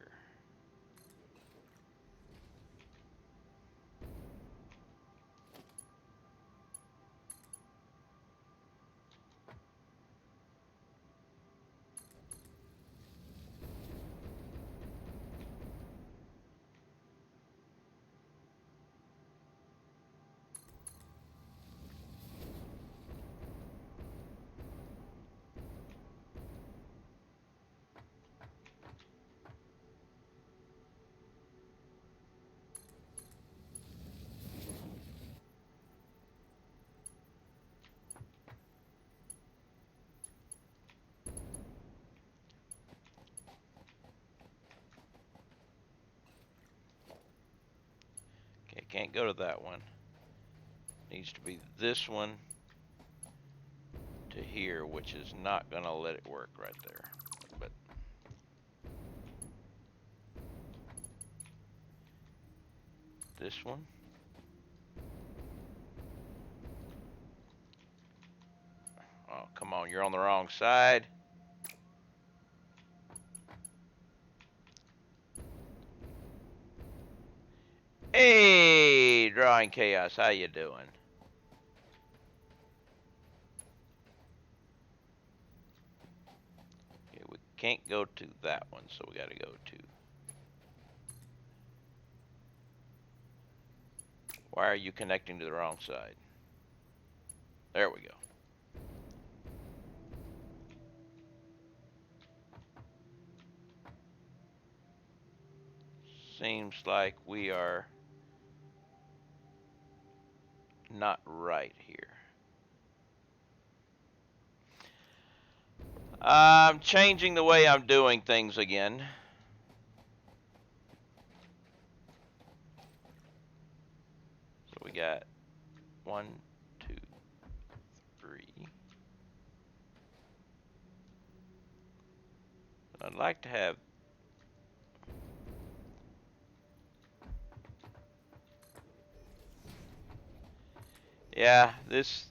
S1: Okay, can't go to that one. needs to be this one to here, which is not going to let it work right there. But this one. Oh, come on, you're on the wrong side. Hey, Drawing Chaos, how you doing? Okay, we can't go to that one, so we got to go to... Why are you connecting to the wrong side? There we go. Seems like we are not right here. I'm changing the way I'm doing things again. So we got 1, 2, 3. I'd like to have... Yeah, this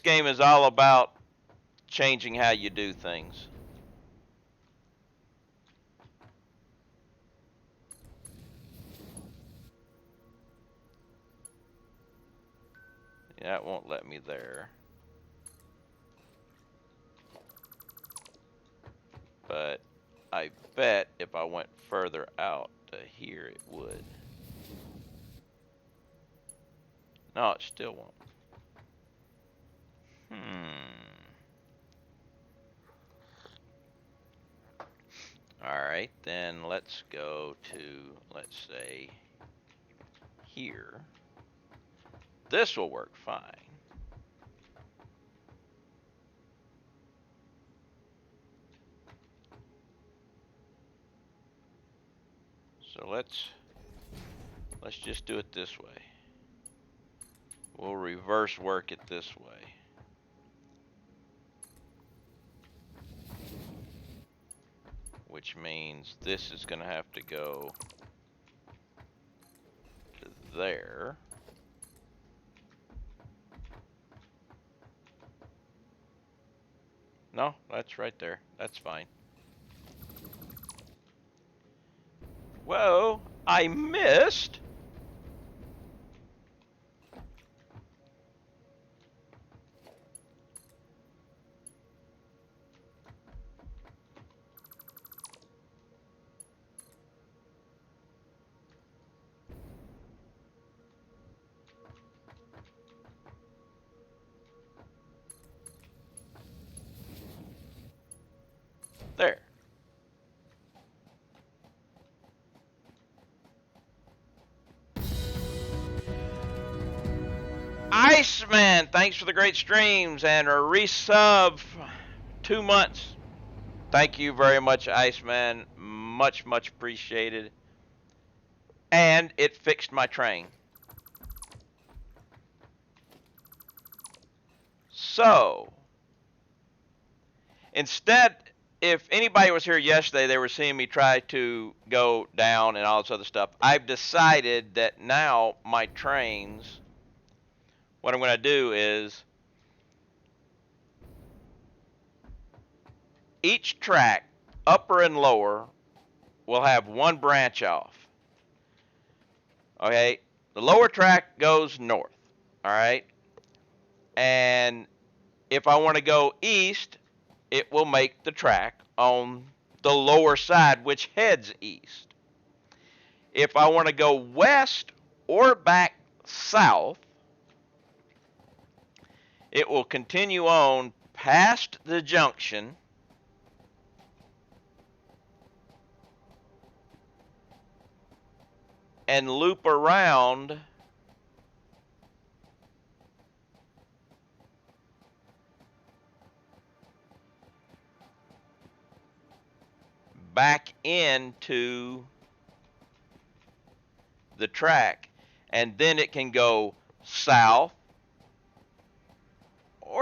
S1: game is all about changing how you do things. Yeah, it won't let me there. But I bet if I went further out to here, it would. No, it still won't. Alright, then let's go to, let's say, here. This will work fine. So let's just do it this way. We'll reverse work it this way. Which means this is going to have to go to there. No, that's right there. That's fine. Whoa, I missed. There. Iceman, thanks for the great streams and a resub 2 months. Thank you very much, Iceman. Much, much appreciated. And it fixed my train. So, instead, if anybody was here yesterday, they were seeing me try to go down and all this other stuff. I've decided that now my trains, what I'm going to do is each track, upper and lower, will have one branch off. Okay, the lower track goes north, all right? And if I want to go east, it will make the track on the lower side, which heads east. If I want to go west or back south, it will continue on past the junction and loop around back into the track, and then it can go south,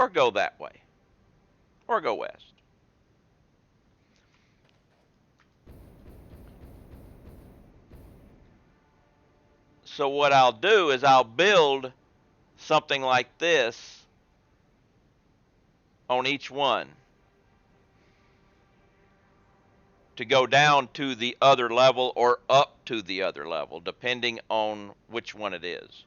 S1: or go that way, or go west. So what I'll do is I'll build something like this on each one to go down to the other level or up to the other level, depending on which one it is.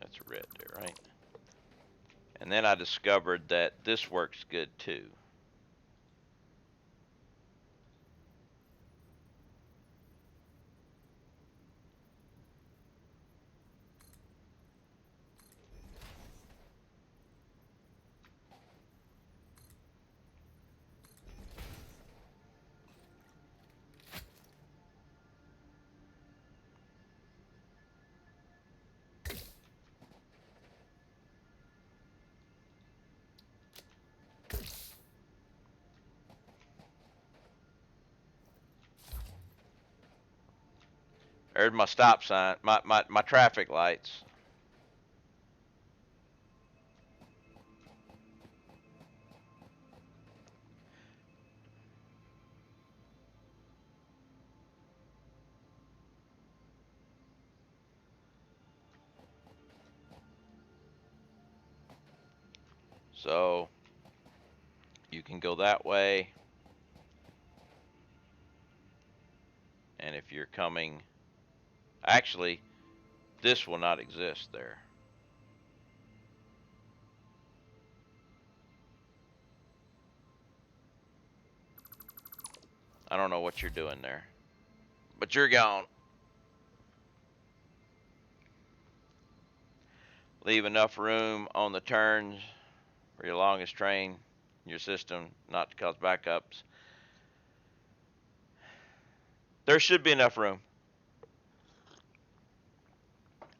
S1: That's red there, right? And then I discovered that this works good too. There's my stop sign, my traffic lights. So you can go that way. And if you're coming, actually, this will not exist there. I don't know what you're doing there, but you're gone. Leave enough room on the turns for your longest train in your system not to cause backups. There should be enough room.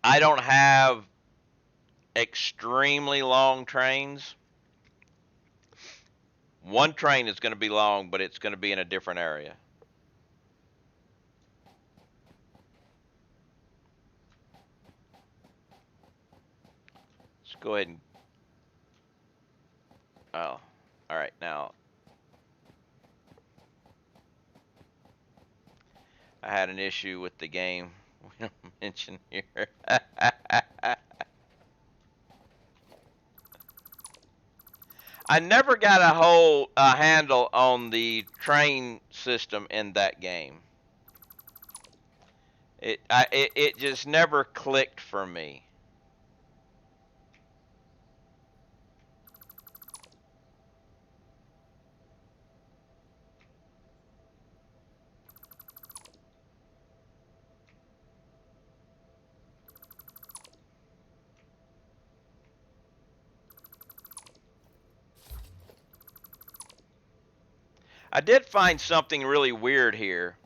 S1: I don't have extremely long trains. One train is going to be long, but it's going to be in a different area. Let's go ahead and, oh, all right, now I had an issue with the game we don't mention here. I never got a handle on the train system in that game. It just never clicked for me. I did find something really weird here,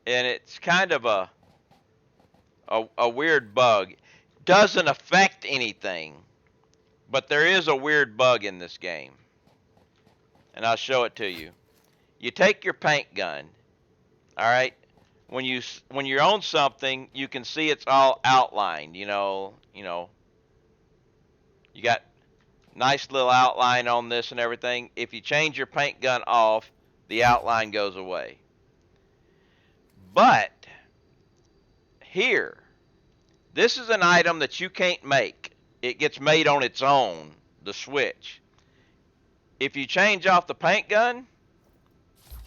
S1: and it's kind of a weird bug. Doesn't affect anything, but there is a weird bug in this game, and I'll show it to you. You take your paint gun, all right. When you're on something, you can see it's all outlined. You got nice little outline on this and everything. If you change your paint gun off, the outline goes away. But here, this is an item that you can't make. It gets made on its own, the switch. If you change off the paint gun,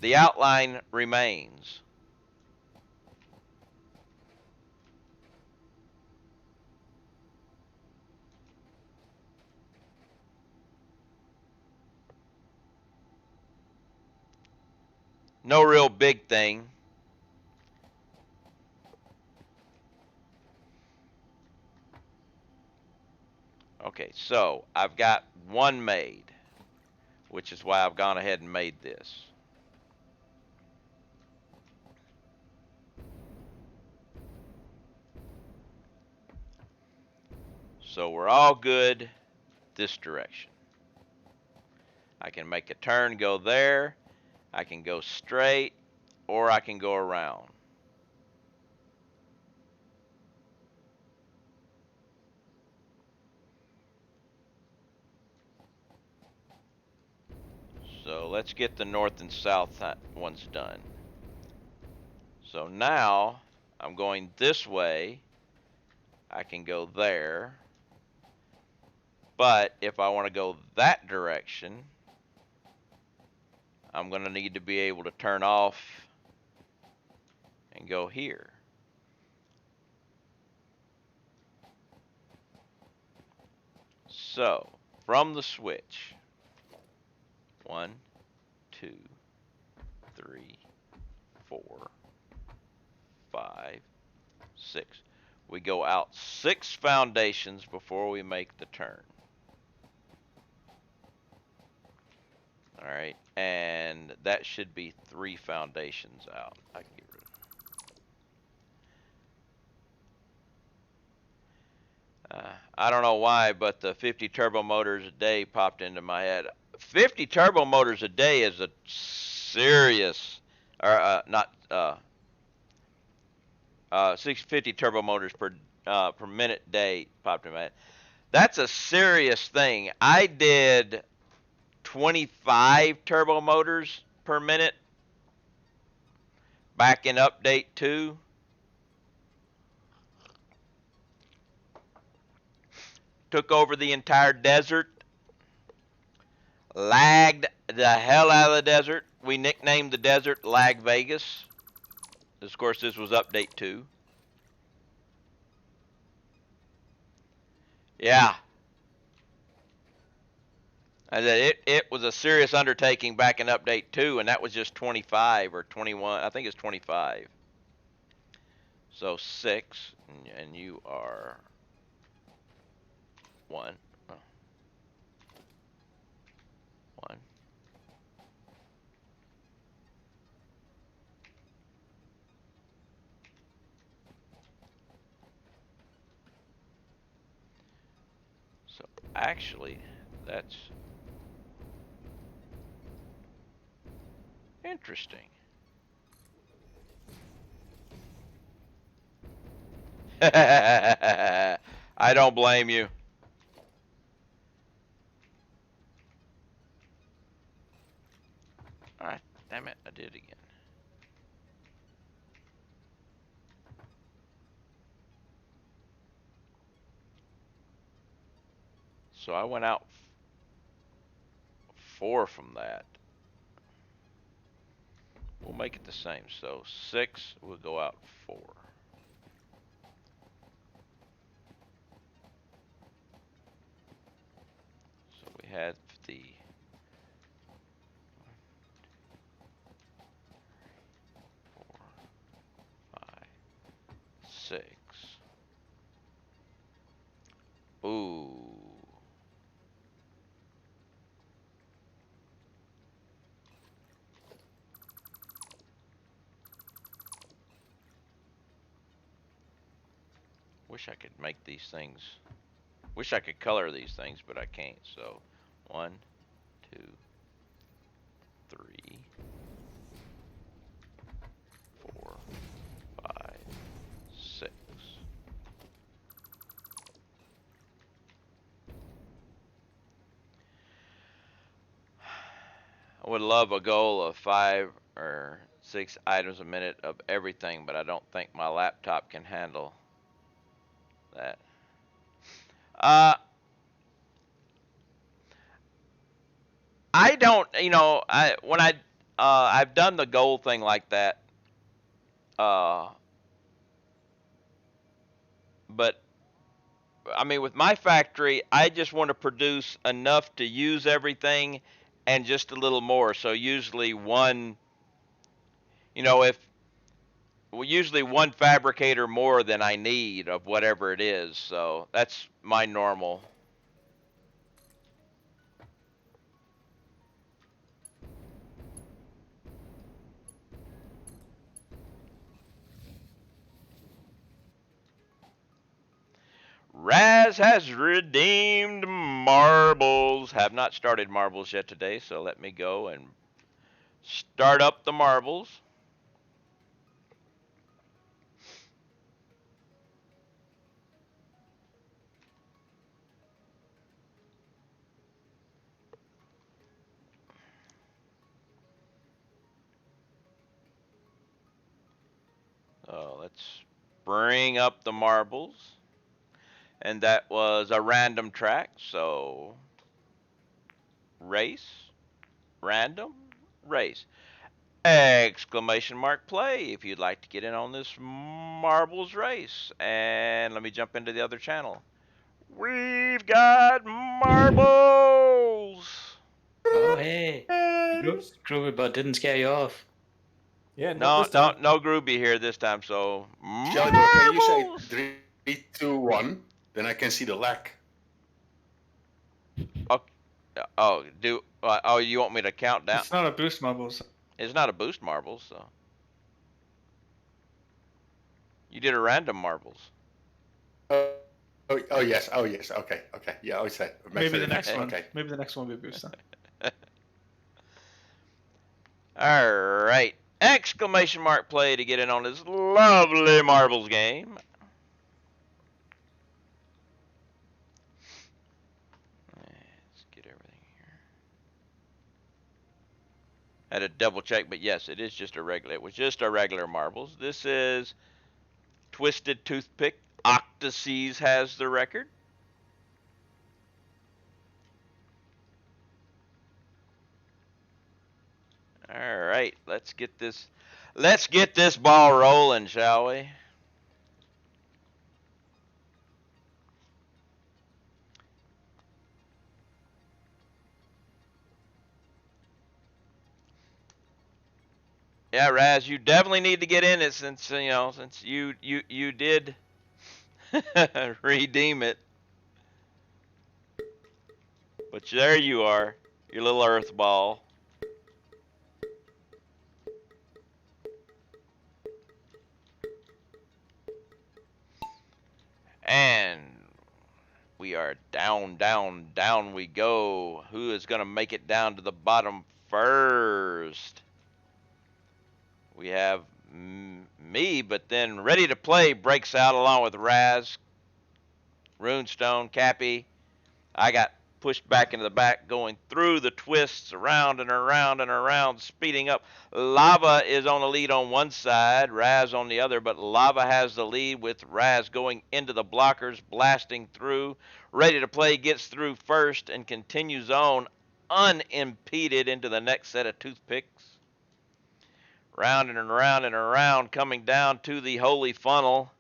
S1: the outline remains. No real big thing. Okay, so I've got one made, which is why I've gone ahead and made this. So we're all good this direction. I can make a turn, go there. I can go straight, or I can go around. So let's get the north and south ones done. So now I'm going this way. I can go there. But if I want to go that direction, I'm going to need to be able to turn off and go here. So from the switch, 1, 2, 3, 4, 5, 6. We go out 6 foundations before we make the turn. All right, and that should be 3 foundations out. I can get rid of. I don't know why, but the 50 turbo motors a day popped into my head. 50 turbo motors a day is a serious, or not 650 turbo motors per minute day popped in my head. That's a serious thing. I did 25 turbo motors per minute back in update 2. Took over the entire desert. Lagged the hell out of the desert. We nicknamed the desert Lag Vegas. Of course, this was update 2. Yeah. It was a serious undertaking back in update 2, and that was just 25 or 21. I think it's 25. So 6, and you are 1. 1. So actually, that's interesting. I don't blame you. Alright, damn it, I did it again. So I went out 4 from that. We'll make it the same. So 6 will go out 4. So we had the 4, 5, 6. Ooh. Wish I could make these things. Wish I could color these things, but I can't. So 1, 2, 3, 4, 5, 6. I would love a goal of 5 or 6 items a minute of everything, but I don't think my laptop can handle that. I don't, when I've done the goal thing like that, uh, but I mean, with my factory, I just want to produce enough to use everything and just a little more. So usually one, if well, usually one fabricator more than I need of whatever it is. So that's my normal. Raz has redeemed marbles. Have not started marbles yet today, so let me go and start up the marbles. So let's bring up the marbles. And that was a random track, so race, random, race. Exclamation mark play if you'd like to get in on this marbles race. And let me jump into the other channel. We've got marbles.
S2: Oh, hey. Groovy Bot didn't scare you off.
S3: Yeah, not
S1: No,
S3: this time.
S1: no Groovy here this time. So
S4: Sheldon, can you say
S1: marbles.
S4: 3, 2, 1? Then I can see the lag.
S1: Oh, you want me to count down?
S2: It's not a boost marbles.
S1: It's not a boost marbles, so you did a random marbles.
S4: Oh yes. Oh yes. Okay. Yeah, I said.
S2: Maybe the next one.
S4: Okay.
S2: Maybe the next one will be booster.
S1: All right. Exclamation mark play to get in on this lovely marbles game. Let's get everything here. Had to double check, but yes, it is just a regular. It was just a regular marbles. This is Twisted Toothpick. Octaseas has the record. All right, let's get this ball rolling, shall we? Yeah, Raz, you definitely need to get in it since you did redeem it. But there you are, your little earth ball. And we are down, down, down we go. Who is going to make it down to the bottom first? We have me, but then Ready to Play breaks out along with Raz, Runestone, Cappy. I got pushed back into the back, going through the twists, around and around and around, speeding up. Lava is on the lead on one side, Raz on the other, but Lava has the lead with Raz going into the blockers, blasting through. Ready to Play gets through first and continues on unimpeded into the next set of toothpicks. Round and around and around, coming down to the holy funnel.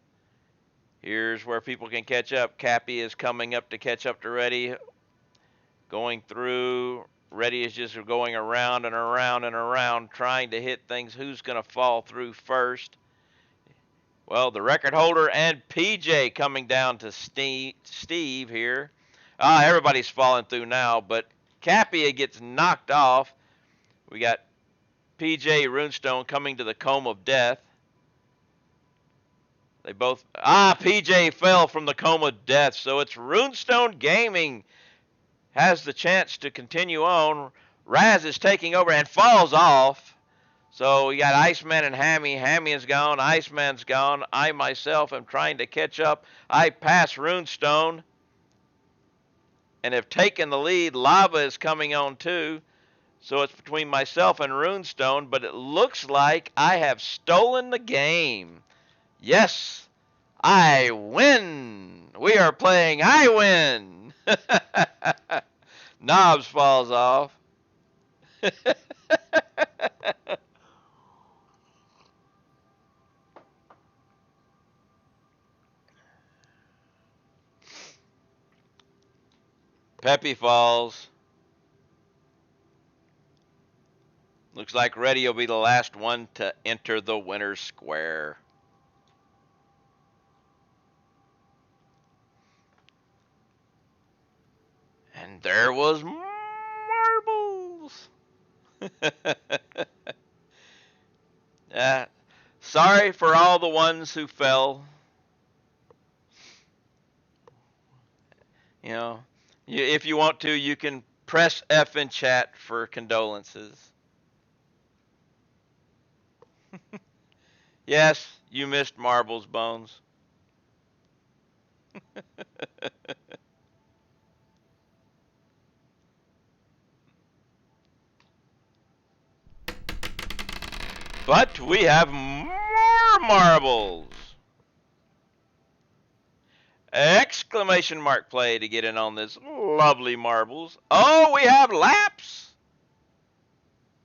S1: Here's where people can catch up. Cappy is coming up to catch up to Ready. Going through. Ready is just going around and around and around, trying to hit things. Who's going to fall through first? Well, the record holder and PJ coming down to Steve here. Everybody's falling through now, but Cappy gets knocked off. We got PJ Runestone coming to the comb of death. They both PJ fell from the comb of death, so it's Runestone Gaming has the chance to continue on. Raz is taking over and falls off. So we got Iceman and Hammy. Hammy is gone. Iceman's gone. I myself am trying to catch up. I pass Runestone and have taken the lead. Lava is coming on too. So it's between myself and Runestone, but it looks like I have stolen the game. Yes, I win. We are playing I Win. Knobs falls off. Peppy falls. Looks like Ready will be the last one to enter the winner's square. And there was marbles. Sorry for all the ones who fell. You know, if you want to, you can press F in chat for condolences. Yes, you missed marbles, Bones. But we have more marbles! Exclamation mark play to get in on this lovely marbles. Oh, we have laps!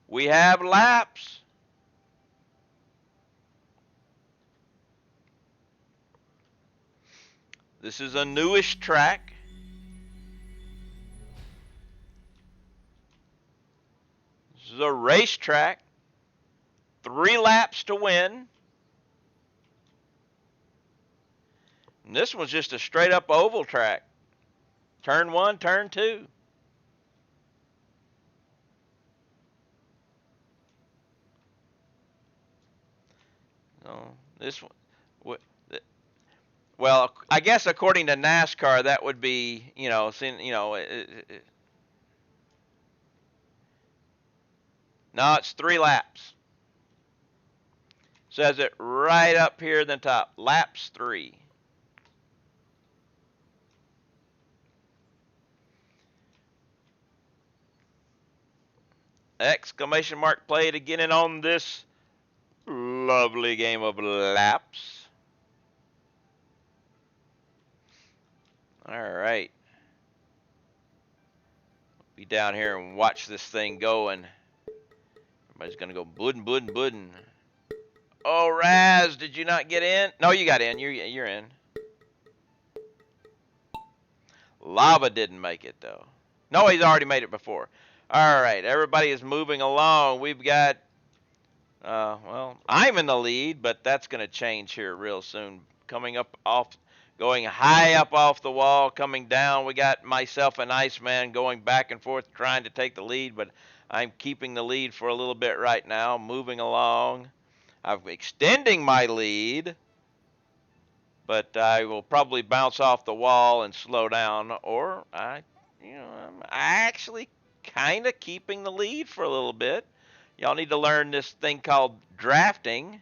S1: We have laps! This is a newish track. This is a racetrack. 3 laps to win. And this one's just a straight up oval track. Turn 1, turn 2. Oh, this one. Well, I guess according to NASCAR, that would be, no, it's 3 laps. Says it right up here at the top. Laps 3. Exclamation mark play to get in on this lovely game of laps. All right. Be down here and watch this thing go, and everybody's gonna go buddin'. Oh, Raz, did you not get in? No, you got in. You're in. Lava didn't make it though. No, he's already made it before. All right, everybody is moving along. We've got, well, I'm in the lead, but that's gonna change here real soon. Coming up off. Going high up off the wall, coming down. We got myself and Iceman going back and forth trying to take the lead, but I'm keeping the lead for a little bit right now, moving along. I'm extending my lead, but I will probably bounce off the wall and slow down, or I'm actually kind of keeping the lead for a little bit. Y'all need to learn this thing called drafting.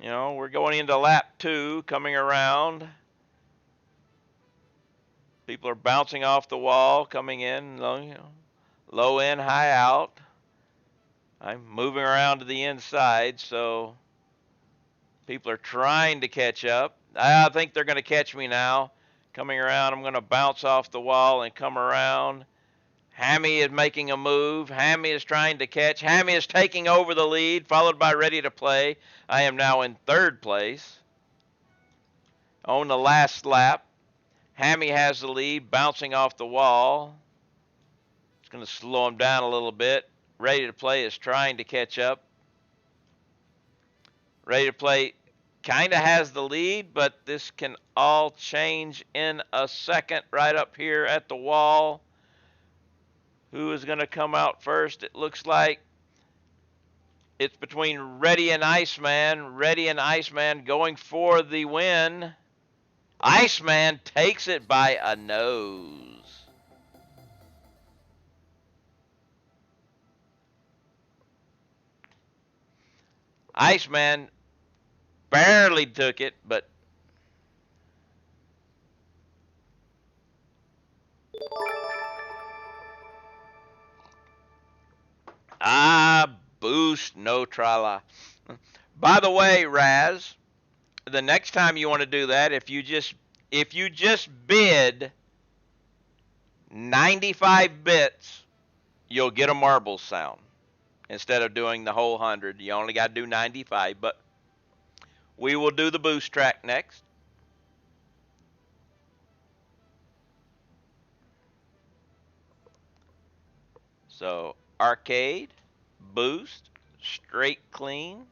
S1: We're going into lap 2, coming around. People are bouncing off the wall, coming in, low in, high out. I'm moving around to the inside, so people are trying to catch up. I think they're going to catch me now. Coming around, I'm going to bounce off the wall and come around. Hammy is making a move. Hammy is trying to catch. Hammy is taking over the lead, followed by Ready to Play. I am now in 3rd place on the last lap. Hammy has the lead, bouncing off the wall. It's going to slow him down a little bit. Ready to Play is trying to catch up. Ready to Play kind of has the lead, but this can all change in a second right up here at the wall. Who is going to come out first? It looks like it's between Ready and Iceman. Ready and Iceman going for the win. Iceman takes it by a nose. Iceman barely took it, but boost, no trala. By the way, Raz, the next time you want to do that, if you just bid 95 bits, you'll get a marble sound instead of doing the whole 100. You only got to do 95, but we will do the boost track next. So arcade, boost, straight clean.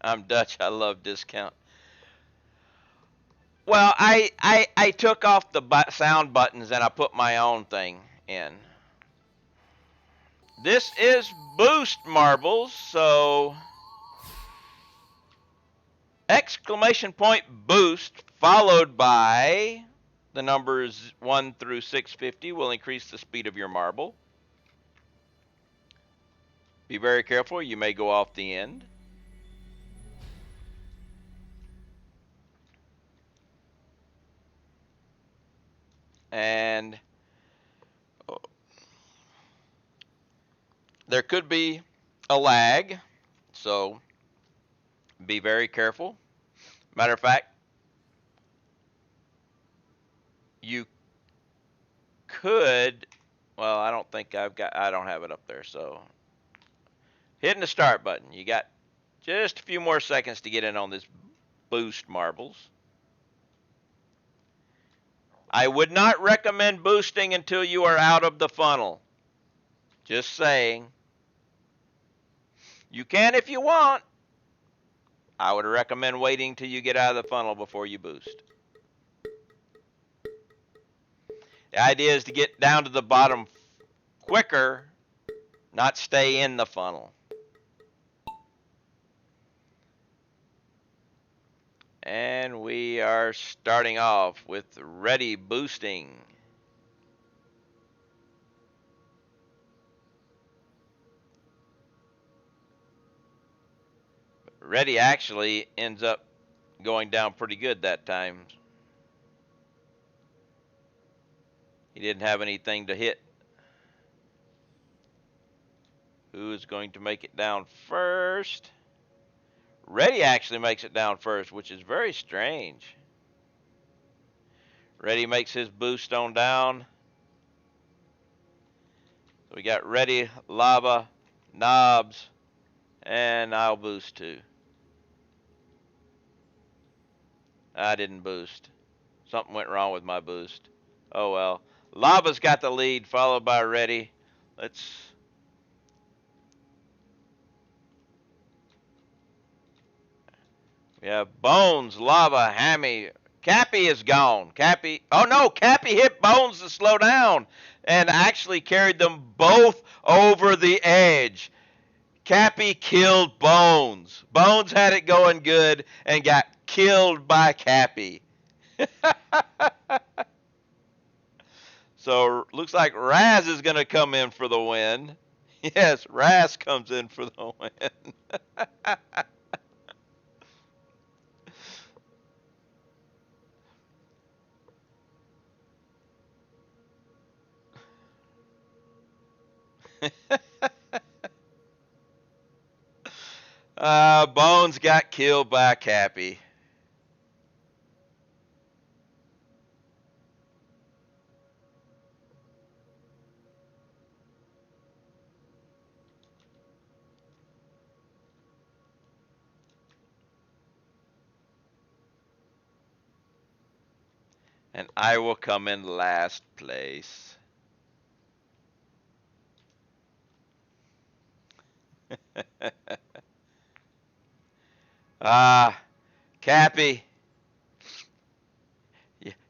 S1: I'm Dutch. I love discount. Well, I took off the sound buttons and I put my own thing in. This is boost marbles, so exclamation point boost followed by the numbers 1 through 650 will increase the speed of your marble. Be very careful, you may go off the end. And there could be a lag, so be very careful. Matter of fact, you could, well, I don't think I don't have it up there, so hitting the start button. You got just a few more seconds to get in on this boost marbles. I would not recommend boosting until you are out of the funnel. Just saying. You can if you want. I would recommend waiting till you get out of the funnel before you boost. The idea is to get down to the bottom quicker, not stay in the funnel. And we are starting off with ready boosting. Ready actually ends up going down pretty good that time. He didn't have anything to hit. Who is going to make it down first? Ready actually makes it down first, which is very strange. Ready makes his boost on down. So we got Ready, Lava, Knobs, and I'll boost too. I didn't boost. Something went wrong with my boost. Oh well. Lava's got the lead, followed by Ready. We have Bones, Lava, Hammy. Cappy is gone. Cappy. Oh no, Cappy hit Bones to slow down and actually carried them both over the edge. Cappy killed Bones. Bones had it going good and got killed by Cappy. So looks like Raz is going to come in for the win. Yes, Raz comes in for the win. Bones got killed by Cappy. And I will come in last place. Cappy,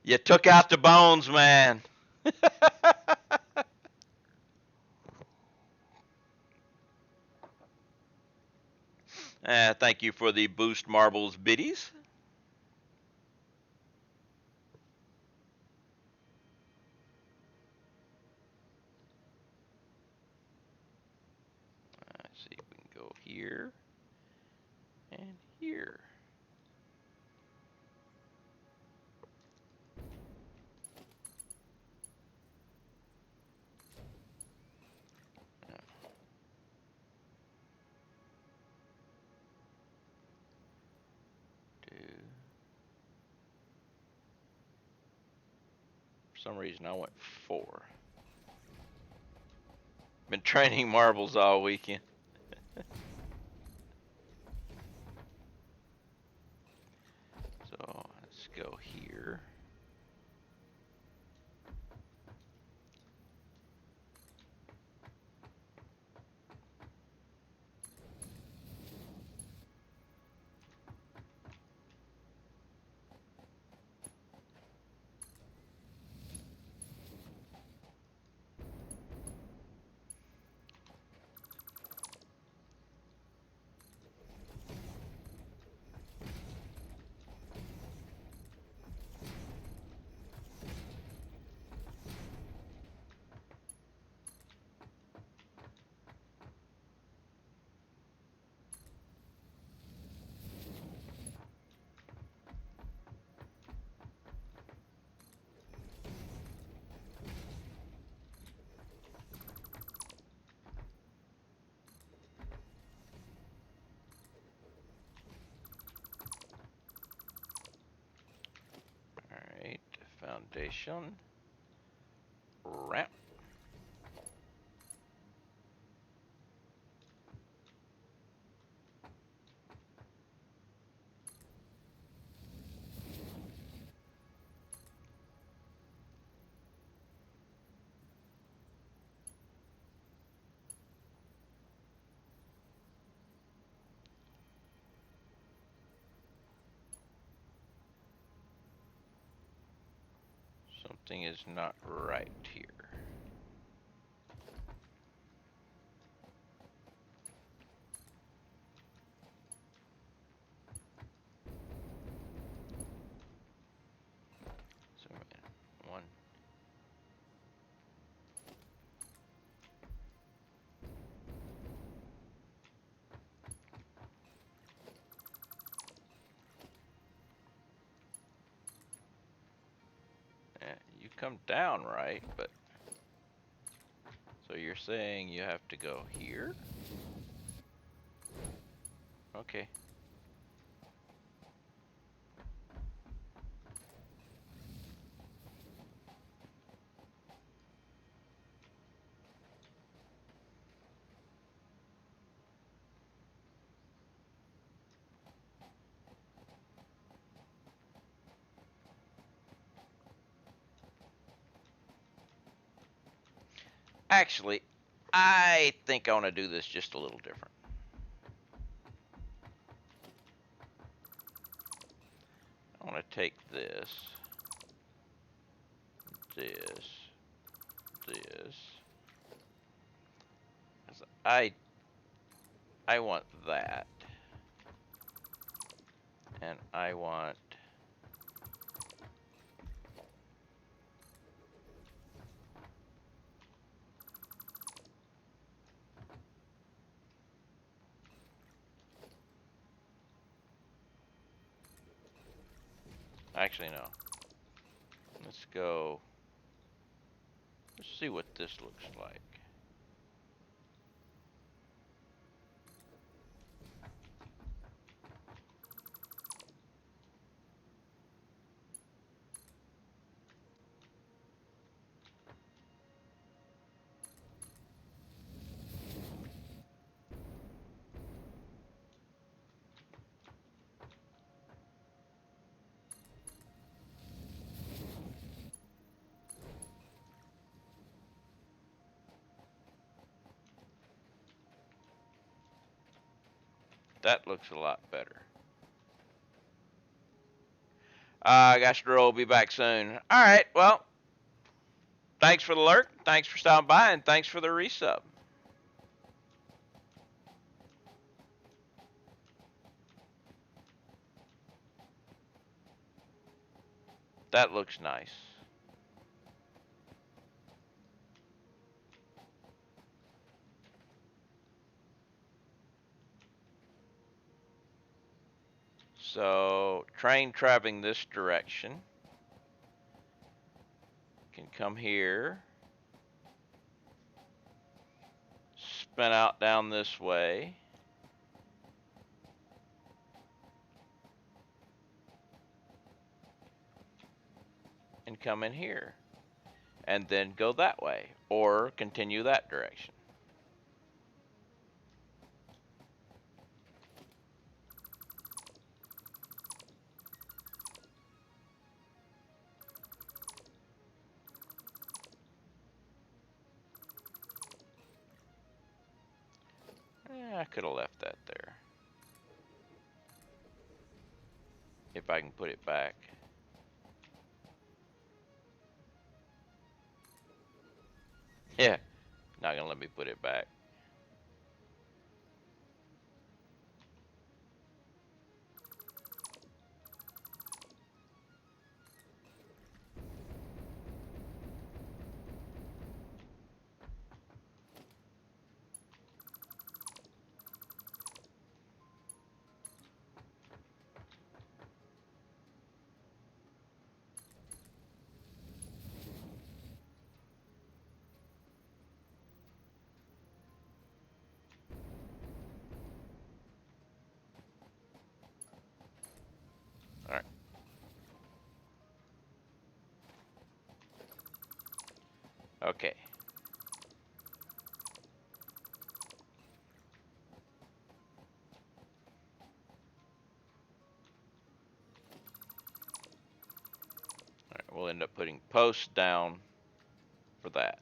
S1: you took out the Bones, man. Thank you for the boost marbles biddies. Let's see if we can go here and here. For some reason I went 4. Been training marbles all weekend. So let's go here. Foundation. Ramp. Something is not right here. So, one. You come down right, but so you're saying you have to go here? Okay. Actually, I think I want to do this just a little different. I want to take this, this. 'Cause I want that. And I want actually no. Let's go. Let's see what this looks like. That looks a lot better. Gastro will be back soon. Alright, well, thanks for the alert, thanks for stopping by, and thanks for the resub. That looks nice. So, train traveling this direction can come here, spin out down this way, and come in here, and then go that way, or continue that direction. I could have left that there. If I can put it back. Yeah, not gonna let me put it back. Alright. Okay. Alright, we'll end up putting posts down for that.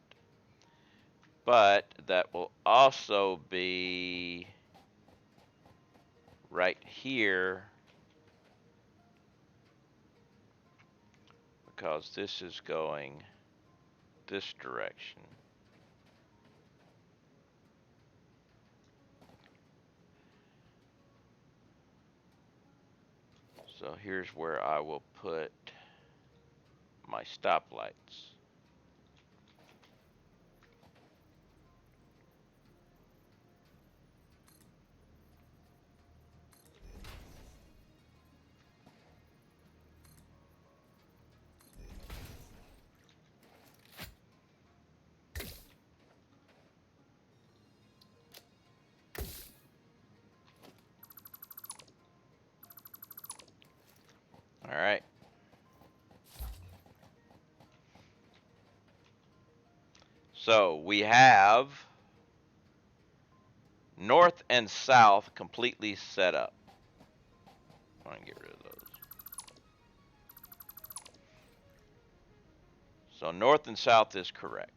S1: But that will also be right here because this is going this direction. So here's where I will put my stoplights. All right. So we have north and south completely set up. I'm gonna get rid of those. So north and south is correct.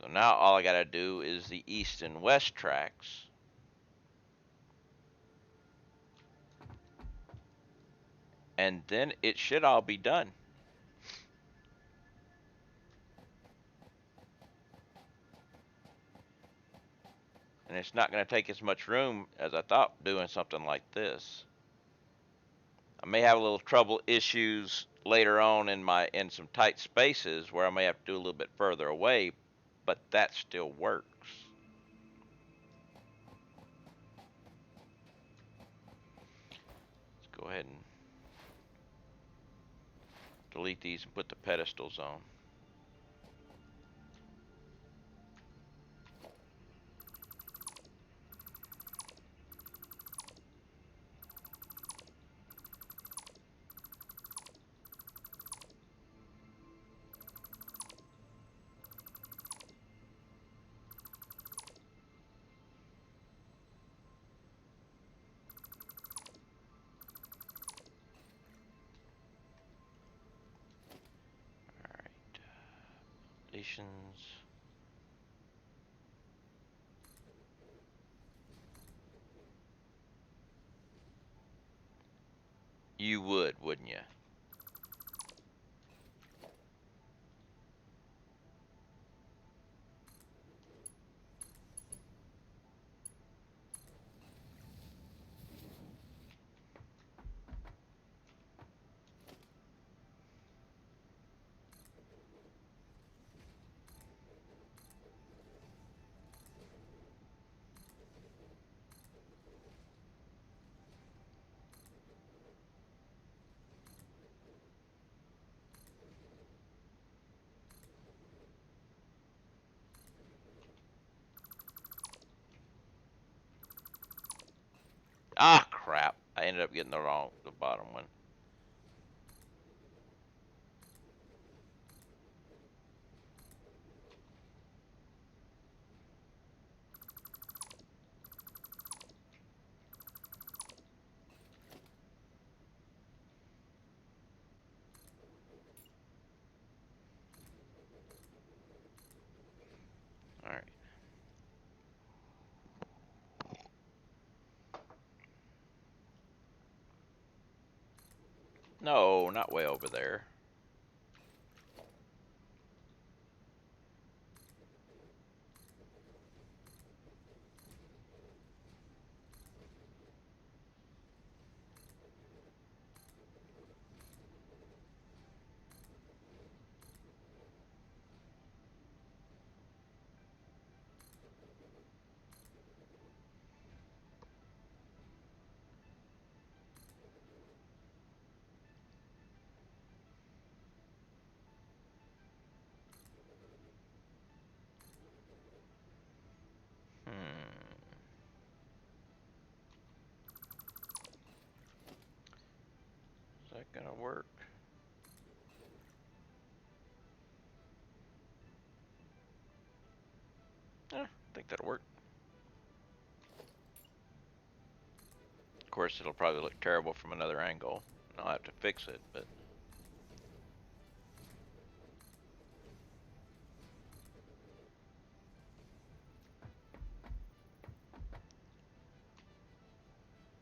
S1: So now all I gotta do is the east and west tracks. And then it should all be done. And it's not going to take as much room as I thought doing something like this. I may have a little trouble issues later on in some tight spaces where I may have to do a little bit further away, but that still works. Let's go ahead and delete these and put the pedestals on. Stations. You would, wouldn't you? Ah, crap. I ended up getting the bottom one. All right. No, not way over there. gonna work. I think that'll work. Of course, it'll probably look terrible from another angle. I'll have to fix it, but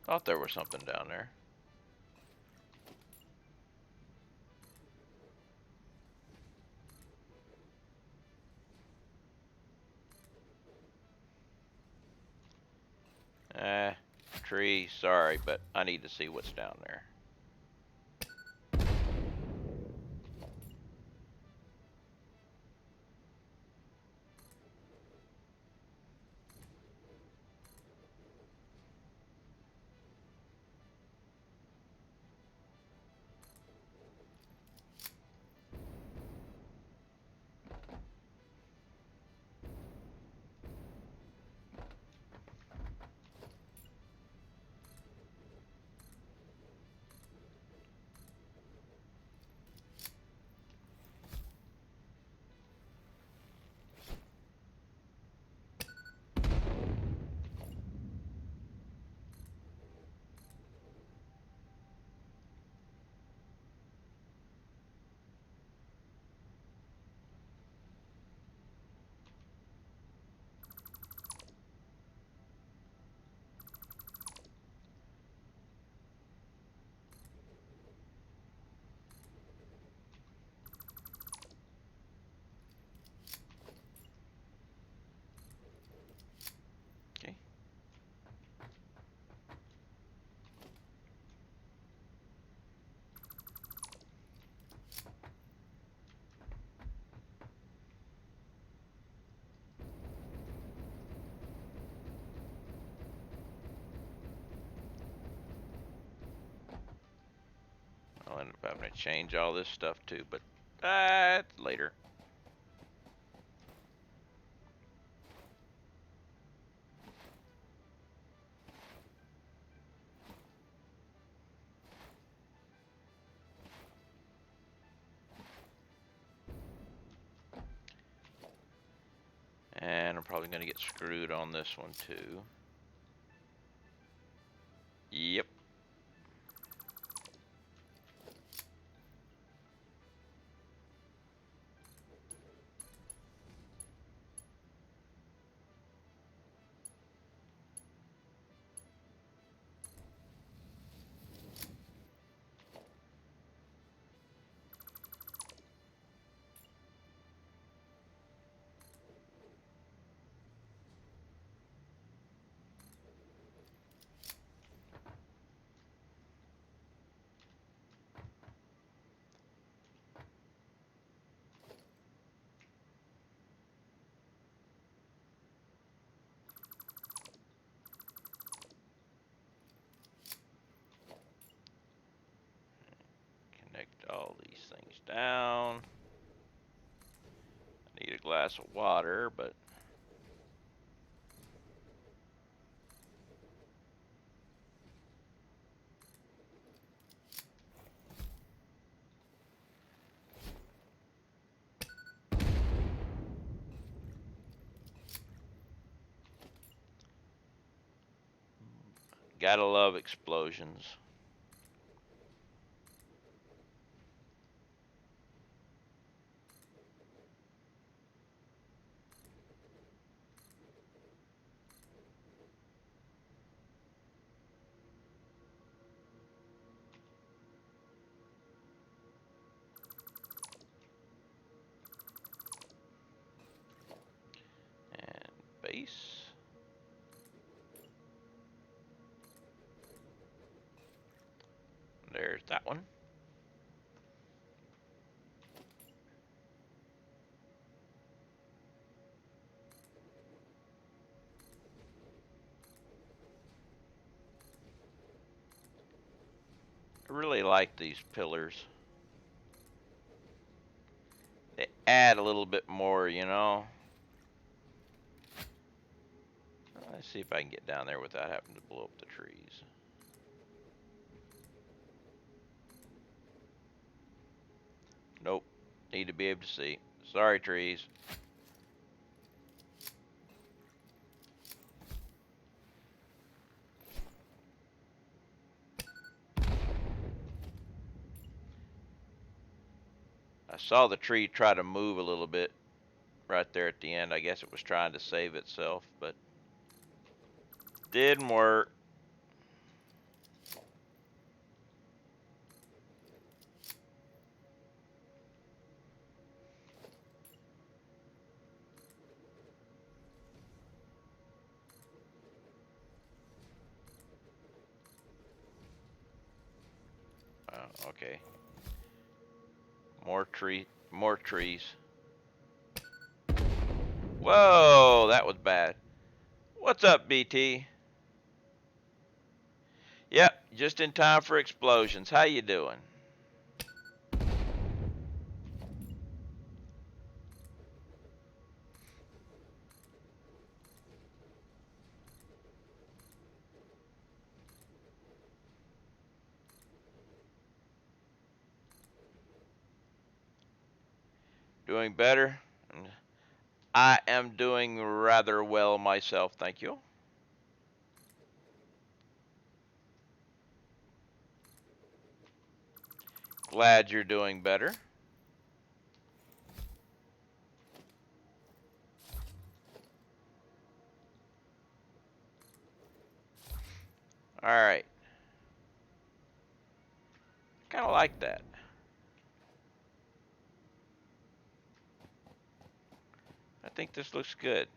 S1: thought there was something down there. Tree, sorry, but I need to see what's down there. Okay. I'll end up having to change all this stuff too, but later. And I'm probably gonna get screwed on this one too. Yep. Connect all these things down. I need a glass of water, but gotta love explosions. And base. There's that one. I really like these pillars. They add a little bit more, you know. Let's see if I can get down there without having to blow up the trees. Need to be able to see. Sorry, trees. I saw the tree try to move a little bit right there at the end. I guess it was trying to save itself, but didn't work. Oh, okay. More trees. Whoa, that was bad. What's up, BT? Yep, just in time for explosions. How you doing? Doing better? I am doing rather well myself, thank you. Glad you're doing better. All right. Kind of like that. I think this looks good.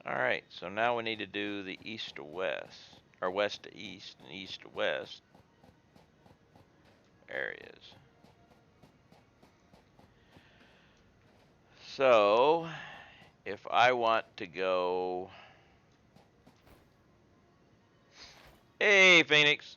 S1: All right, so now we need to do the east to west, or west to east and east to west areas. So, if I want to go, hey Phoenix,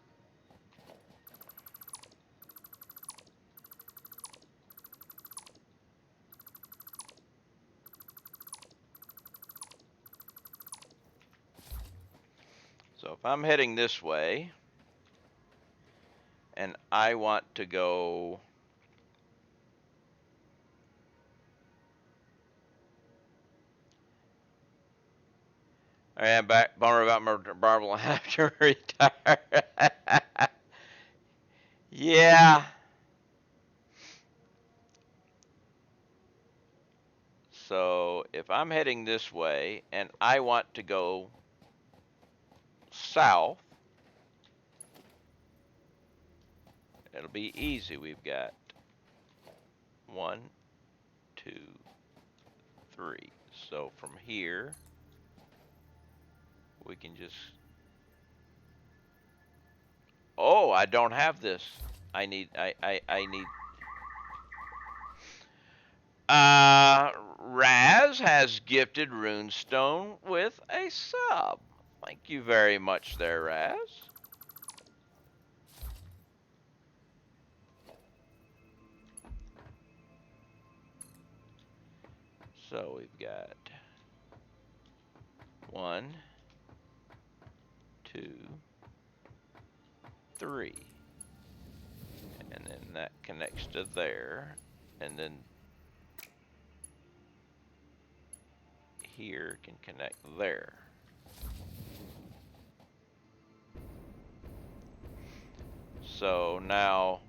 S1: so if I'm heading this way, and I want to go I am back. Bummer about Marvel will have to retire. Yeah. So if I'm heading this way and I want to go south, it'll be easy. We've got 1, 2, 3. So from here, we can just. Oh, I don't have this. I need. I need. Raz has gifted Runestone with a sub. Thank you very much there, Raz. So we've got 1, 2, 3. And then that connects to there. And then here can connect there. So now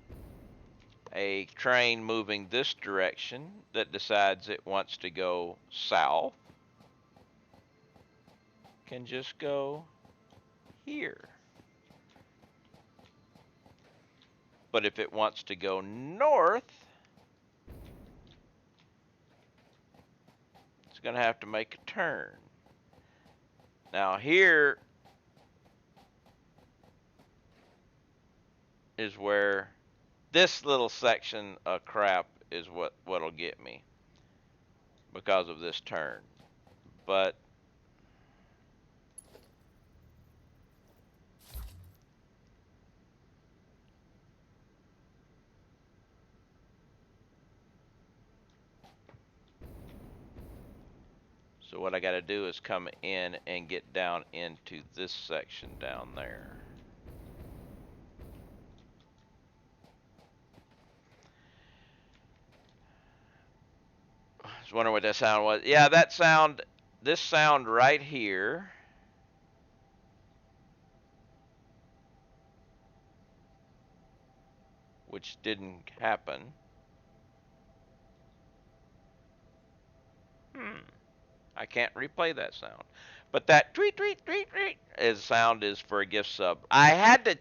S1: a train moving this direction that decides it wants to go south can just go here. But if it wants to go north, it's going to have to make a turn. Now here is where this little section of crap is what'll get me because of this turn. But So what I got to do is come in and get down into this section down there. I was wondering what that sound was. Yeah, that sound, this sound right here. Which didn't happen. I can't replay that sound. But that tweet, tweet, tweet, tweet sound is for a gift sub. I had to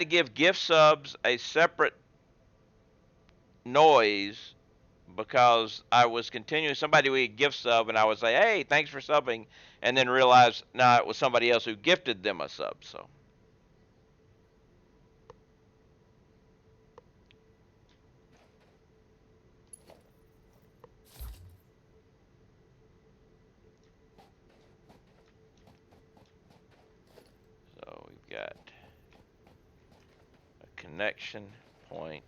S1: give gift subs a separate noise because I was continuing. Somebody would gift sub and I would say, hey, thanks for subbing. And then realize, no, it was somebody else who gifted them a sub. So. So we've got a connection point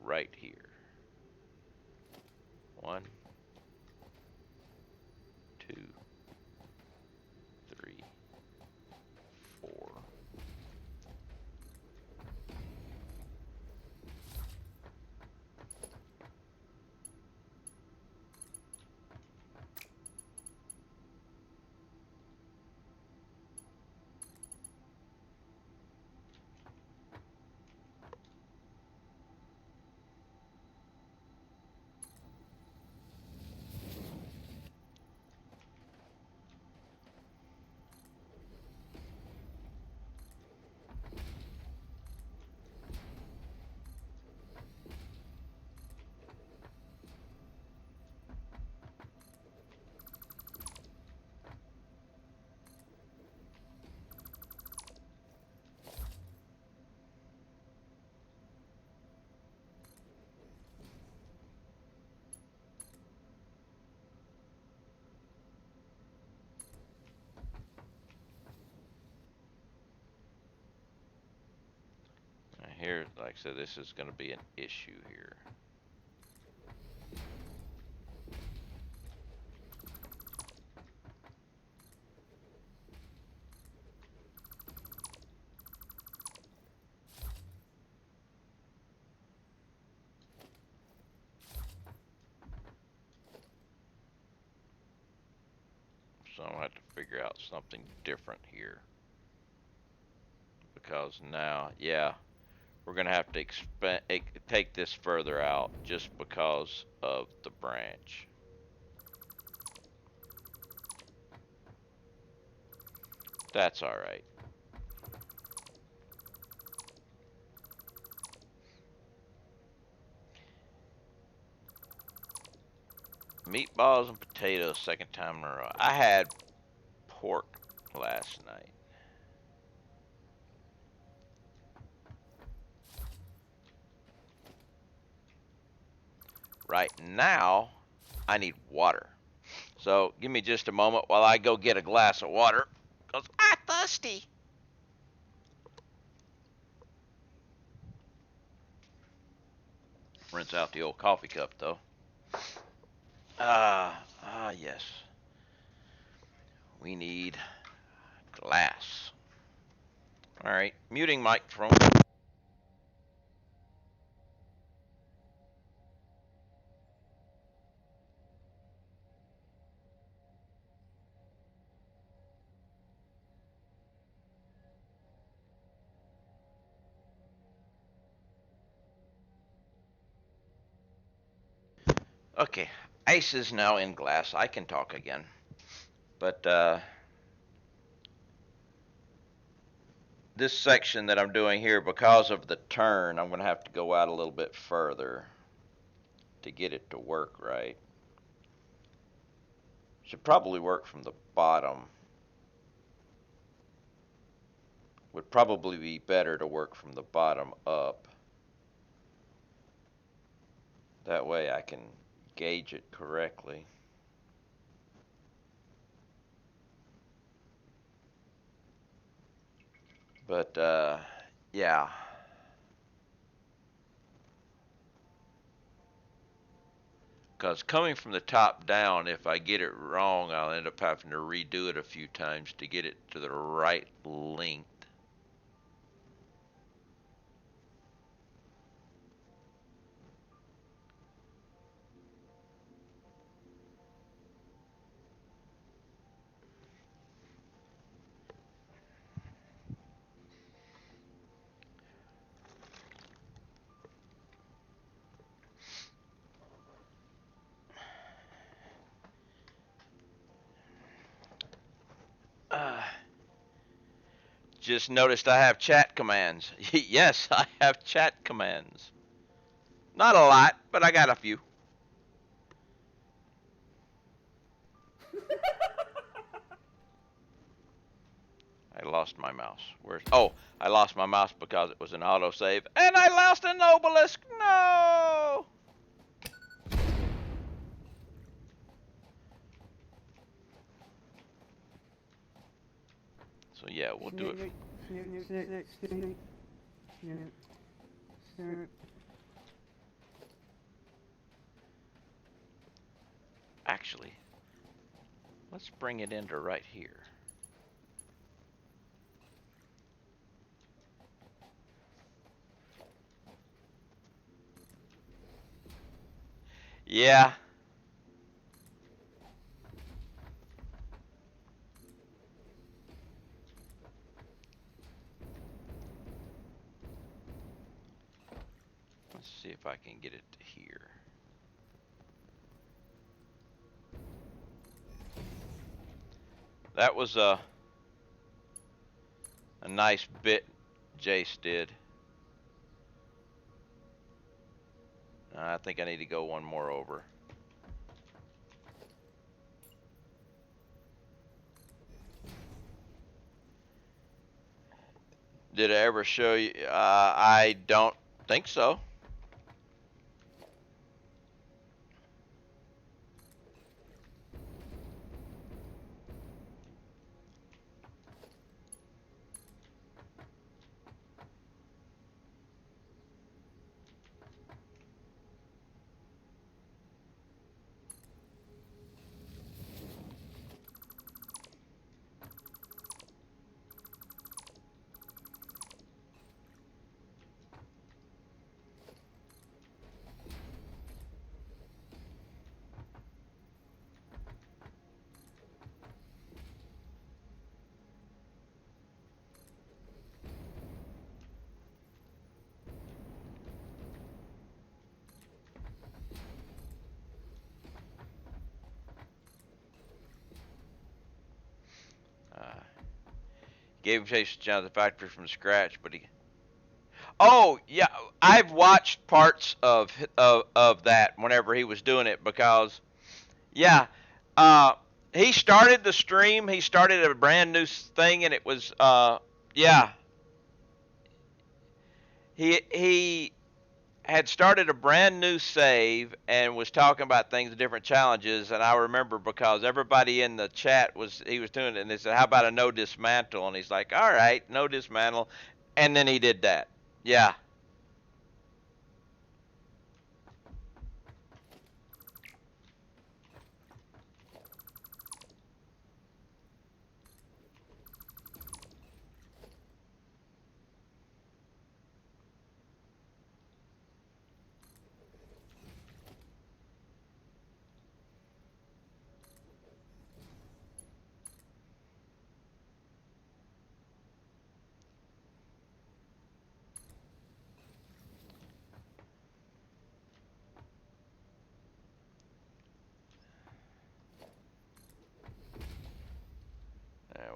S1: right here. 1, 2, 3, 4. Here, like I said, this is going to be an issue here. So I'm going to have to figure out something different here. Because now, yeah, we're going to have to take this further out just because of the branch. That's all right. Meatballs and potatoes, second time in a row. I had pork last night. Right now, I need water. So give me just a moment while I go get a glass of water, because I'm thirsty. Rinse out the old coffee cup, though. Yes. We need glass. All right, muting microphone. Okay, ice is now in glass. I can talk again. But this section that I'm doing here, because of the turn, I'm going to have to go out a little bit further to get it to work right. Should probably work from the bottom. Would probably be better to work from the bottom up. That way I can gauge it correctly. But yeah. Because coming from the top down, if I get it wrong, I'll end up having to redo it a few times to get it to the right length. Just noticed I have chat commands. Yes, I have chat commands. Not a lot, but I got a few. I lost my mouse. Where's? Oh, I lost my mouse because it was an autosave, and I lost an obelisk. No. So yeah, we'll do it. Actually, let's bring it into right here. Yeah. Let's see if I can get it to here. That was a nice bit Jace did. I think I need to go one more over. Did I ever show you? I don't think so. Gave him Chase Jonathan Factory from scratch, but he. Oh yeah, I've watched parts of that whenever he was doing it because, yeah, he started the stream. He started a brand new thing, and it was yeah. He had started a brand new save and was talking about things, different challenges, and I remember because everybody in the chat he was doing it, and they said, "How about a no dismantle?" And he's like, "All right, no dismantle," and then he did that. Yeah.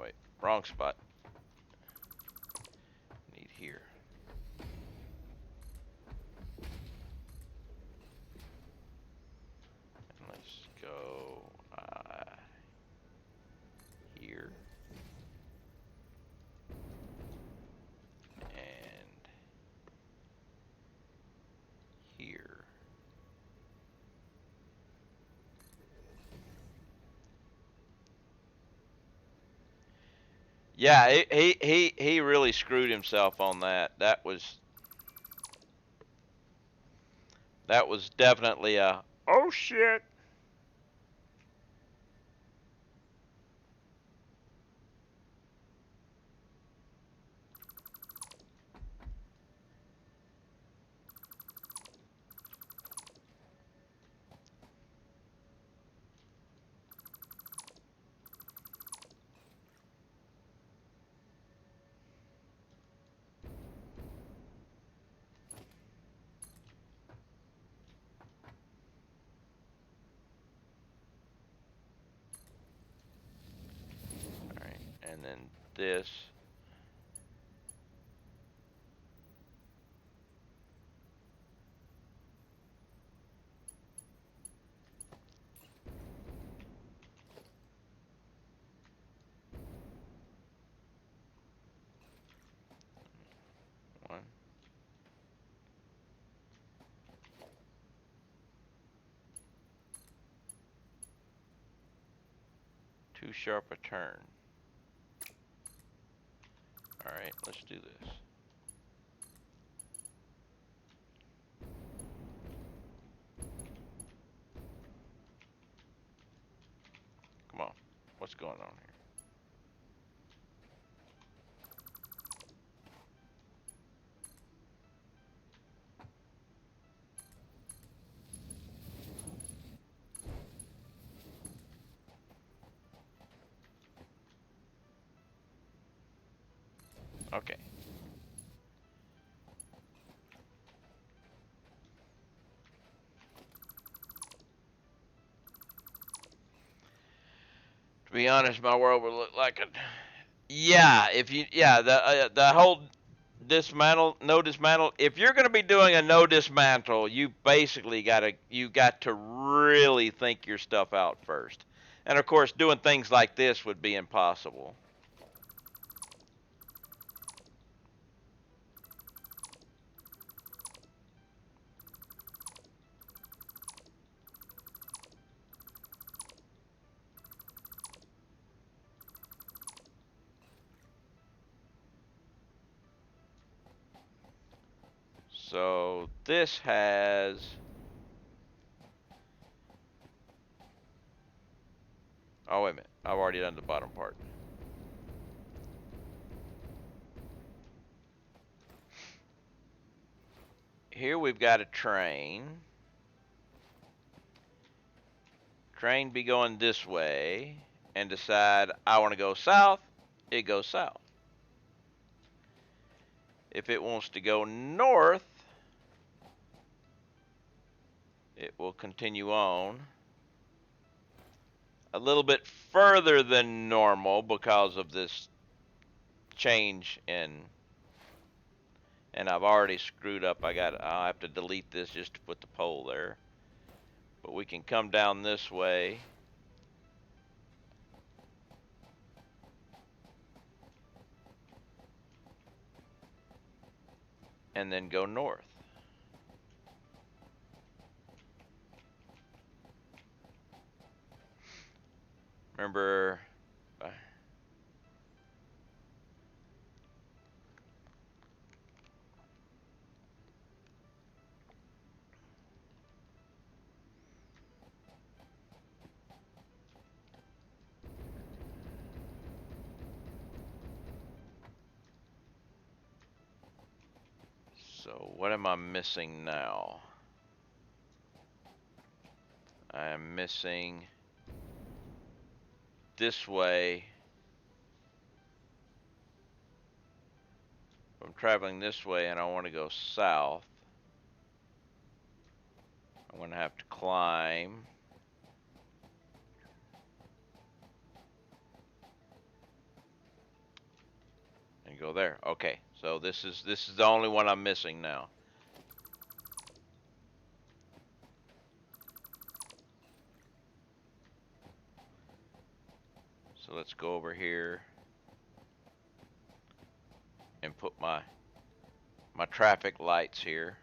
S1: Wait, wrong spot. Need here. And let's go here. And here. Yeah, he really screwed himself on that. That was definitely a Oh shit. Alright, and then this. One. Too sharp a turn. Alright, let's do this. Come on. What's going on here? Okay. To be honest, my world would look like a. Yeah, if you. Yeah, the whole no dismantle. If you're going to be doing a no dismantle, you basically got to really think your stuff out first. And of course, doing things like this would be impossible. So this has. Oh, wait a minute. I've already done the bottom part. Here we've got a train. Train be going this way and decide I want to go south, it goes south. If it wants to go north, it will continue on a little bit further than normal because of this change in, and I've already screwed up. I'll have to delete this just to put the pole there. But we can come down this way. And then go north. Remember, so what am I missing now? I am missing this way. I'm traveling this way and I want to go south. I'm going to have to climb. And go there. Okay, so this is the only one I'm missing now. So let's go over here and put my traffic lights here.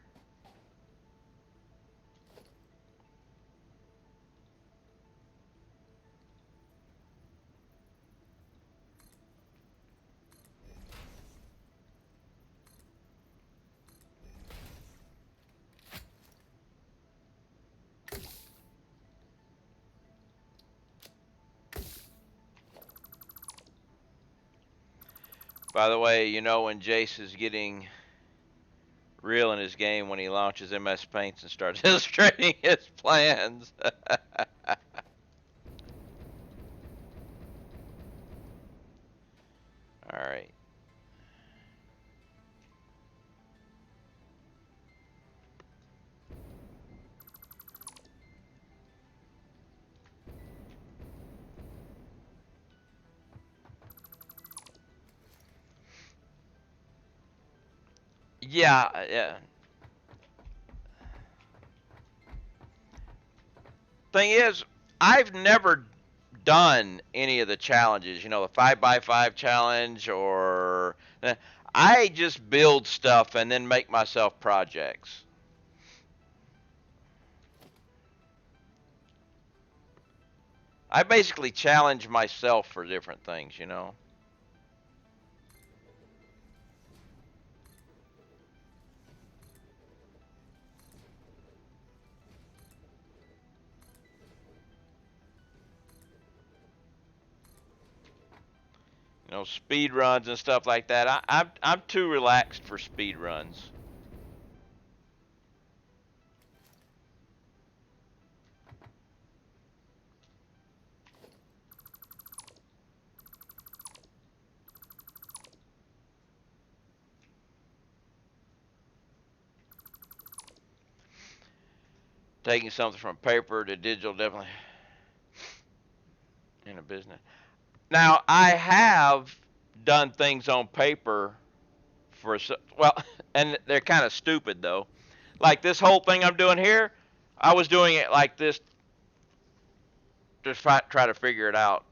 S1: By the way, you know when Jace is getting real in his game when he launches MS Paints and starts illustrating his plans. All right. Yeah. Thing is, I've never done any of the challenges. You know, the 5x5 challenge or I just build stuff and then make myself projects. I basically challenge myself for different things, you know. You know, speed runs and stuff like that. I'm too relaxed for speed runs. Taking something from paper to digital definitely in a business. Now I have done things on paper for well, and they're kind of stupid though. Like this whole thing I'm doing here, I was doing it like this, just try to figure it out.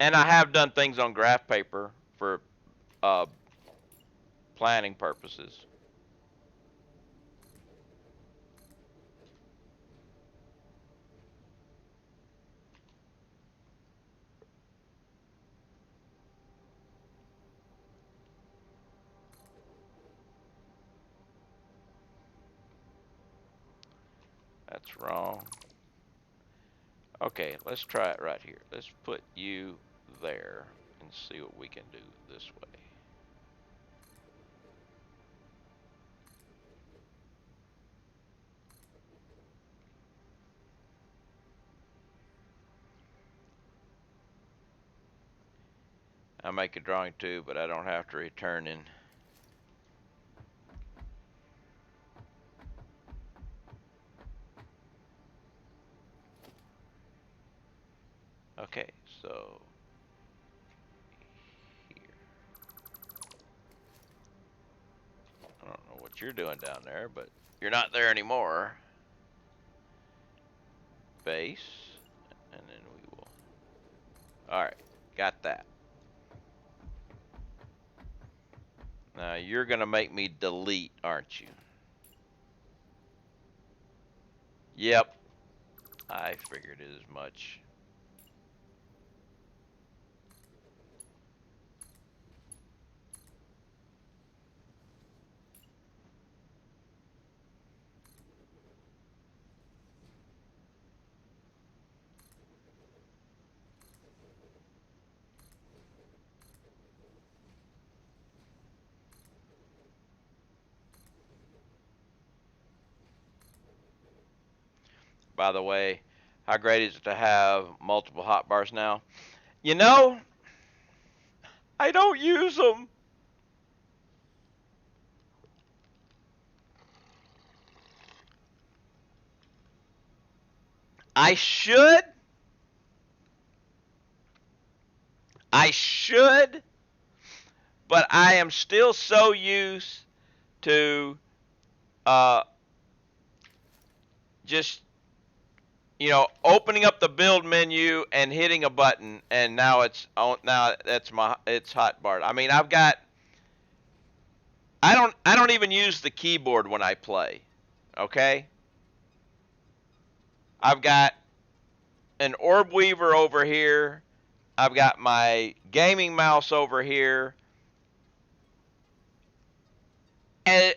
S1: And I have done things on graph paper for uh, planning purposes. That's wrong. Okay, let's try it right here. Let's put you there and see what we can do this way. I make a drawing too, but I don't have to return in. Okay, so here. I don't know what you're doing down there, but you're not there anymore. Base, and then we will. All right, got that. Now you're gonna make me delete, aren't you? Yep, I figured as much. By the way, how great is it to have multiple hotbars now? You know, I don't use them. I should. I should. But I am still so used to just opening up the build menu and hitting a button, and now it's on. Now it's hotbar. I mean, I don't even use the keyboard when I play. Okay? I've got an orb weaver over here. I've got my gaming mouse over here. And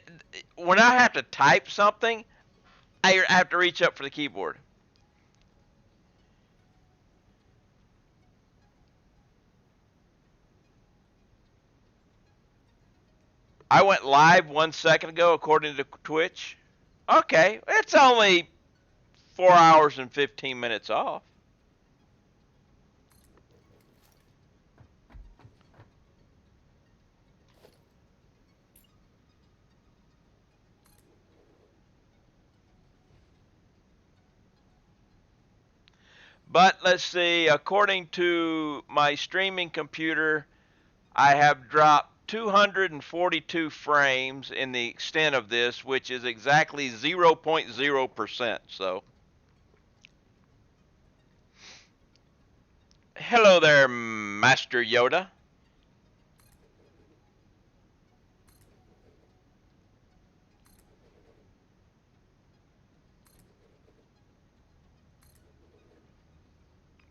S1: when I have to type something, I have to reach up for the keyboard. I went live 1 second ago according to Twitch. Okay, it's only 4 hours and 15 minutes off. But let's see, according to my streaming computer, I have dropped 242 frames in the extent of this, which is exactly 0.0%. So, hello there, Master Yoda.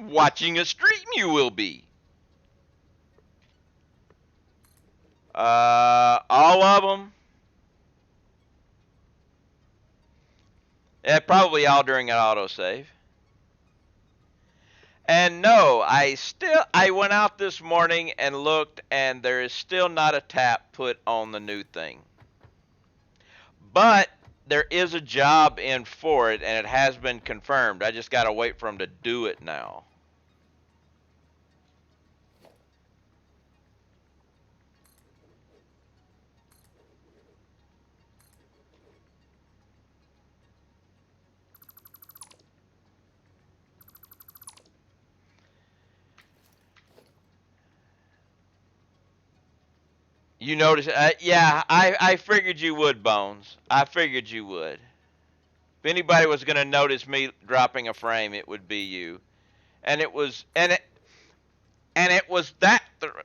S1: Watching a stream you will be. All of them. Yeah, probably all during an autosave. And no, I went out this morning and looked, and there is still not a tap put on the new thing. But there is a job in for it, and it has been confirmed. I just got to wait for them to do it now. You notice? Yeah, I figured you would, Bones. I figured you would. If anybody was going to notice me dropping a frame, it would be you. And it was, it was that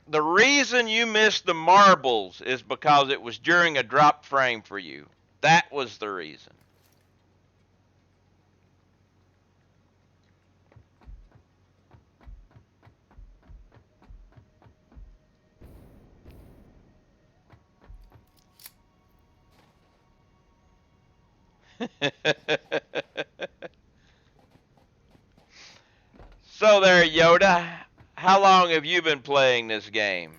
S1: the reason you missed the marbles is because it was during a drop frame for you. That was the reason. So there, Yoda. How long have you been playing this game?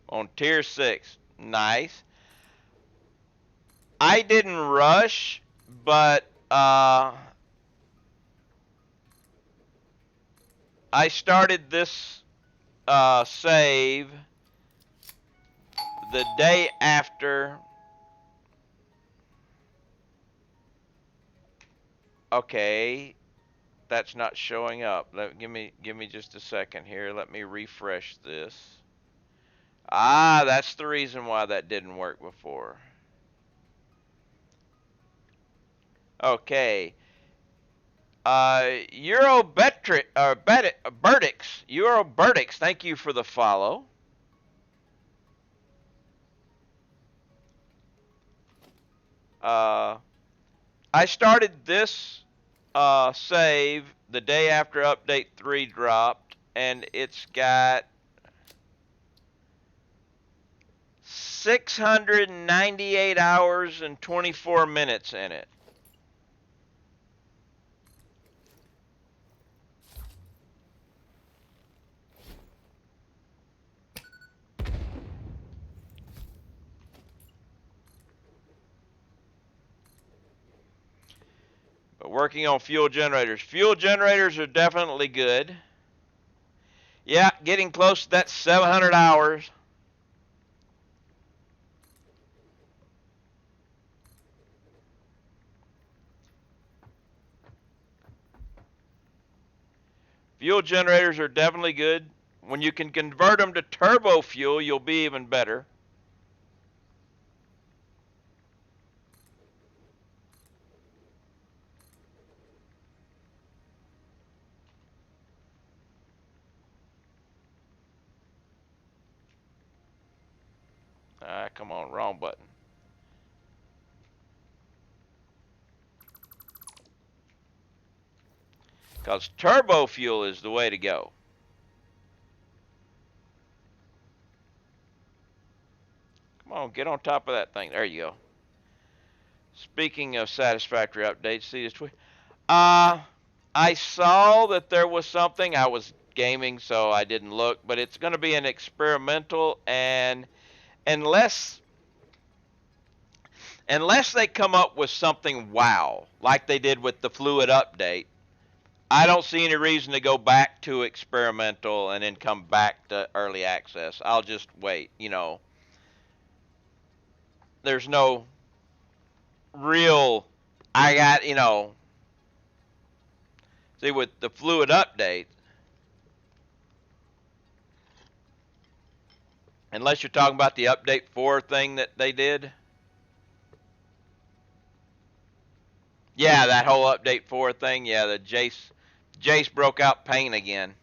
S1: On tier 6. Nice. I didn't rush, but I started this save the day after. Okay, that's not showing up. Give me just a second here. Let me refresh this. Ah, that's the reason why that didn't work before. Okay. Euroberdix, thank you for the follow. I started this save the day after update 3 dropped, and it's got 698 hours and 24 minutes in it. But working on fuel generators. Fuel generators are definitely good. Yeah, getting close to that 700 hours. Fuel generators are definitely good. When you can convert them to turbo fuel, you'll be even better. Come on, wrong button. Because turbo fuel is the way to go. Come on, get on top of that thing. There you go. Speaking of satisfactory updates, see this tweet. I saw that there was something. I was gaming, so I didn't look, but it's going to be an experimental, and unless they come up with something wow, like they did with the Fluid update, I don't see any reason to go back to experimental and then come back to early access. I'll just wait. There's no real. I got See, with the Fluid update, unless you're talking about the update 4 thing that they did. Yeah, that whole update 4 thing. Yeah, the Jace broke out pain again.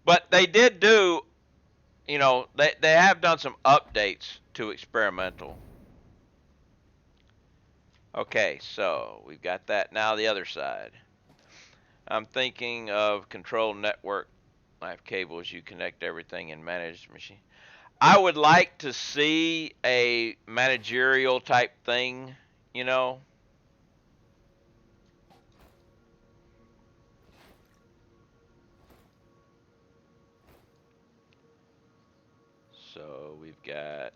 S1: But they did do, they have done some updates to experimental. Okay, so we've got that. Now the other side. I'm thinking of control network. I have cables. You connect everything and manage the machine. I would like to see a managerial type thing, you know. So we've got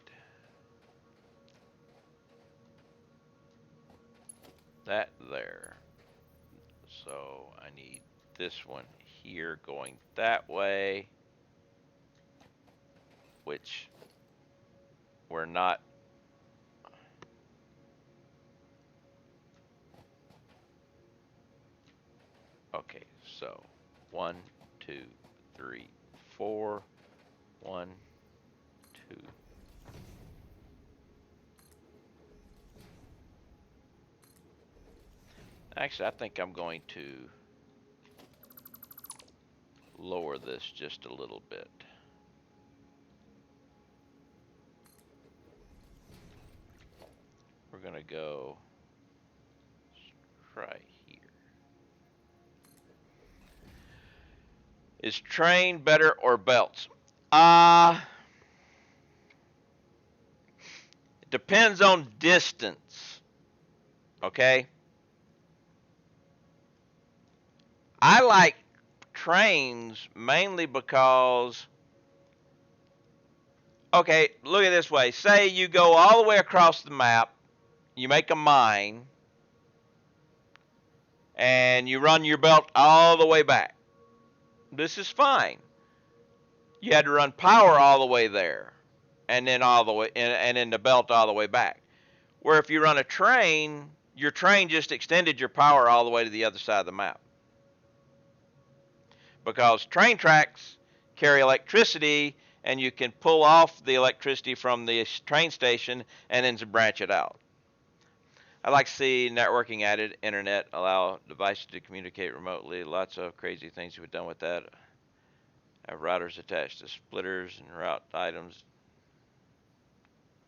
S1: that there. So I need this one here going that way, which we're not. Okay, so 1, 2, 3, 4, 1, 2. Actually, I think I'm going to lower this just a little bit. We're going to go right here. Is train better or belts? It depends on distance. Okay? I like trains mainly because, okay, look at it this way. Say you go all the way across the map, you make a mine, and you run your belt all the way back. This is fine. You had to run power all the way there, and then all the way, and then the belt all the way back. Where if you run a train, your train just extended your power all the way to the other side of the map. Because train tracks carry electricity, and you can pull off the electricity from the train station and then branch it out. I'd like to see networking added, internet, allow devices to communicate remotely. Lots of crazy things we've done with that. Have routers attached to splitters and route items.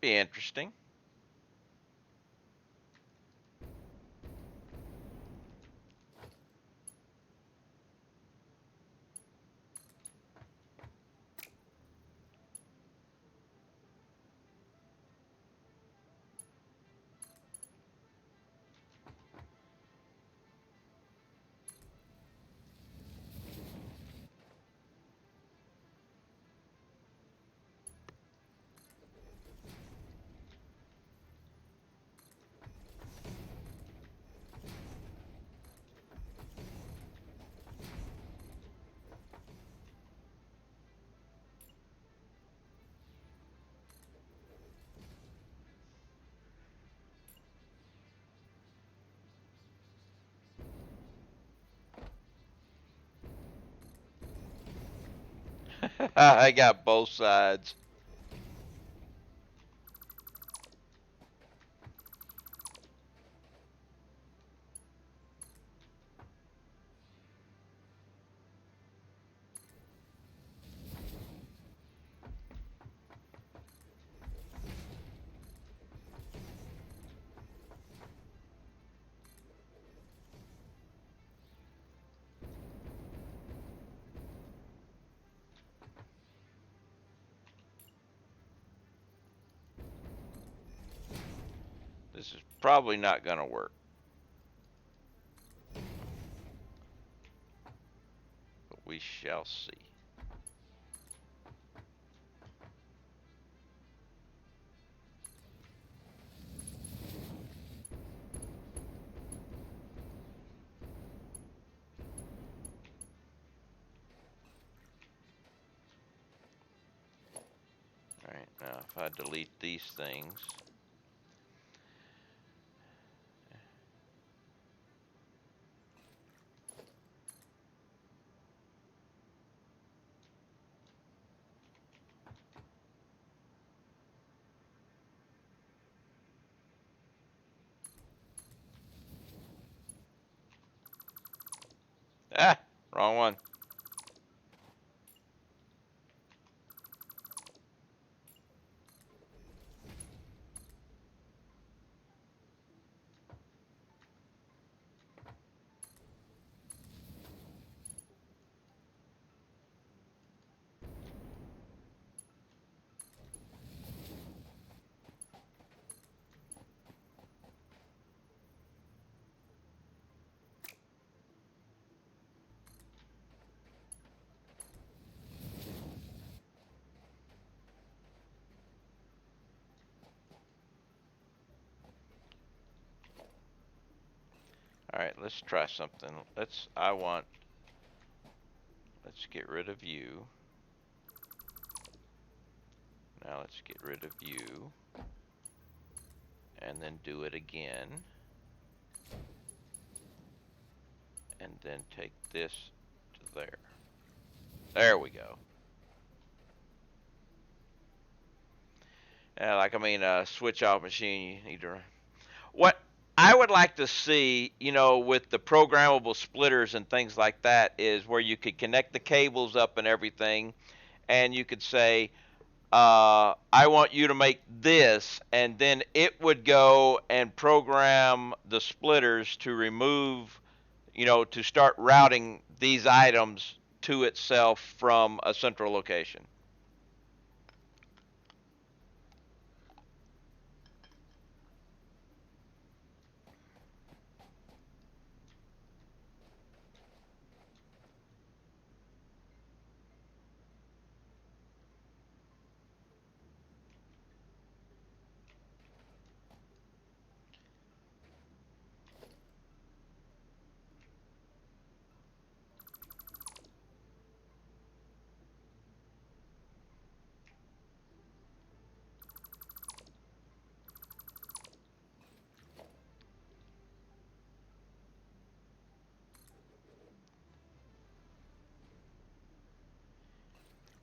S1: Be interesting. I got both sides. probably not going to work. But we shall see. Alright, now if I delete these things. Ah, wrong one. Alright, let's try something. Let's get rid of you. Now let's get rid of you. And then do it again. And then take this to there. There we go. Yeah, switch off machine, you need to. What I would like to see, with the programmable splitters and things like that, is where you could connect the cables up and everything, and you could say, I want you to make this, and then it would go and program the splitters to remove, to start routing these items to itself from a central location.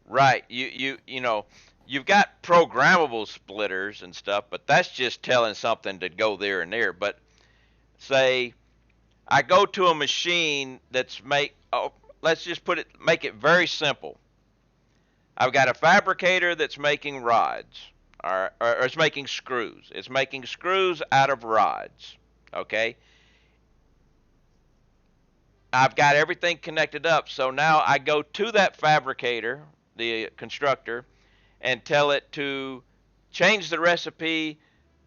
S1: Right. You've got programmable splitters and stuff, but that's just telling something to go there and there. But say I go to a machine let's just make it very simple. I've got a fabricator that's making rods, or it's making screws. It's making screws out of rods. Okay. I've got everything connected up. So now I go to that fabricator, the constructor, and tell it to change the recipe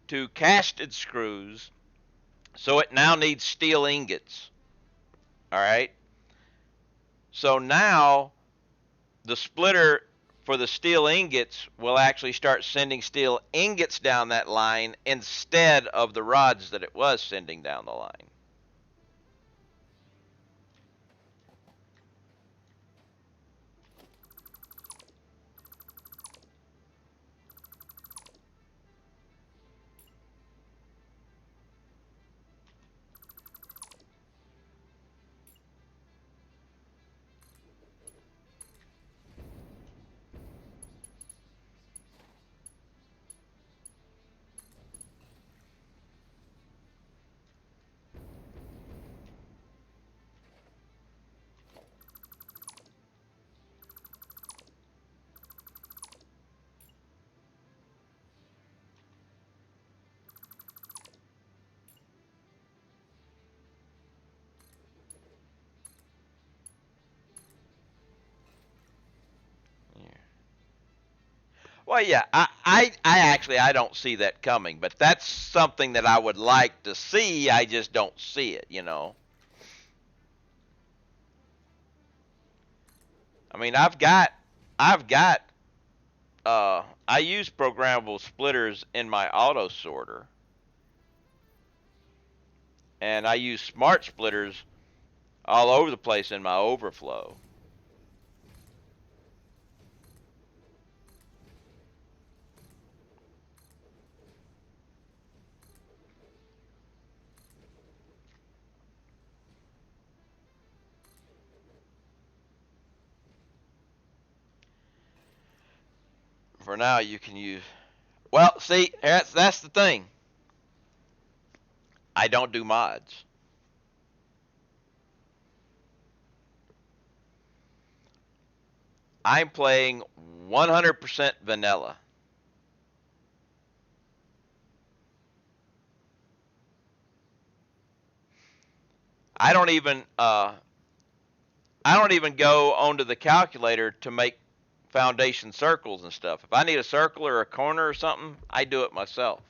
S1: to casted screws. So it now needs steel ingots. All right. So now the splitter for the steel ingots will actually start sending steel ingots down that line instead of the rods that it was sending down the line. Well, yeah, I actually I don't see that coming, but that's something that I would like to see. I just don't see it, you know. I mean, I use programmable splitters in my auto sorter, and I use smart splitters all over the place in my overflow. For now, you can use. Well, see, that's the thing. I don't do mods. I'm playing 100% vanilla. I don't even go onto the calculator to make foundation circles and stuff. If I need a circle or a corner or something, I do it myself.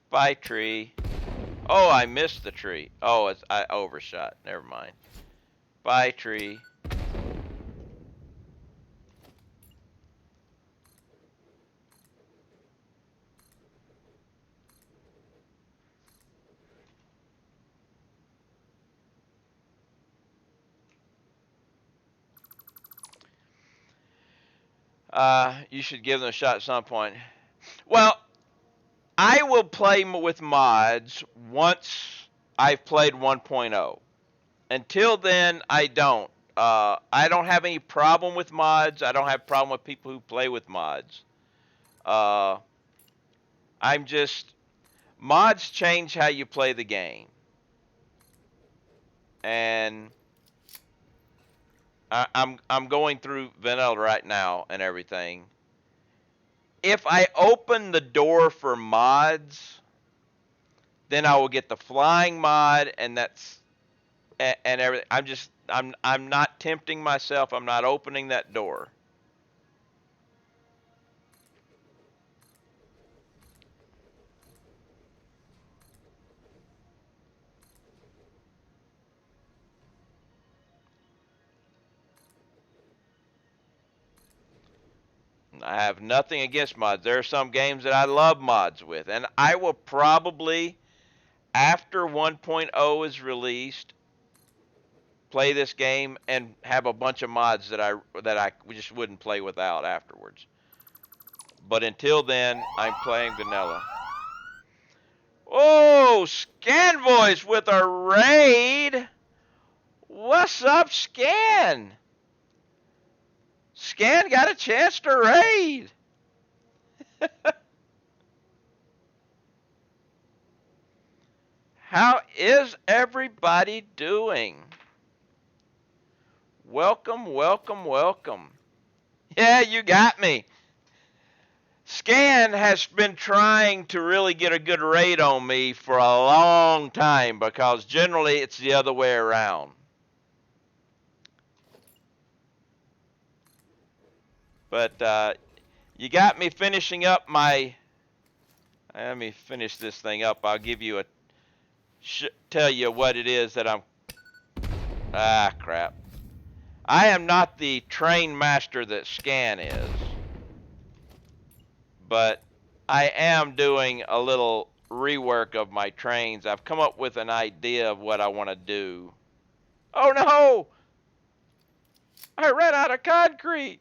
S1: Bye, tree. Oh, I missed the tree. Oh, I overshot. Never mind. Bye, tree. You should give them a shot at some point. Well, I will play with mods once I've played 1.0. Until then, I don't. I don't have any problem with mods. I don't have a problem with people who play with mods. Mods change how you play the game. And I'm going through vanilla right now and everything. If I open the door for mods, then I will get the flying mod, and everything. I'm not tempting myself. I'm not opening that door. I have nothing against mods. There are some games that I love mods with, and I will probably, after 1.0 is released, play this game and have a bunch of mods that I just wouldn't play without afterwards. But until then, I'm playing vanilla. Oh, Scan Voice with a raid. What's up, Scan? Scan got a chance to raid. How is everybody doing? Welcome, welcome, welcome. Yeah, you got me. Scan has been trying to really get a good raid on me for a long time because generally it's the other way around. But you got me finishing up my. Let me finish this thing up. I'll give you tell you what it is that I'm. Ah, crap. I am not the train master that Scan is, but I am doing a little rework of my trains. I've come up with an idea of what I want to do. Oh no! I ran out of concrete.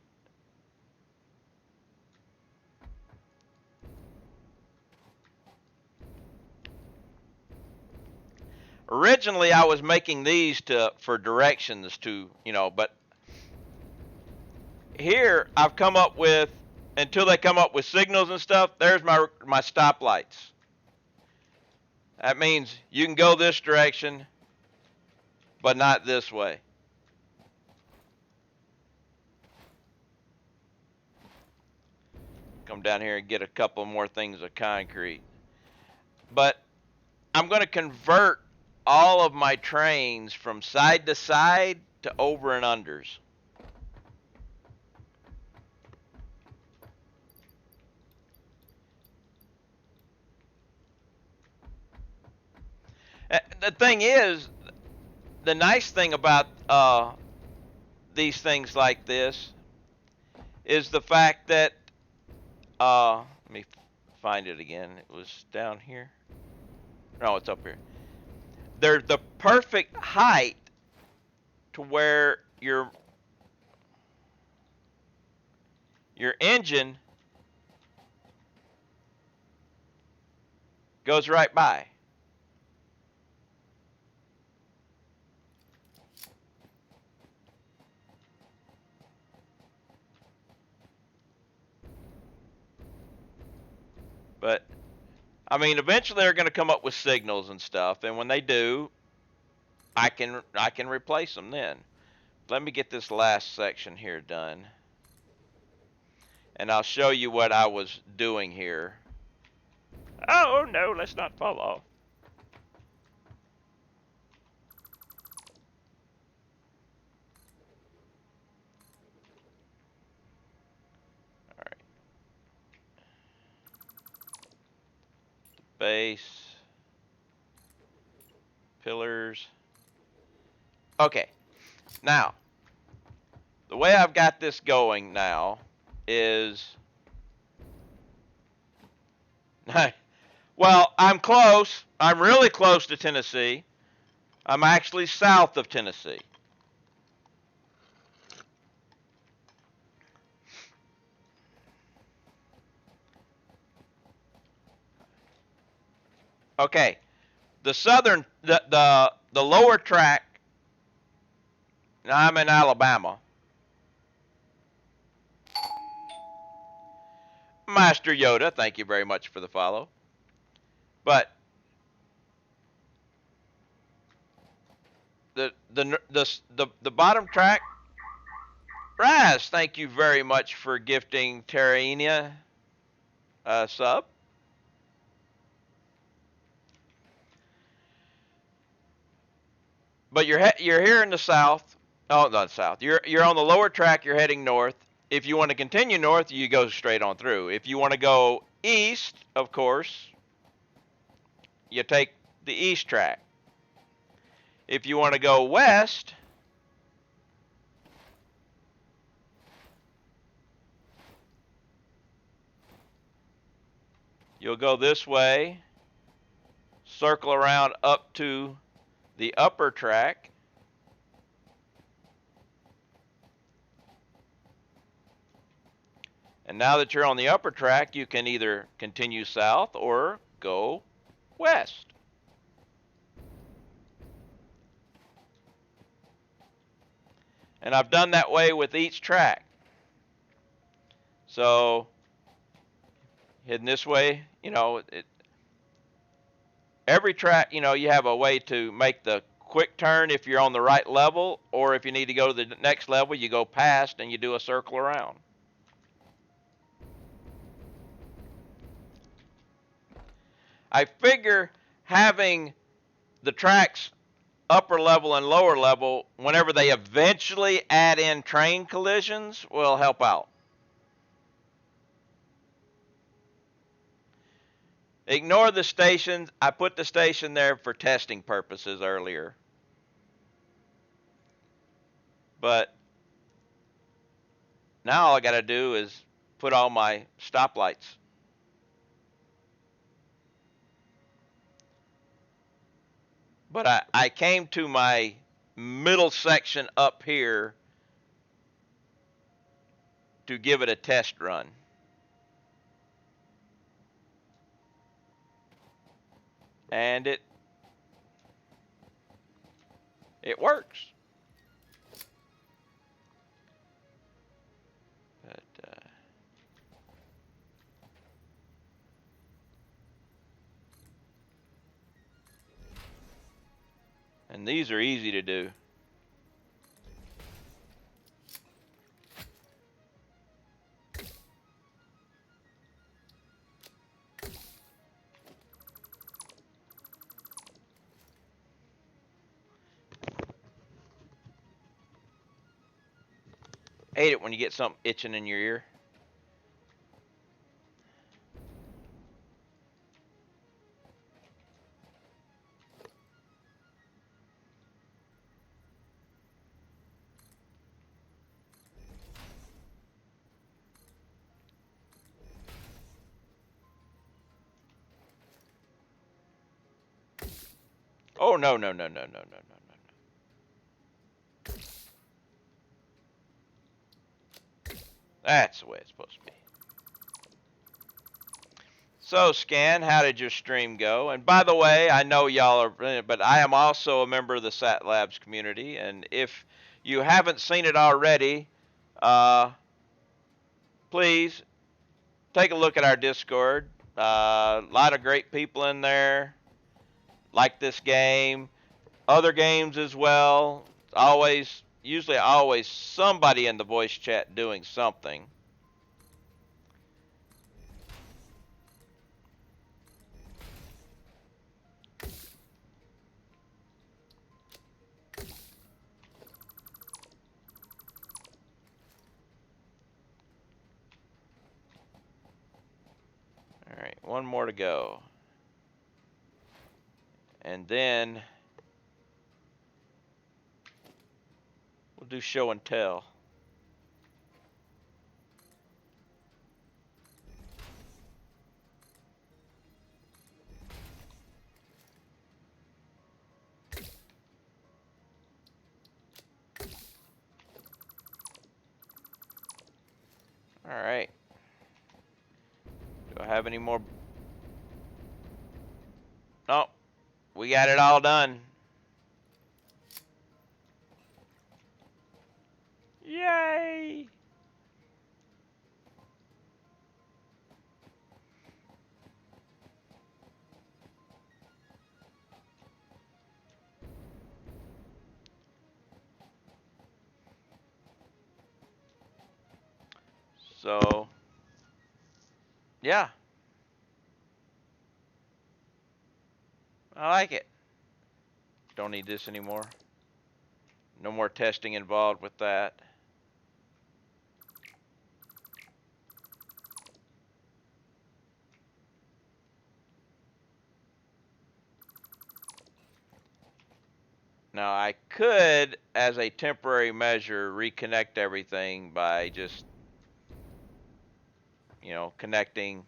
S1: Originally, I was making these for directions to, but here I've come up with, until they come up with signals and stuff, there's my stoplights. That means you can go this direction, but not this way. Come down here and get a couple more things of concrete. But I'm going to convert all of my trains from side to side to over and unders. The thing is, the nice thing about these things like this is the fact that let me find it again. It was down here. No, it's up here. They're the perfect height to where your engine goes right by. But I mean, eventually they're going to come up with signals and stuff, and when they do, I can replace them then. Let me get this last section here done, and I'll show you what I was doing here. Oh no, let's not fall off. All right. Base. Pillars. Okay. Now, the way I've got this going now is... Well, I'm close. I'm really close to Tennessee. I'm actually south of Tennessee. Okay. The southern, the lower track, now I'm in Alabama. Master Yoda, thank you very much for the follow. But the bottom track, Raz, thank you very much for gifting Terrania a sub. But you're here in the south. Oh, not south. You're on the lower track. You're heading north. If you want to continue north, you go straight on through. If you want to go east, of course, you take the east track. If you want to go west, you'll go this way, circle around up to the upper track, and now that you're on the upper track, you can either continue south or go west. And I've done that way with each track. So heading this way, you know, every track, you know, you have a way to make the quick turn if you're on the right level, or if you need to go to the next level, you go past and you do a circle around. I figure having the tracks upper level and lower level, whenever they eventually add in train collisions, will help out. Ignore the stations. I put the station there for testing purposes earlier. But now all I got to do is put all my stoplights. But I came to my middle section up here to give it a test run. And it works. But, and these are easy to do. Hate it when you get something itching in your ear. Oh, no, no, no, no, no, no, no, no. That's the way it's supposed to be. So, Scan, how did your stream go? And by the way, I know y'all are, but I am also a member of the Sat Labs community. And if you haven't seen it already, please take a look at our Discord. A lot of great people in there, like this game, other games as well. Usually always somebody in the voice chat doing something. All right, one more to go. And then we'll do show and tell. All right. Do I have any more? No, we got it all done. Yay! So, yeah. I like it. Don't need this anymore. No more testing involved with that. Now I could, as a temporary measure, reconnect everything by just, connecting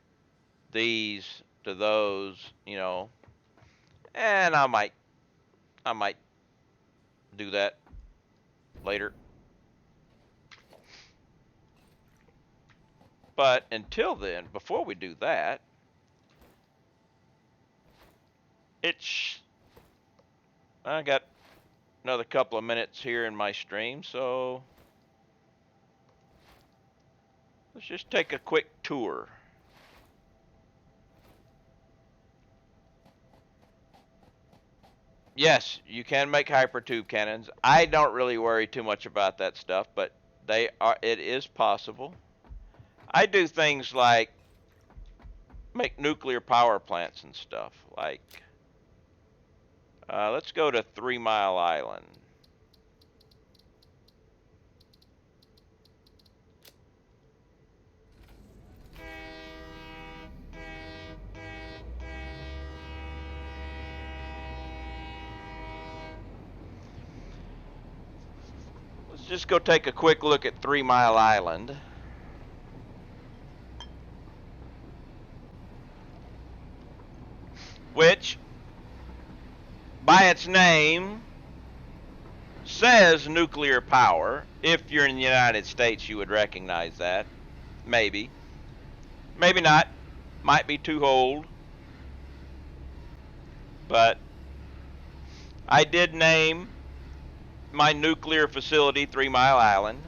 S1: these to those, and I might do that later. But until then, before we do that, I got another couple of minutes here in my stream, so let's just take a quick tour. Yes, you can make hypertube cannons. I don't really worry too much about that stuff, but it is possible. I do things like make nuclear power plants and stuff. Like, let's go to 3 Mile Island. Let's just go take a quick look at 3 Mile Island. Which, by its name, says nuclear power. If you're in the United States, you would recognize that. Maybe. Maybe not. Might be too old. But I did name my nuclear facility 3 Mile Island.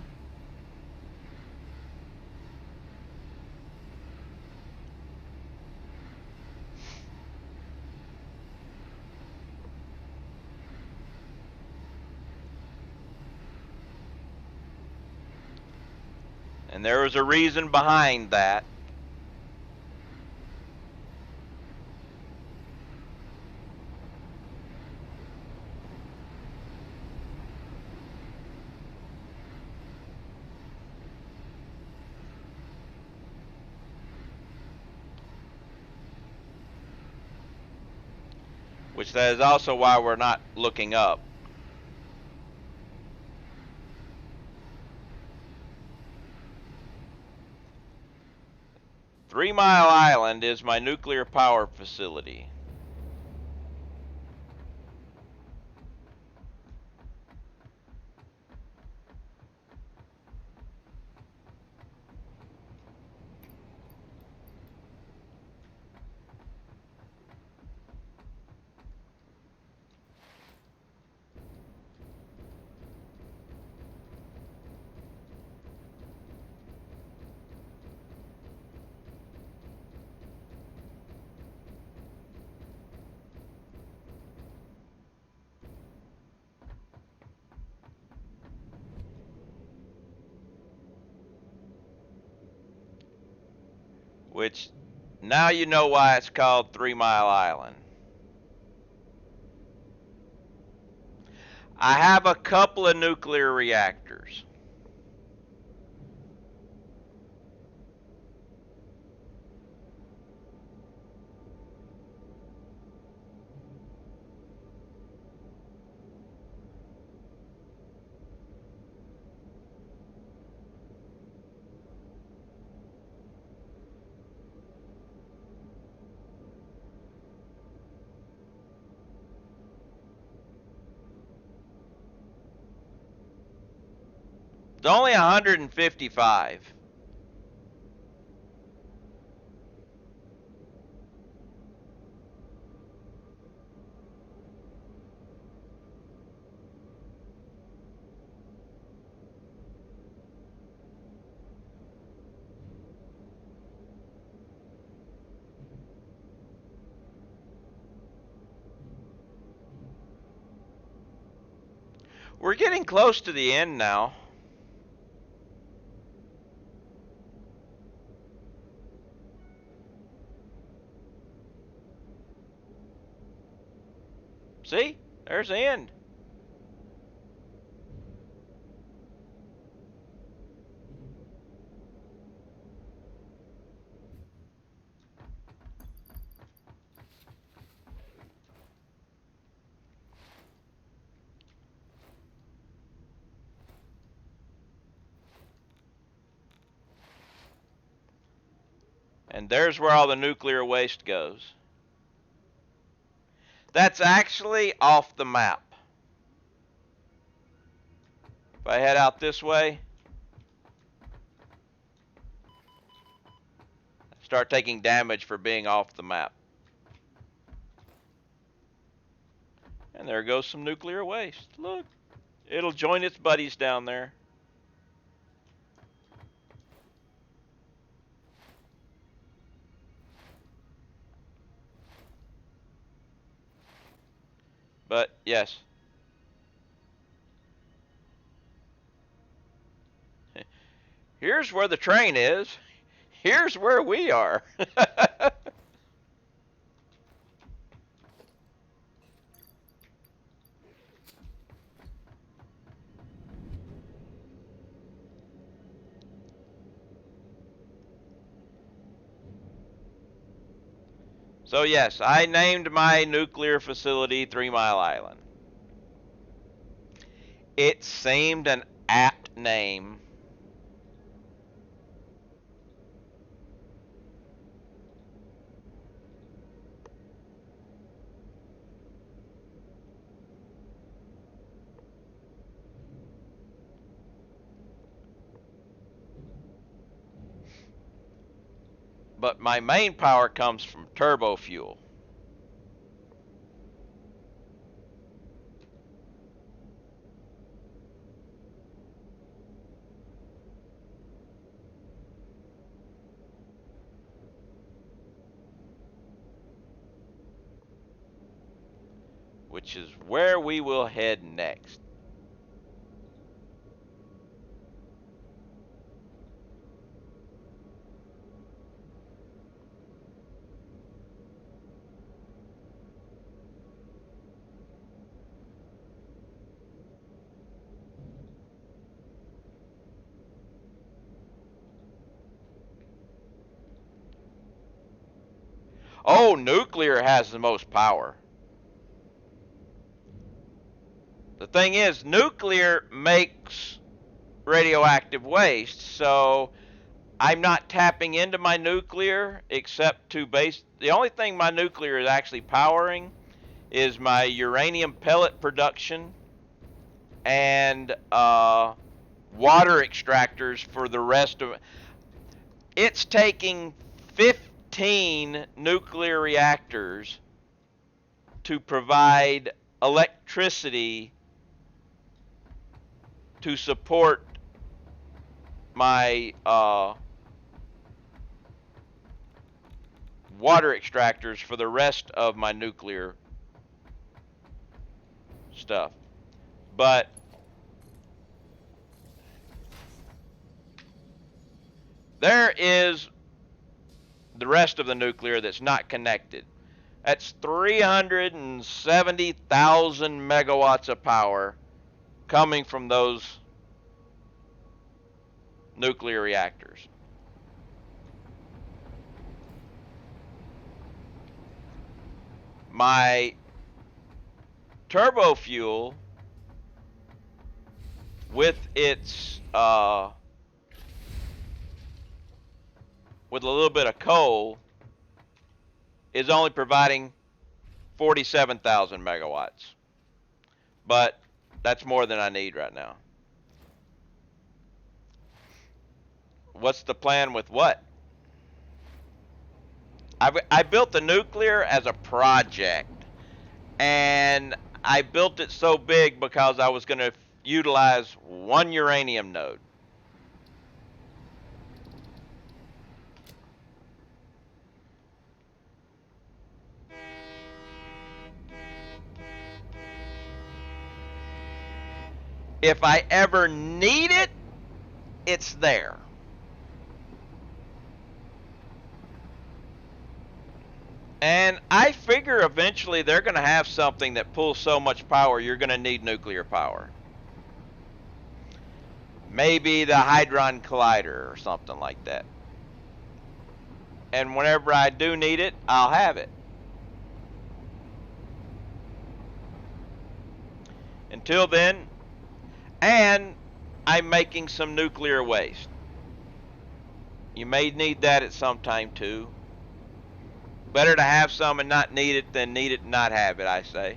S1: And there was a reason behind that. which that is also why we're not looking up. Three Mile Island is my nuclear power facility. Which, now you know why it's called 3 Mile Island. I have a couple of nuclear reactors. It's only 155. We're getting close to the end now. See? There's the end. And there's where all the nuclear waste goes. That's actually off the map. If I head out this way, start taking damage for being off the map. And there goes some nuclear waste. Look, it'll join its buddies down there. But yes. Here's where the train is. Here's where we are. So yes, I named my nuclear facility 3 Mile Island. It seemed an apt name. But my main power comes from turbo fuel. Which is where we will head next. Oh, nuclear has the most power. thing is, nuclear makes radioactive waste, so I'm not tapping into my nuclear except to base. The only thing my nuclear is actually powering is my uranium pellet production and water extractors for the rest of it. It's taking 15 nuclear reactors to provide electricity to support my water extractors for the rest of my nuclear stuff. But there is the rest of the nuclear that's not connected. That's 370,000 megawatts of power coming from those nuclear reactors. My turbo fuel, with its with a little bit of coal, is only providing 47,000 megawatts. But that's more than I need right now. What's the plan with what? I built the nuclear as a project, and I built it so big because I was going to utilize one uranium node. If I ever need it, it's there. And I figure eventually they're going to have something that pulls so much power you're going to need nuclear power. Maybe the Hadron Collider or something like that. And whenever I do need it, I'll have it. Until then, and I'm making some nuclear waste. You may need that at some time too. Better to have some and not need it than need it and not have it, I say.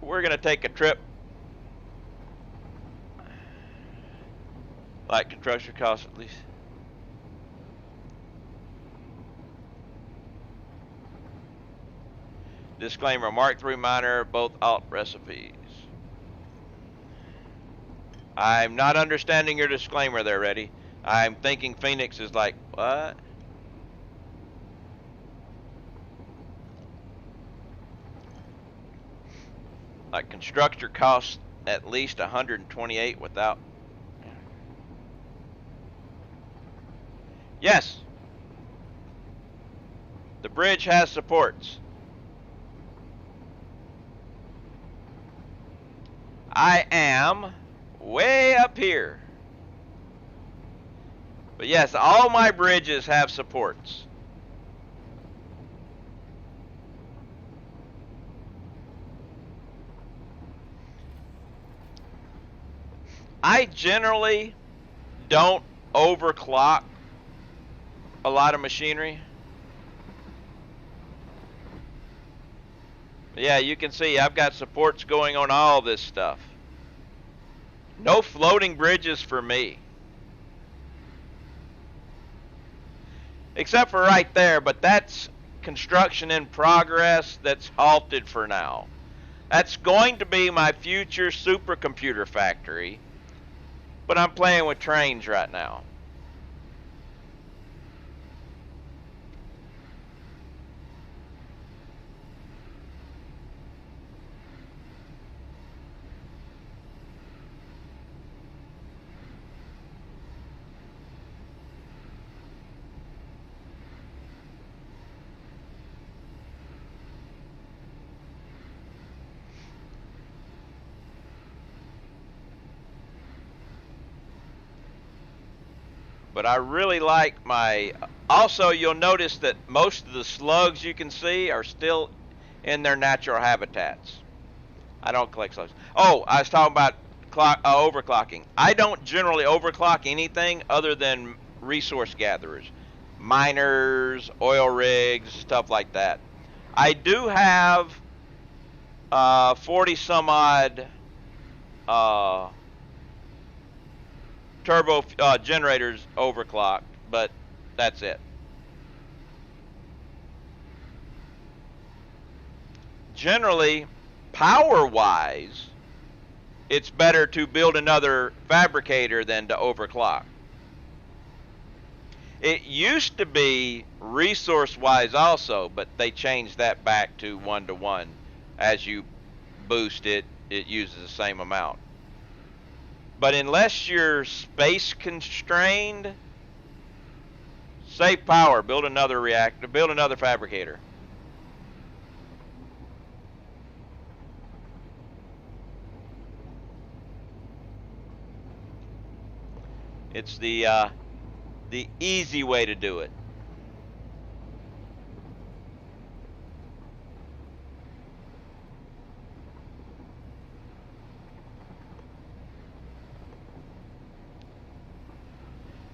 S1: We're going to take a trip. Like construction costs at least. Disclaimer, Mark III miner, both alt recipes. I'm not understanding your disclaimer there, Reddy. I'm thinking Phoenix is like, what? Like constructor costs at least 128 without. Yes. The bridge has supports. I am way up here. But yes, all my bridges have supports. I generally don't overclock a lot of machinery. Yeah, you can see I've got supports going on all this stuff. No floating bridges for me. Except for right there, but that's construction in progress that's halted for now. That's going to be my future supercomputer factory, but I'm playing with trains right now. But I really like my, also you'll notice that most of the slugs you can see are still in their natural habitats. I don't collect slugs. Oh, I was talking about overclocking. I don't generally overclock anything other than resource gatherers, miners, oil rigs, stuff like that. I do have 40 some odd turbo generators overclocked, but that's it. Generally, power-wise, it's better to build another fabricator than to overclock. It used to be resource-wise also, but they changed that back to 1-to-1. As you boost it, it uses the same amount. But unless you're space constrained, save power, build another reactor, build another fabricator. It's the easy way to do it.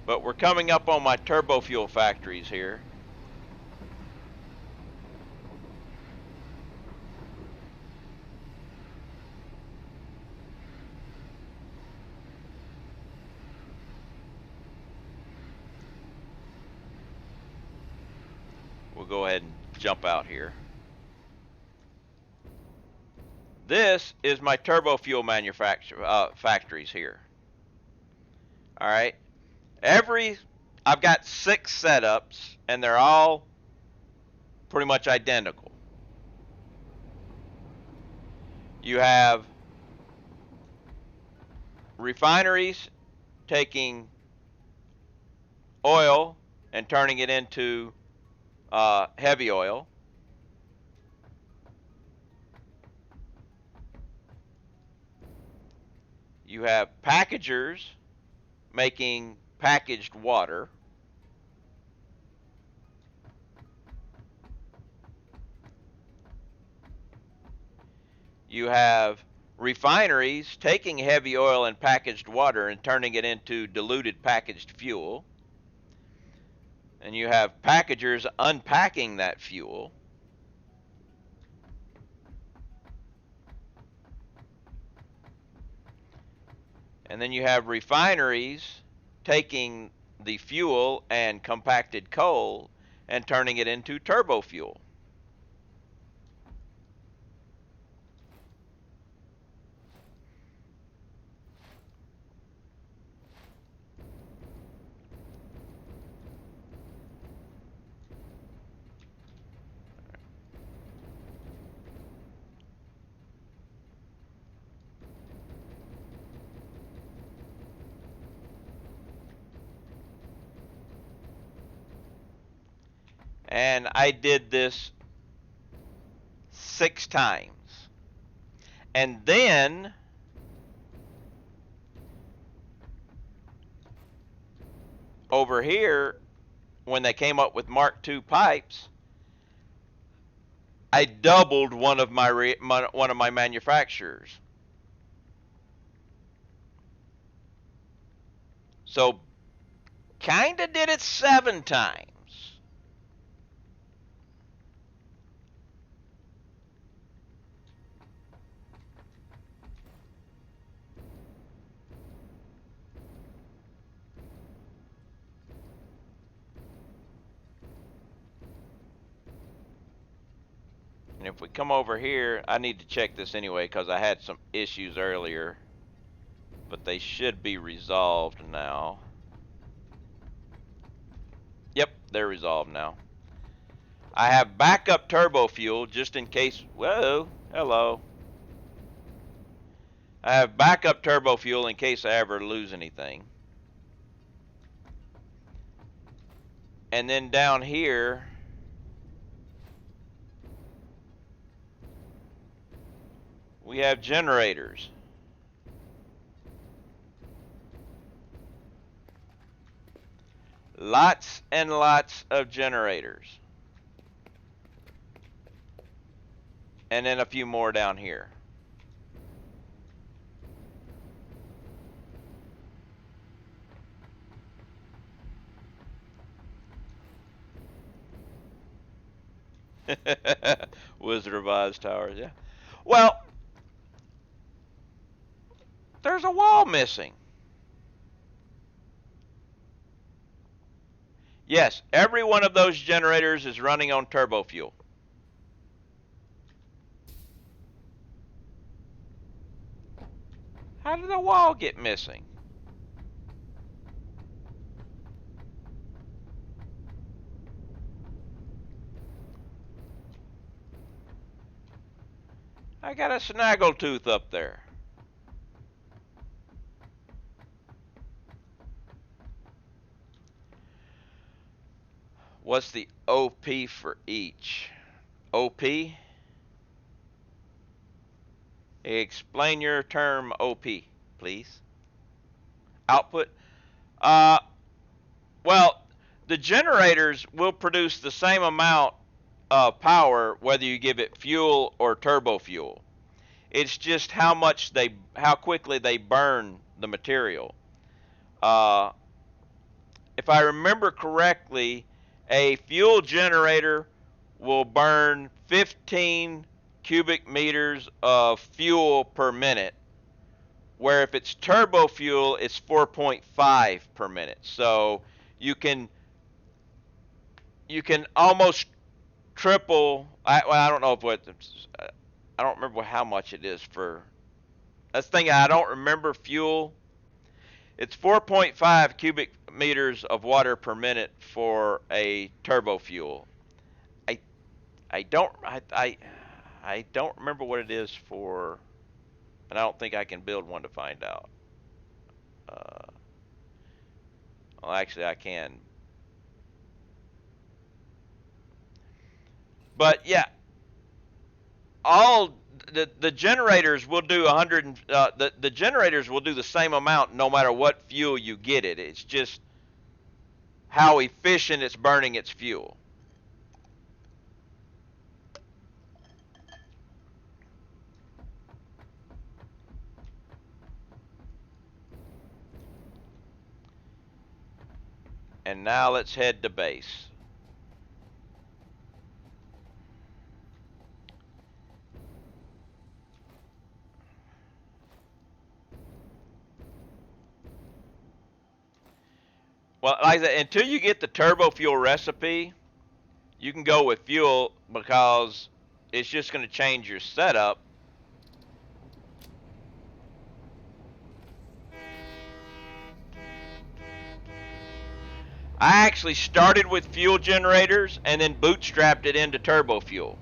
S1: But we're coming up on my turbo fuel factories here. We'll go ahead and jump out here. This is my turbo fuel factories here. All right. I've got 6 setups, and they're all pretty much identical. You have refineries taking oil and turning it into heavy oil. You have packagers making packaged water. You have refineries taking heavy oil and packaged water and turning it into diluted packaged fuel. And you have packagers unpacking that fuel. And then you have refineries taking the fuel and compacted coal and turning it into turbo fuel. And I did this 6 times. And then over here, when they came up with Mark II pipes, I doubled one of my manufacturers. So kinda did it 7 times. And if we come over here, I need to check this anyway because I had some issues earlier, but they should be resolved now. Yep, they're resolved now. I have backup turbo fuel just in case. Whoa, hello. I have backup turbo fuel in case I ever lose anything. And then down here, we have generators. Lots and lots of generators. and then a few more down here. Wizard of Oz towers, yeah. Well, there's a wall missing. Yes, every one of those generators is running on turbo fuel. How did the wall get missing? I got a snaggletooth up there. What's the OP for each? OP? Explain your term OP, please. Output? Well, the generators will produce the same amount of power whether you give it fuel or turbo fuel. It's just how quickly they burn the material. If I remember correctly, a fuel generator will burn 15 cubic meters of fuel per minute, where if it's turbo fuel, it's 4.5 per minute. So you can almost triple. I don't know what I don't remember how much it is for. That's the thing. I don't remember fuel. It's 4.5 cubic meters of water per minute for a turbo fuel. I don't remember what it is for, and I don't think I can build one to find out. Well, actually, I can. But yeah, all the generators will do 100. The generators will do the same amount no matter what fuel you get it. It's just how efficient it's burning its fuel. And now let's head to base. Well, like I said, until you get the turbo fuel recipe, you can go with fuel because it's just going to change your setup. I actually started with fuel generators and then bootstrapped it into turbo fuel.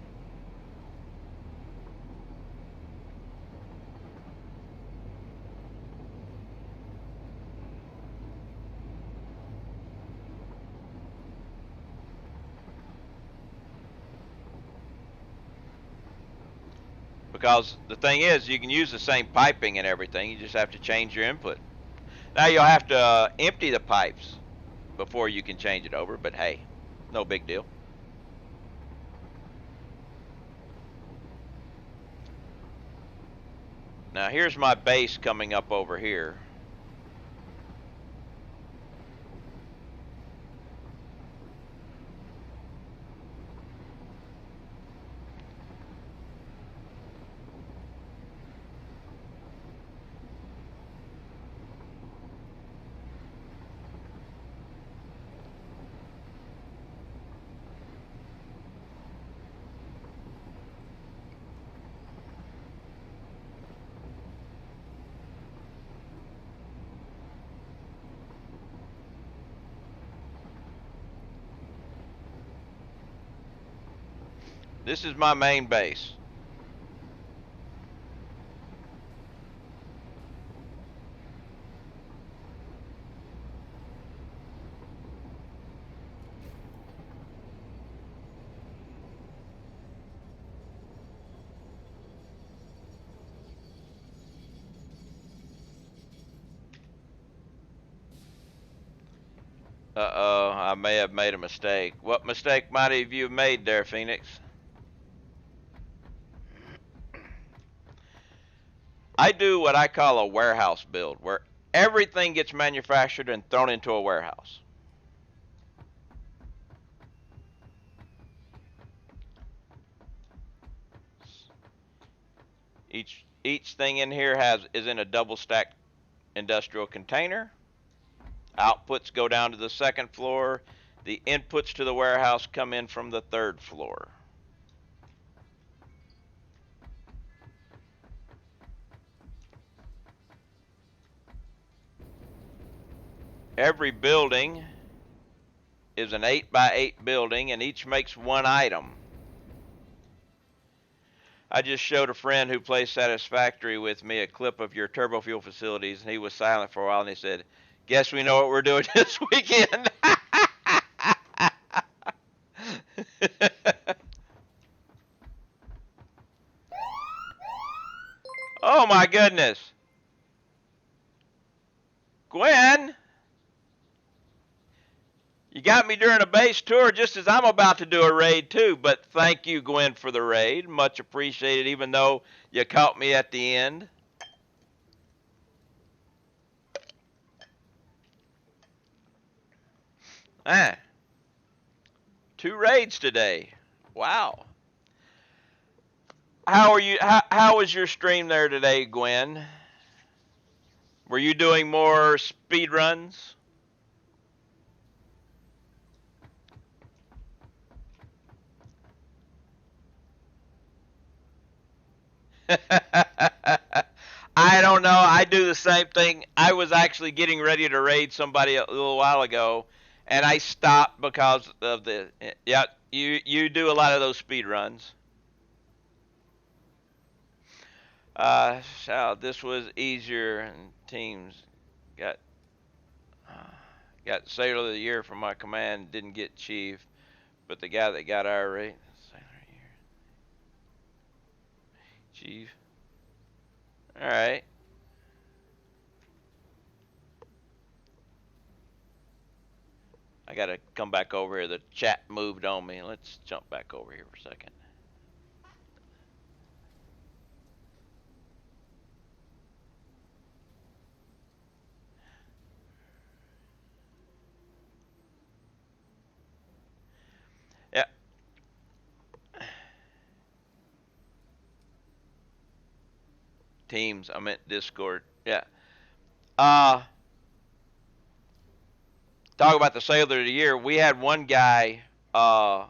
S1: Because the thing is, you can use the same piping and everything, you just have to change your input. Now you'll have to empty the pipes before you can change it over, but hey, no big deal. Now here's my base coming up over here. This is my main base. Uh-oh, I may have made a mistake. What mistake might have you made there, Phoenix? I do what I call a warehouse build, where everything gets manufactured and thrown into a warehouse. Each thing in here is in a double stacked industrial container. Outputs go down to the second floor. The inputs to the warehouse come in from the third floor. Every building is an 8x8 building, and each makes one item. I just showed a friend who plays Satisfactory with me a clip of your turbo fuel facilities, and he was silent for a while, and he said, "Guess we know what we're doing this weekend." Oh my goodness. Gwen, you got me during a base tour just as I'm about to do a raid too, but thank you, Gwen, for the raid. Much appreciated, even though you caught me at the end. Ah, 2 raids today. Wow. How are you? How was your stream there today, Gwen? Were you doing more speed runs? I don't know. I do the same thing. I was actually getting ready to raid somebody a little while ago, and I stopped because of the. Yeah, you do a lot of those speed runs. So this was easier, and teams got got Sailor of the Year from my command. Didn't get Chief, but the guy that got our rate, Sailor of the Year, Chief. All right. I gotta come back over here. The chat moved on me. Let's jump back over here for a second. Yeah. Teams. I meant Discord. Yeah. Talk about the Sailor of the Year. We had one guy. The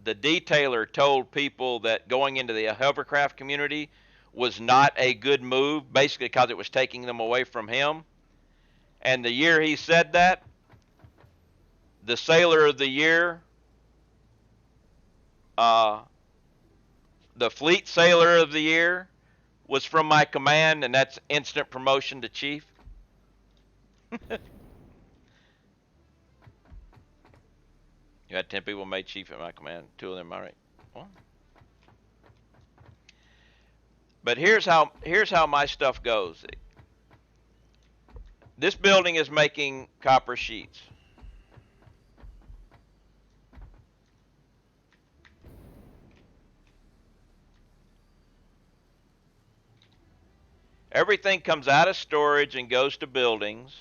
S1: detailer told people that going into the hovercraft community was not a good move, basically because it was taking them away from him. And the year he said that, the Sailor of the Year, the Fleet Sailor of the Year, was from my command, and that's instant promotion to Chief. You had 10 people made Chief at my command. 2 of them, all right. Well, but here's how my stuff goes. This building is making copper sheets. Everything comes out of storage and goes to buildings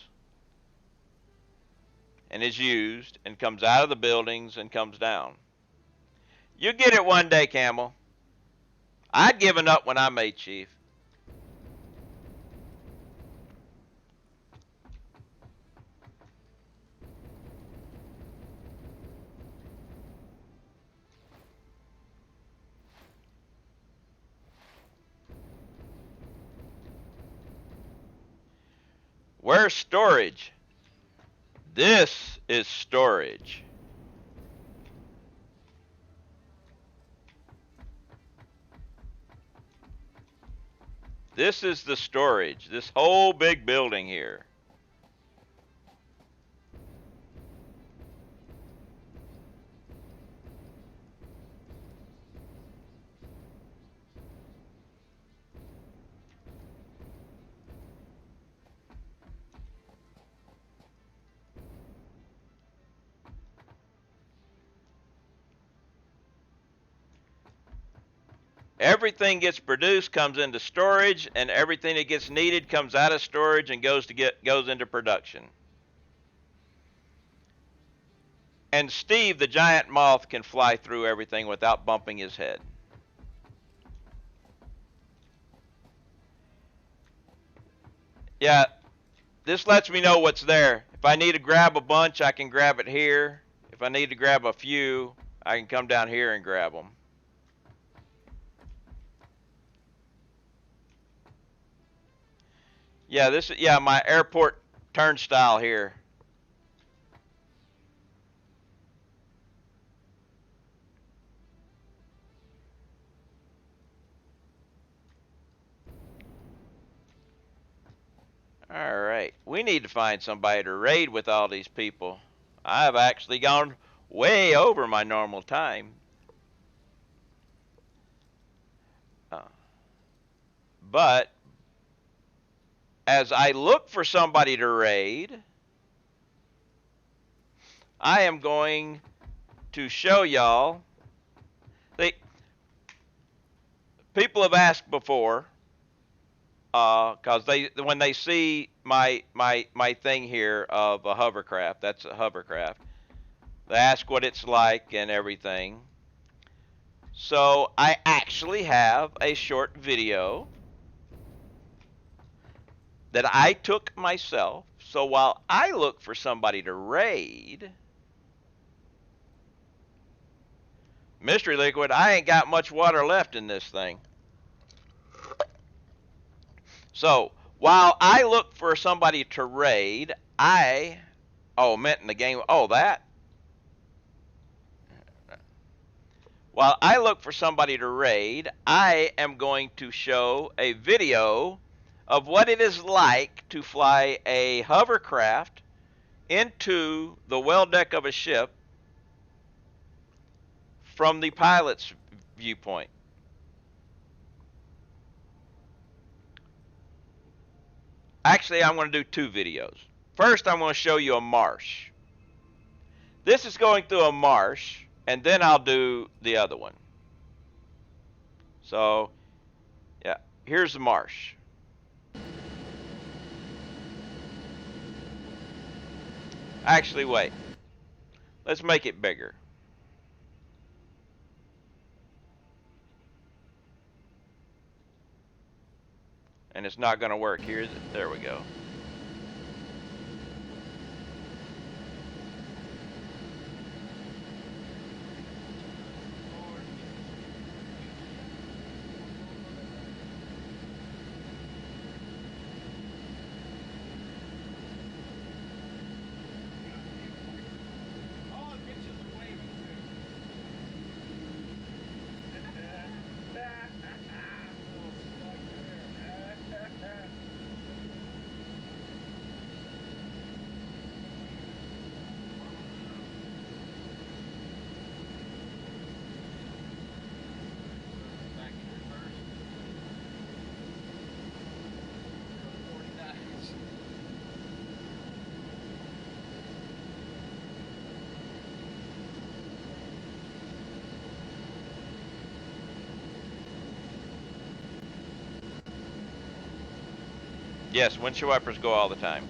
S1: and is used, and comes out of the buildings and comes down. You get it one day, Camel. I'd given up when I made Chief. Where's storage? This is storage. This is the storage. This whole big building here. Everything gets produced, comes into storage, and everything that gets needed comes out of storage and goes into production. And Steve, the giant moth, can fly through everything without bumping his head. Yeah, this lets me know what's there. If I need to grab a bunch, I can grab it here. If I need to grab a few, I can come down here and grab them. Yeah, this is my airport turnstile here. All right, we need to find somebody to raid with all these people. I've actually gone way over my normal time. But as I look for somebody to raid, I am going to show y'all. People have asked before, because when they see my thing here of a hovercraft, that's a hovercraft, they ask what it's like and everything. So I actually have a short video that I took myself. So while I look for somebody to raid, Mystery Liquid, I ain't got much water left in this thing. So while I look for somebody to raid, meant in the game, while I look for somebody to raid, I am going to show a video of what it is like to fly a hovercraft into the well deck of a ship from the pilot's viewpoint. Actually, I'm going to do two videos. First, I'm going to show you a marsh. This is going through a marsh, and then I'll do the other one. So, yeah, here's the marsh. Actually, wait. Let's make it bigger. And it's not going to work. There we go. Yes, windshield wipers go all the time.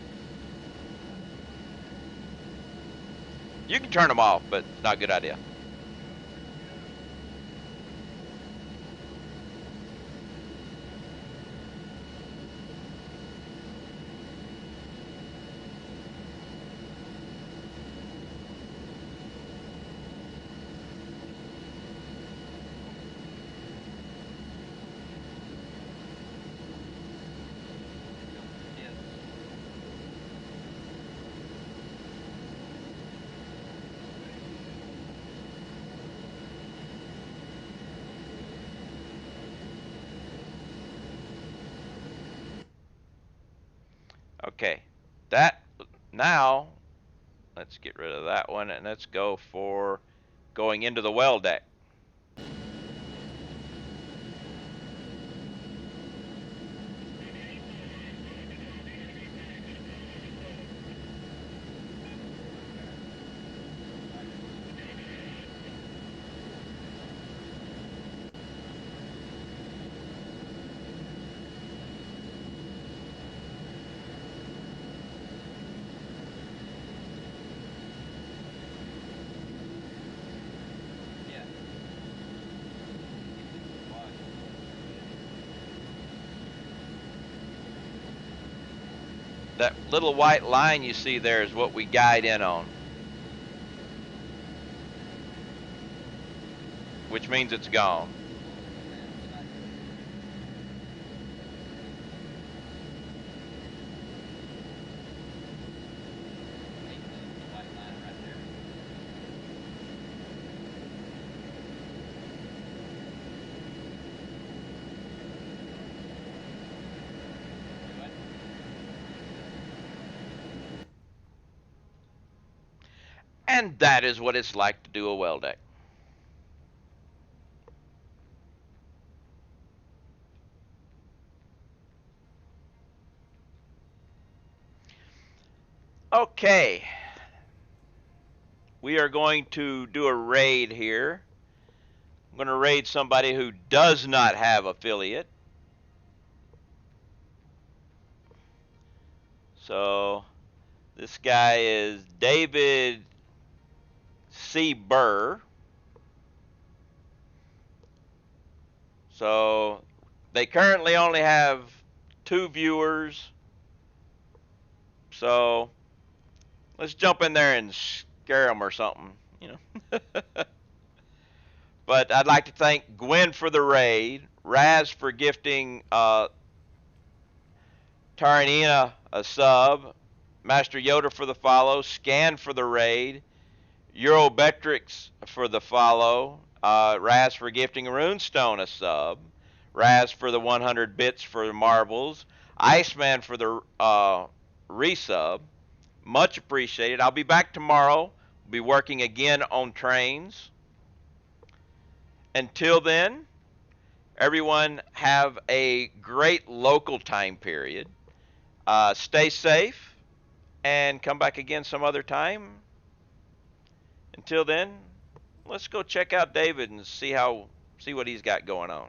S1: You can turn them off, but it's not a good idea. Okay, now let's get rid of that one and let's go for going into the well deck. That little white line you see there is what we guide in on, which means it's gone. And that is what it's like to do a well deck. Okay. We are going to do a raid here. I'm going to raid somebody who does not have affiliate. So this guy is David C. Burr. So they currently only have 2 viewers. So let's jump in there and scare them or something, you know. But I'd like to thank Gwen for the raid, Raz for gifting Taranina a sub, Master Yoda for the follow, Scan for the raid, Eurobetrix for the follow, Raz for gifting Runestone a sub, Raz for the 100 bits for the marbles, Iceman for the resub. Much appreciated. I'll be back tomorrow. We'll be working again on trains. Until then, everyone have a great local time period. Stay safe and come back again some other time. Until then, let's go check out David and see what he's got going on.